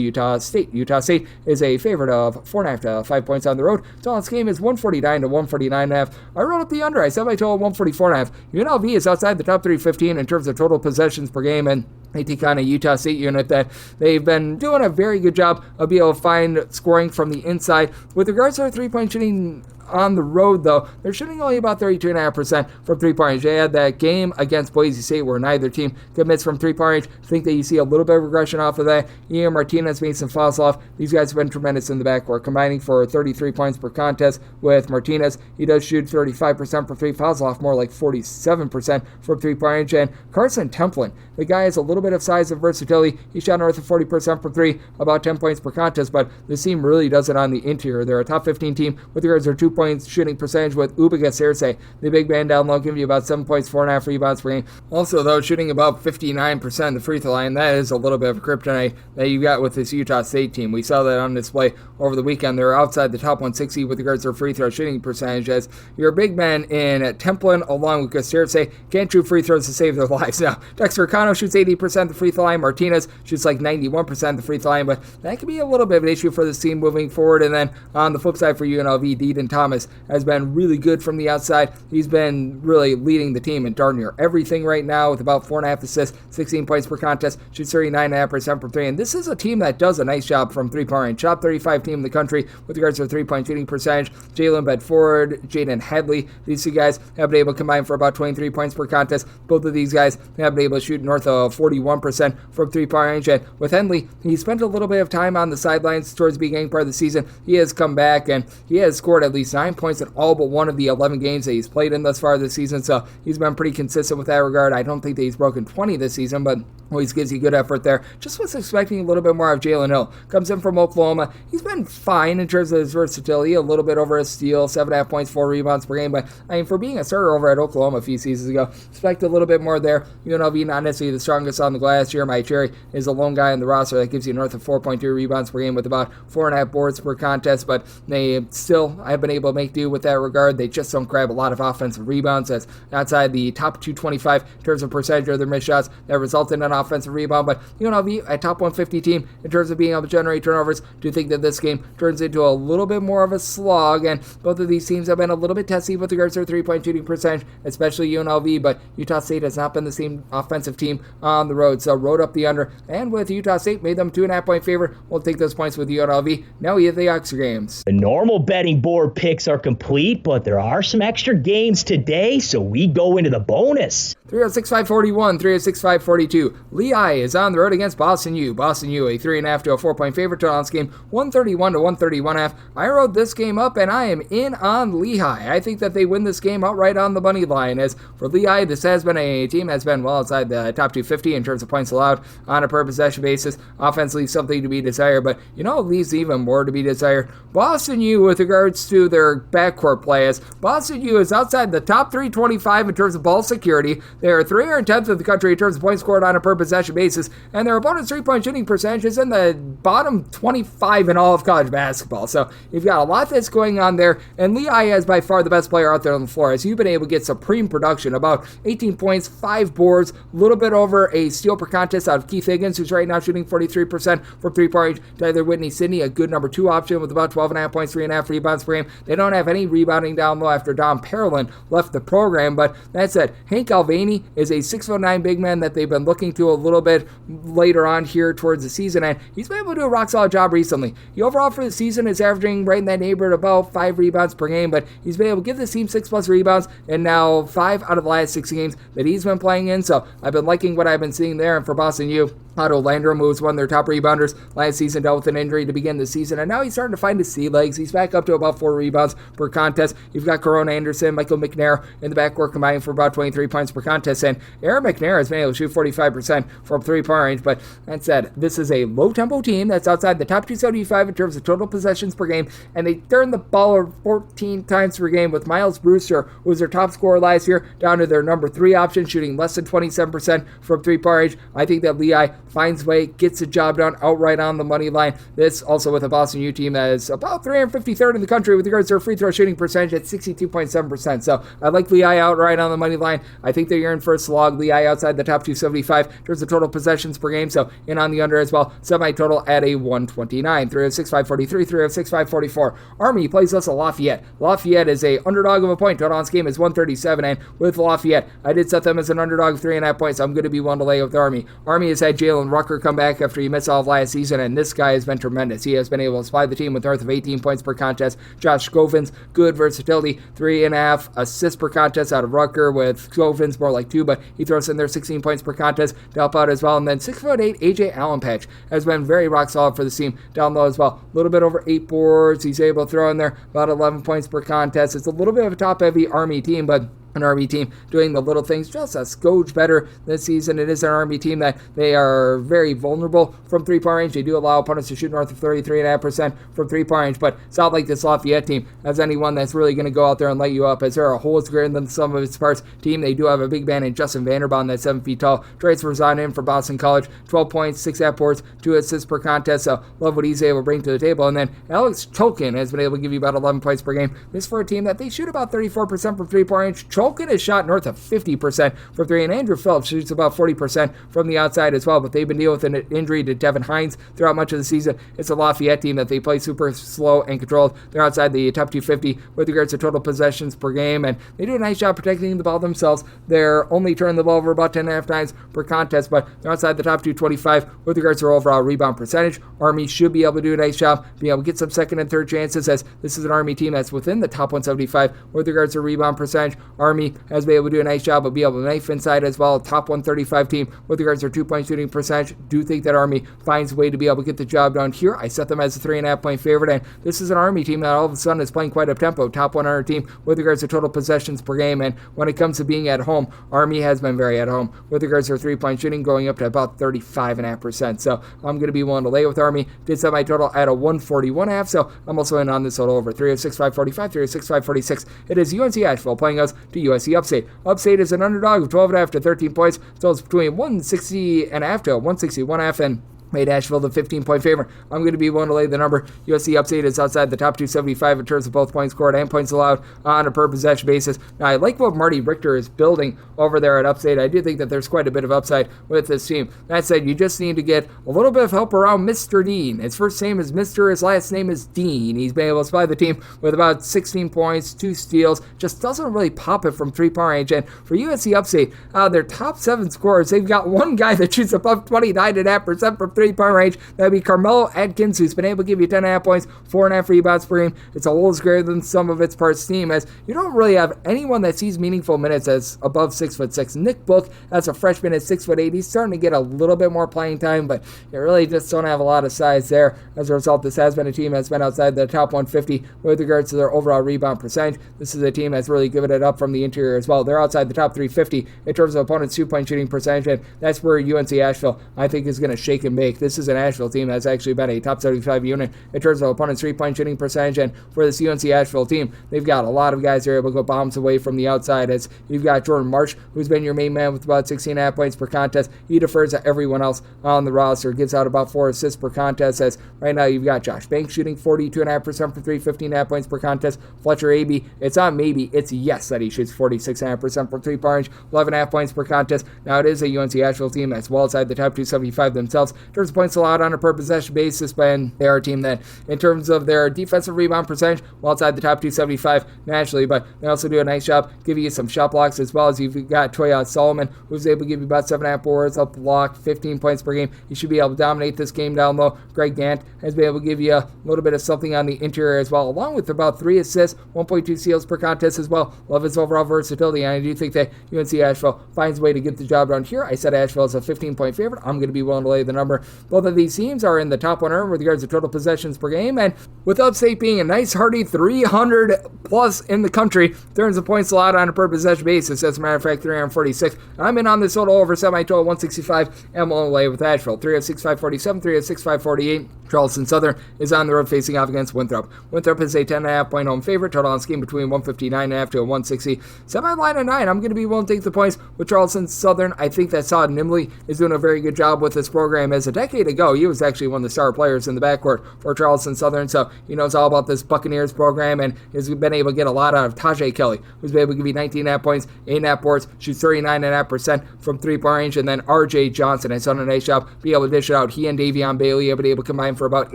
Utah State. Utah State is a favorite of 4.5 to 5 points on the road. So this game is 149 to 149.5. I wrote up the under. I set my total 144.5. UNLV is outside the top 315 in terms of total possessions per game, and they take on a Utah State unit that they've been doing a very good job of being able to find scoring from the inside. With regards to their 3-point shooting on the road, though, they're shooting only about 32.5% from 3-point range. They had that game against Boise State where neither team commits from 3-point range. I think that you see a little bit of regression off of that. Ian Martinez made some fouls off. These guys have been tremendous in the backcourt, combining for 33 points per contest with Martinez. He does shoot 35% from 3, fouls off more like 47% from 3-point range. And Carson Templin, the guy has a little bit of size and versatility. He shot north of 40% from 3, about 10 points per contest, but this team really does it on the interior. They're a top 15 team with regards to their 2 points shooting percentage with Uba Serse, the big man down low, giving you about 7 points, 4.5 rebounds per game. Also, though, shooting about 59% of the free throw line. That is a little bit of a kryptonite that you got with this Utah State team. We saw that on display over the weekend. They're outside the top 160 with regards to their free throw shooting percentage, as your big men in Templin, along with Gasterse, can't shoot free throws to save their lives. Now, Dexter Cano shoots 80% of the free throw line. Martinez shoots like 91% of the free throw line, but that could be a little bit of an issue for this team moving forward. And then on the flip side for UNLV, Deaton Thomas has been really good from the outside. He's been really leading the team in darn near everything right now with about 4.5 assists, 16 points per contest, shoots 39.5% from three. And this is a team that does a nice job from three-point range. Top 35 team in the country with regards to their three-point shooting percentage. Jalen Bedford, Jaden Headley, these two guys have been able to combine for about 23 points per contest. Both of these guys have been able to shoot north of 41% from three-point range. And with Headley, he spent a little bit of time on the sidelines towards the beginning part of the season. He has come back and he has scored at least 9 points in all but one of the 11 games that he's played in thus far this season. So he's been pretty consistent with that regard. I don't think that he's broken 20 this season, but always gives you good effort there. Just was expecting a little bit more of Jalen Hill. Comes in from Oklahoma. He's been fine in terms of his versatility. A little bit over a steal, 7.5 points, 4 rebounds per game. But I mean, for being a starter over at Oklahoma a few seasons ago, expect a little bit more there. UNLV not necessarily the strongest on the glass. Jeremiah Cherry is a lone guy on the roster that gives you north of 4.2 rebounds per game with about 4.5 boards per contest. But they still have been able to make do with that regard. They just don't grab a lot of offensive rebounds. That's outside the top 225 in terms of percentage of their missed shots that result in an offensive rebound. But UNLV, a top 150 team in terms of being able to generate turnovers, do think that this game turns into a little bit more of a slog. And both of these teams have been a little bit testy with regards to their three-point shooting percentage, especially UNLV. But Utah State has not been the same offensive team on the road. So Rhode up the under, and with Utah State, made them 2.5 point favorite. We'll take those points with UNLV. Now we have the extra games. The normal betting board picks are complete, but there are some extra games today, so we go into the bonus. 306-541, 306-542. Lehigh is on the road against Boston U. Boston U, a 3.5 to a 4-point favorite total on this game, 131 to 131.5. I wrote this game up, and I am in on Lehigh. I think that they win this game outright on the money line. As for Lehigh, this has been a team that's been well outside the top 250 in terms of points allowed on a per possession basis. Offense leaves something to be desired, but you know it leaves even more to be desired. Boston U, with regards to their backcourt players, Boston U is outside the top 325 in terms of ball security. They are 310th in the country in terms of points scored on a per possession basis, and their opponent's three-point shooting percentage is in the bottom 25 in all of college basketball. So you've got a lot that's going on there, and Lehigh is by far the best player out there on the floor, as you've been able to get supreme production, about 18 points, 5 boards, a little bit over a steal per contest out of Keith Higgins, who's right now shooting 43% from three-point range. Tyler Whitney-Sydney, a good number 2 option with about 12.5 points, 3.5 rebounds per game. They don't have any rebounding down low after Dom Perlin left the program, but that said, Hank Alvaney is a 6'9" big man that they've been looking to a little bit later on here towards the season, and he's been able to do a rock-solid job recently. He overall for the season is averaging right in that neighborhood about 5 rebounds per game, but he's been able to give this team 6+ rebounds, and now 5 out of the last 6 games that he's been playing in, so I've been liking what I've been seeing there. And for Boston U, Otto Landrum, who was one of their top rebounders last season, dealt with an injury to begin the season, and now he's starting to find his sea legs. He's back up to about 4 rebounds per contest. You've got Corona Anderson, Michael McNair in the backcourt combining for about 23 points per contest, and Aaron McNair has been able to shoot 45% from three-point range. But that said, this is a low-tempo team that's outside the top 275 in terms of total possessions per game, and they turn the ball over 14 times per game, with Miles Brewster, who was their top scorer last year, down to their number 3 option, shooting less than 27% from three-point range. I think that Lehigh finds way, gets the job done outright on the money line. This also with a Boston U team that is about 353rd in the country with regards to their free throw shooting percentage at 62.7%. So I like Lehigh outright on the money line. I think they're in for a slog. Lehigh outside the top 275 in terms of total possessions per game, so in on the under as well. Semi-total at a 129. 306-543, 306-544. Army plays us a Lafayette. Lafayette is a underdog of a point. Total on this game is 137, and with Lafayette, I did set them as an underdog of 3.5 points. I'm going to be one to lay with Army. Army has had Jalen Rucker come back after he missed all of last season, and this guy has been tremendous. He has been able to supply the team with north of 18 points per contest. Josh Scovins, good versatility, 3.5 assists per contest out of Rucker, with Scovins more like 2, but he throws in there 16 points per contest to help out as well. And then 6'8" AJ Allenpatch has been very rock solid for the team down low as well. A little bit over 8 boards. He's able to throw in there about 11 points per contest. It's a little bit of a top-heavy Army team, but an Army team doing the little things just a skoge better this season. It is an Army team that they are very vulnerable from three-point range. They do allow opponents to shoot north of 33.5% from three-point range, but it's not like this Lafayette team has anyone that's really going to go out there and light you up, as there are holes greater than some of its parts team. They do have a big man in Justin Vanderbilt, that's 7 feet tall. Transfers on in from Boston College, 12 points, 6 boards, 2 assists per contest, so love what he's able to bring to the table. And then Alex Cholkin has been able to give you about 11 points per game. This for a team that they shoot about 34% from three-point range. Cholkin has shot north of 50% from three, and Andrew Phillips shoots about 40% from the outside as well, but they've been dealing with an injury to Devin Hines throughout much of the season. It's a Lafayette team that they play super slow and controlled. They're outside the top 250 with regards to total possessions per game, and they do a nice job protecting the ball themselves. They're only turning the ball over about 10.5 times per contest, but they're outside the top 225 with regards to their overall rebound percentage. Army should be able to do a nice job, being able to get some second and third chances, as this is an Army team that's within the top 175 with regards to rebound percentage. Army has been able to do a nice job of being able to knife inside as well. Top 135 team with regards to their 2-point shooting percentage. Do think that Army finds a way to be able to get the job done here. I set them as a 3.5 point favorite, and this is an Army team that all of a sudden is playing quite up tempo. Top 100 team with regards to total possessions per game, and when it comes to being at home, Army has been very at home with regards to their 3-point shooting, going up to about 35.5%. So I'm going to be willing to lay with Army. Did set my total at a 141.5, so I'm also in on this total over 306.545, 306.546. It is UNC Asheville playing us to USC Upstate. Upstate is an underdog of 12.5 to 13 points, so it's between 160.5 to 161.5, and made Asheville the 15-point favorite. I'm going to be willing to lay the number. USC Upstate is outside the top 275 in terms of both points scored and points allowed on a per possession basis. Now, I like what Marty Richter is building over there at Upstate. I do think that there's quite a bit of upside with this team. That said, you just need to get a little bit of help around Mr. Dean. His first name is Mr., his last name is Dean. He's been able to supply the team with about 16 points, 2 steals, just doesn't really pop it from three-point range. And for USC Upstate, their top 7 scorers, they've got one guy that shoots above 29.5% from three-point range. That'd be Carmelo Adkins, who's been able to give you 10.5 points, 4.5 rebounds per game. It's a little greater than some of its parts team, as you don't really have anyone that sees meaningful minutes as above 6'6". Nick Book, as a freshman, at 6'8". He's starting to get a little bit more playing time, but you really just don't have a lot of size there. As a result, this has been a team that's been outside the top 150 with regards to their overall rebound percentage. This is a team that's really given it up from the interior as well. They're outside the top 350 in terms of opponents' 2-point shooting percentage, and that's where UNC Asheville, I think, is going to shake and bake. This is an Asheville team that's actually been a top 75 unit in terms of opponents' 3-point shooting percentage, and for this UNC Asheville team, they've got a lot of guys that are able to go bombs away from the outside, as you've got Jordan Marsh, who's been your main man with about 16.5 points per contest. He defers to everyone else on the roster, gives out about 4 assists per contest, as right now you've got Josh Banks shooting 42.5% for 3, 15.5 points per contest. Fletcher Abey, it's not maybe, it's yes that he shoots 46.5% for 3-point range, 11.5 points per contest. Now it is a UNC Asheville team that's well outside the top 275 themselves in terms of points allowed on a per possession basis, but they are a team that, in terms of their defensive rebound percentage, well outside the top 275 nationally, but they also do a nice job giving you some shot blocks, as well as you've got Toya Solomon, who's able to give you about 7.5 boards, up block, 15 points per game. He should be able to dominate this game down low. Greg Gant has been able to give you a little bit of something on the interior as well, along with about 3 assists, 1.2 steals per contest as well. Love his overall versatility, and I do think that UNC Asheville finds a way to get the job done here. I said Asheville is a 15-point favorite. I'm going to be willing to lay the number. Both of these teams are in the top 100 with regards to total possessions per game, and with Upstate being a nice hearty 300 plus in the country in terms of points allowed on a per possession basis, as a matter of fact 346, I'm in on this total over semi-total 165, and willing to lay with Asheville. 306.547, 306.548. Charleston Southern is on the road facing off against Winthrop. Winthrop is a 10.5 point home favorite. Total on scheme between 159.5 to 160. Semi-line of 9. I'm going to be willing to take the points with Charleston Southern. I think that Salle Nimbley is doing a very good job with this program, as a decade ago he was actually one of the star players in the backcourt for Charleston Southern, so he knows all about this Buccaneers program and has been able to get a lot out of Tajay Kelly, who's been able to give you 19.5 points, 8.5 boards, shoots 39.5% from 3-point range, and then RJ Johnson has done a nice job being able to dish it out. He and Davion Bailey have been able to combine for about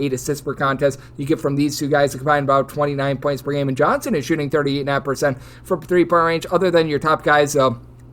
8 assists per contest. You get from these two guys to combine about 29 points per game, and Johnson is shooting 38.5% from 3-point range. Other than your top guys,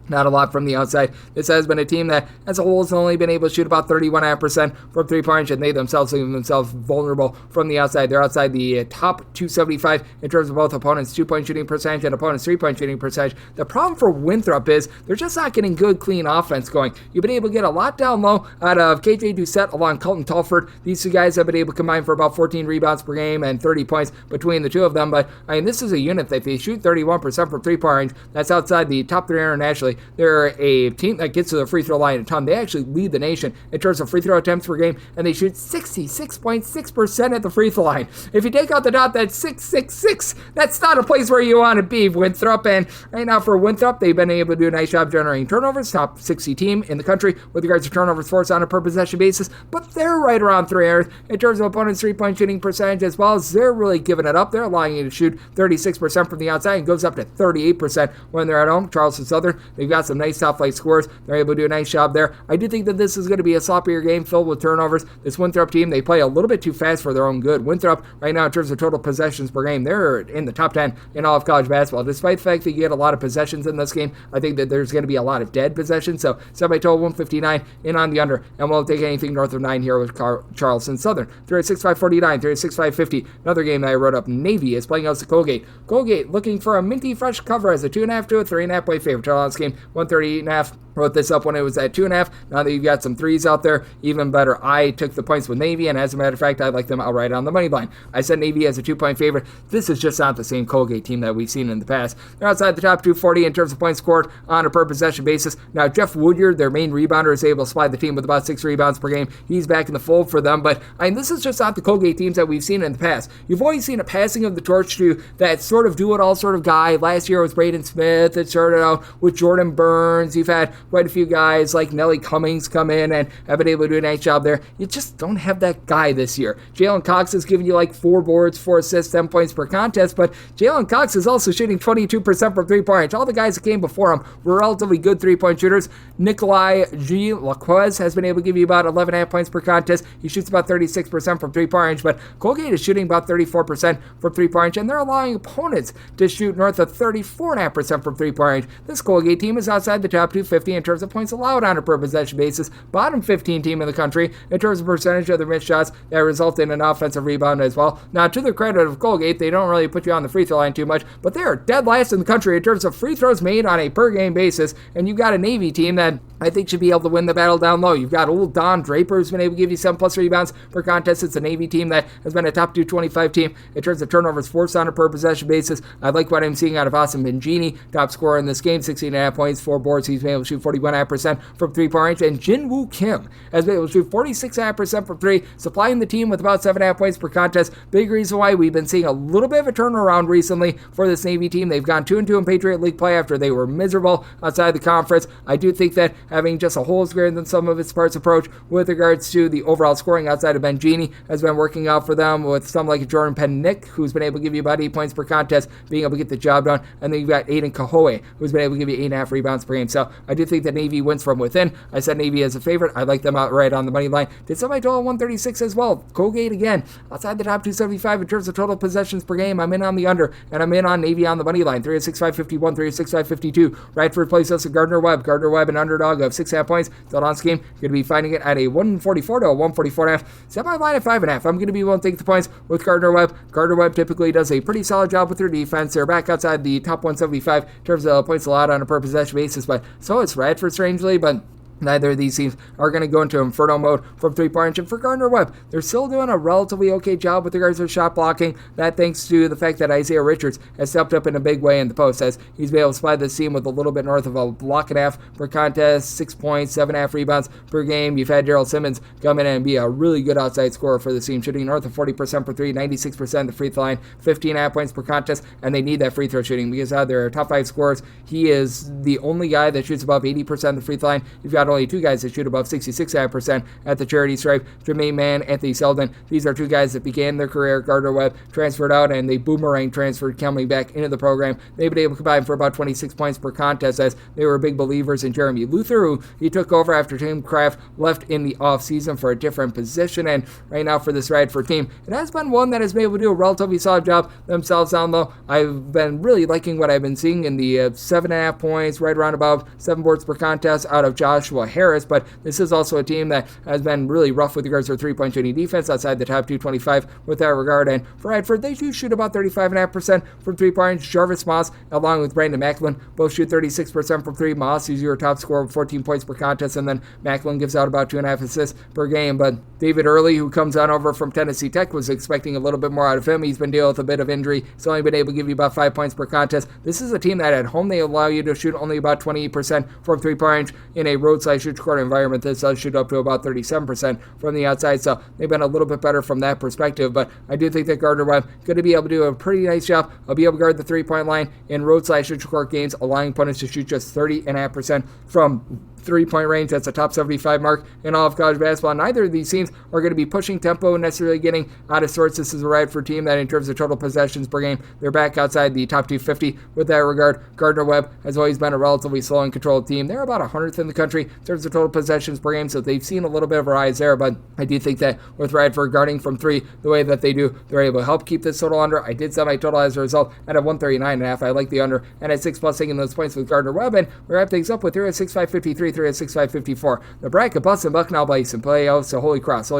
Not a lot from the outside. This has been a team that, as a whole, has only been able to shoot about 31.5% from three-point, and they themselves leave themselves vulnerable from the outside. They're outside the top 275 in terms of both opponents' two-point shooting percentage and opponents' three-point shooting percentage. The problem for Winthrop is they're just not getting good, clean offense going. You've been able to get a lot down low out of KJ Doucette along Colton Telford. These two guys have been able to combine for about 14 rebounds per game and 30 points between the two of them, but this is a unit that they shoot 31% from three-point range. That's outside the top 3 internationally. They're a team that gets to the free throw line a ton. They actually lead the nation in terms of free throw attempts per game, and they shoot 66.6% at the free throw line. If you take out the dot, that's 666. That's not a place where you want to be, Winthrop. And right now for Winthrop, they've been able to do a nice job generating turnovers. Top 60 team in the country with regards to turnovers forced on a per possession basis, but they're right around 300 in terms of opponents' three-point shooting percentage as well. As they're really giving it up. They're allowing you to shoot 36% from the outside and goes up to 38% when they're at home. Charleston Southern, they've got some nice top flight scores. They're able to do a nice job there. I do think that this is going to be a sloppier game filled with turnovers. This Winthrop team, they play a little bit too fast for their own good. Winthrop, right now, in terms of total possessions per game, they're in the top 10 in all of college basketball. Despite the fact that you get a lot of possessions in this game, I think that there's going to be a lot of dead possessions. So, set by total 159 in on the under, and we'll take anything north of 9 here with Charleston Southern. 36-5-49, 36-5-50. Another game that I wrote up, Navy is playing out to Colgate. Colgate looking for a minty fresh cover as a 2.5 to a 3.5 point favorite. Total on this game, 138.5. Wrote this up when it was at 2.5. Now that you've got some threes out there, even better. I took the points with Navy, and as a matter of fact, I like them outright on the money line. I said Navy as a 2-point favorite. This is just not the same Colgate team that we've seen in the past. They're outside the top 240 in terms of points scored on a per possession basis. Now, Jeff Woodyard, their main rebounder, is able to supply the team with about 6 rebounds per game. He's back in the fold for them, but this is just not the Colgate teams that we've seen in the past. You've always seen a passing of the torch to that sort of do-it-all sort of guy. Last year it was Braden Smith. It started out with Jordan Burns. You've had quite a few guys like Nelly Cummings come in and have been able to do a nice job there. You just don't have that guy this year. Jalen Cox has given you like 4 boards, 4 assists, 10 points per contest, but Jalen Cox is also shooting 22% from three-point range. All the guys that came before him were relatively good three-point shooters. Nikolai G. Laquez has been able to give you about 11.5 points per contest. He shoots about 36% from three-point range, but Colgate is shooting about 34% from three-point range, and they're allowing opponents to shoot north of 34.5% from three-point range. This Colgate team is outside the top 250 in terms of points allowed on a per possession basis. Bottom 15 team in the country in terms of percentage of their missed shots that result in an offensive rebound as well. Now, to the credit of Colgate, they don't really put you on the free throw line too much, but they are dead last in the country in terms of free throws made on a per game basis, and you've got a Navy team that I think should be able to win the battle down low. You've got old Don Draper who's been able to give you 7+ rebounds per contest. It's a Navy team that has been a top 225 team in terms of turnovers forced on a per possession basis. I like what I'm seeing out of Austin Bengini, top scorer in this game, 16.5 points, 4 boards. He's been able to shoot 41.5% from three-point range, and Jinwoo Kim has been able to shoot 46.5% from 3, supplying the team with about 7.5 points per contest. Big reason why we've been seeing a little bit of a turnaround recently for this Navy team. They've gone 2-2 in Patriot League play after they were miserable outside the conference. I do think that having just a whole is greater than some of its parts approach with regards to the overall scoring outside of Bengini has been working out for them, with some like Jordan Pennick, who's been able to give you about 8 points per contest, being able to get the job done. And then you've got Aiden Kahoe, who's been able to give you 8.5 rebounds per game. So I do think that Navy wins from within. I said Navy as a favorite. I like them outright on the money line. Did somebody total 136 as well. Colgate again, outside the top 275 in terms of total possessions per game. I'm in on the under, and I'm in on Navy on the money line. 3-6-5-51, 3-6-5-52. Radford plays us to Gardner Webb. Gardner Webb, an underdog of 6.5 points. Total on this game, you're going to be finding it at a 144 to a 144.5. Set my line at 5.5. I'm going to be willing to take the points with Gardner Webb. Gardner Webb typically does a pretty solid job with their defense. They're back outside the top 175 in terms of points allowed on a per possession basis, but so it's Radford strangely, but neither of these teams are going to go into inferno mode from three-point range. And for Gardner Webb, they're still doing a relatively okay job with regards to their shot blocking. That thanks to the fact that Isaiah Richards has stepped up in a big way in the post, as he's been able to supply this team with a little bit north of a block and a half per contest, 6 points, 7.5 rebounds per game. You've had Daryl Simmons come in and be a really good outside scorer for the team, shooting north of 40% per 3, 96% the free throw line, 15.5 points per contest, and they need that free throw shooting because out of their top 5 scorers, he is the only guy that shoots above 80% of the free throw line. You've got got only two guys that shoot above 66.5% at the charity stripe. Jermaine Mann, Anthony Selden. These are two guys that began their career. Gardner Webb transferred out, and they boomerang transferred coming back into the program. They've been able to combine for about 26 points per contest, as they were big believers in Jeremy Luther, who he took over after Tim Kraft left in the offseason for a different position. And right now for this Radford team, it has been one that has been able to do a relatively solid job themselves down low. I've been really liking what I've been seeing in the 7.5 points, right around about 7 boards per contest out of Joshua Harris, but this is also a team that has been really rough with regards to their three-point shooting defense, outside the top 225 with that regard. And for Radford, they do shoot about 35.5% from three-point. Jarvis Moss, along with Brandon Macklin, both shoot 36% from three. Moss is your top scorer with 14 points per contest, and then Macklin gives out about 2.5 assists per game. But David Early, who comes on over from Tennessee Tech, was expecting a little bit more out of him. He's been dealing with a bit of injury. He's only been able to give you about 5 points per contest. This is a team that at home they allow you to shoot only about 28% from three-point range. In a roadside shoot court environment, this does shoot up to about 37% from the outside, so they've been a little bit better from that perspective. But I do think that Gardner Webb going to be able to do a pretty nice job. I'll be able to guard the three-point line in roadside shoot court games, allowing opponents to shoot just 30.5% from three-point range. That's a top 75 mark in all of college basketball. Neither of these teams are going to be pushing tempo and necessarily getting out of sorts. This is a Radford team that in terms of total possessions per game, they're back outside the top 250 with that regard. Gardner Webb has always been a relatively slow and controlled team. They're about 100th in the country in terms of total possessions per game, so they've seen a little bit of a rise there, but I do think that with Radford guarding from three the way that they do, they're able to help keep this total under. I did set my total as a result at a 139.5. I like the under, and at 6+ taking those points with Gardner Webb, and we wrap things up with 3 at 6.553, 3 at 6.554. The bracket Boston Bucknell Bison playoffs to Holy Cross,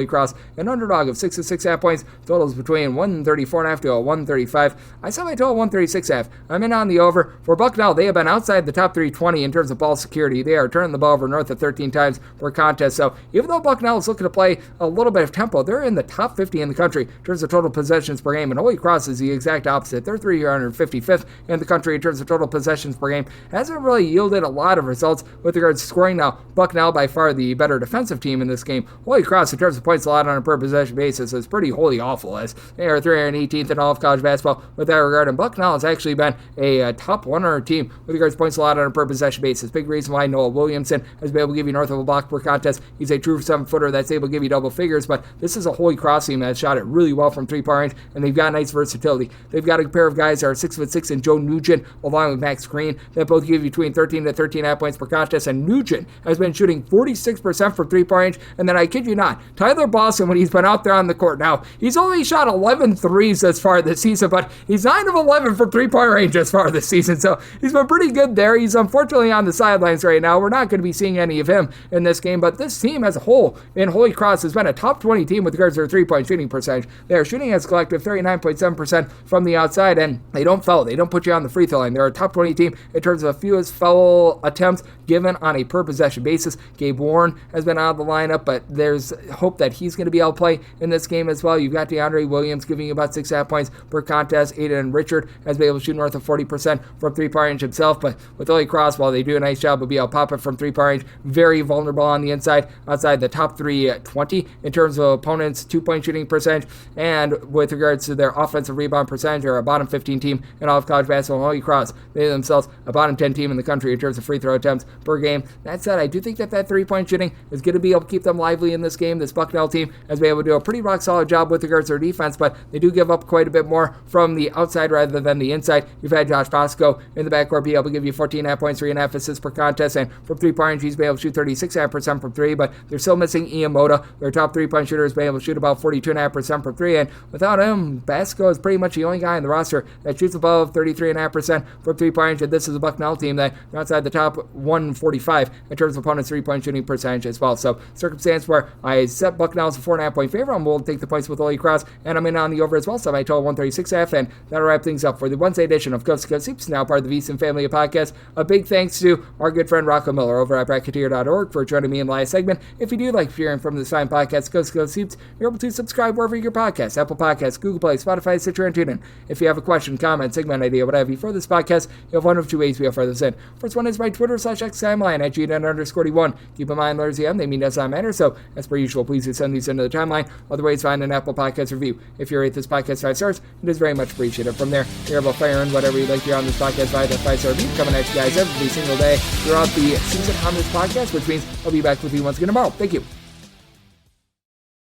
an underdog of 6 at 6.5 points. Totals between 134.5 to a 135. I saw my total 136.5. I'm in on the over. For Bucknell, they have been outside the top 320 in terms of ball security. They are turning the ball over north of 13 times per contest. So even though Bucknell is looking to play a little bit of tempo, they're in the top 50 in the country in terms of total possessions per game. And Holy Cross is the exact opposite. They're 355th in the country in terms of total possessions per game. Hasn't really yielded a lot of results with regards to scoring. Now, Bucknell by far the better defensive team in this game. Holy Cross, in terms of points allowed on a per possession basis, is pretty wholly awful, as they are 318th in all of college basketball with that regard. And Bucknell has actually been a top 100 team with regards to points allowed on a per possession basis. Big reason why Noah Williamson has been able to give you north of a block per contest. He's a true 7-footer that's able to give you double figures, but this is a Holy Cross team that shot it really well from three-point range, and they've got nice versatility. They've got a pair of guys that are 6'6" and Joe Nugent, along with Max Green, that both give you between 13 to 13.5 points per contest, and Nugent has been shooting 46% from three-point range, and then I kid you not, Tyler Boston, when he's been out there on the court now, he's only shot 11 threes thus far this season, but he's 9 of 11 from three-point range thus far this season, so he's been pretty good there. He's unfortunately on the sidelines right now. We're not going to be seeing any of him in this game, but this team as a whole in Holy Cross has been a top 20 team with regards to their three-point shooting percentage. They are shooting as a collective 39.7% from the outside, and they don't foul. They don't put you on the free throw line. They're a top 20 team in terms of fewest foul attempts given on a per possession basis. Gabe Warren has been out of the lineup, but there's hope that he's going to be able to play in this game as well. You've got DeAndre Williams giving you about 6.5 points per contest. Aiden Richard has been able to shoot north of 40% from three-point range himself, but with Holy Cross, while they do a nice job of being able to pop it from three-point range, very vulnerable on the inside, outside the top 320 in terms of opponents' two-point shooting percentage, and with regards to their offensive rebound percentage, they're a bottom 15 team in all of college basketball. Holy Cross, they themselves a bottom 10 team in the country in terms of free throw attempts per game. That said, I do think that three-point shooting is going to be able to keep them lively in this game. This Bucknell team has been able to do a pretty rock-solid job with regards to their defense, but they do give up quite a bit more from the outside rather than the inside. You've had Josh Bosco in the backcourt be able to give you 14.5 points, 3.5 assists per contest, and from three-point range, he's been able to shoot 36.5% from three, but they're still missing Ian Moda. Their top three-point shooter has been able to shoot about 42.5% from three, and without him, Bosco is pretty much the only guy in the roster that shoots above 33.5% from three-point range, and this is a Bucknell team that are outside the top 145 in terms of opponents' three-point shooting percentage as well. So, circumstance where I set Bucknell as a 4.5 point favorite, I'm willing to take the points with Holy Cross, and I'm in on the over as well, so I total 136.5, and that'll wrap things up for the Wednesday edition of Coast to Coast Hoops, now part of the VSiN family of podcasts. A big thanks to our good friend Rocco Miller over at Bracketeer.org for joining me in the last segment. If you do like hearing from this fine podcast, Coast to Coast Hoops, you're able to subscribe wherever you get podcasts, Apple Podcasts, Google Play, Spotify, Stitcher, and TuneIn. If you have a question, comment, segment idea, what have you for this podcast, you have one of two ways we offer this in. First one is my Twitter /X timeline at WN_D1. Keep in mind, letters EM, they mean does not matter. So, as per usual, please do send these into the timeline. Other ways, find an Apple Podcast review. If you rate this podcast 5 stars, it is very much appreciated. From there, you're able to fire in whatever you'd like to hear on this podcast via the 5-star review, coming at you guys every single day throughout the season on this podcast, which means I'll be back with you once again tomorrow. Thank you.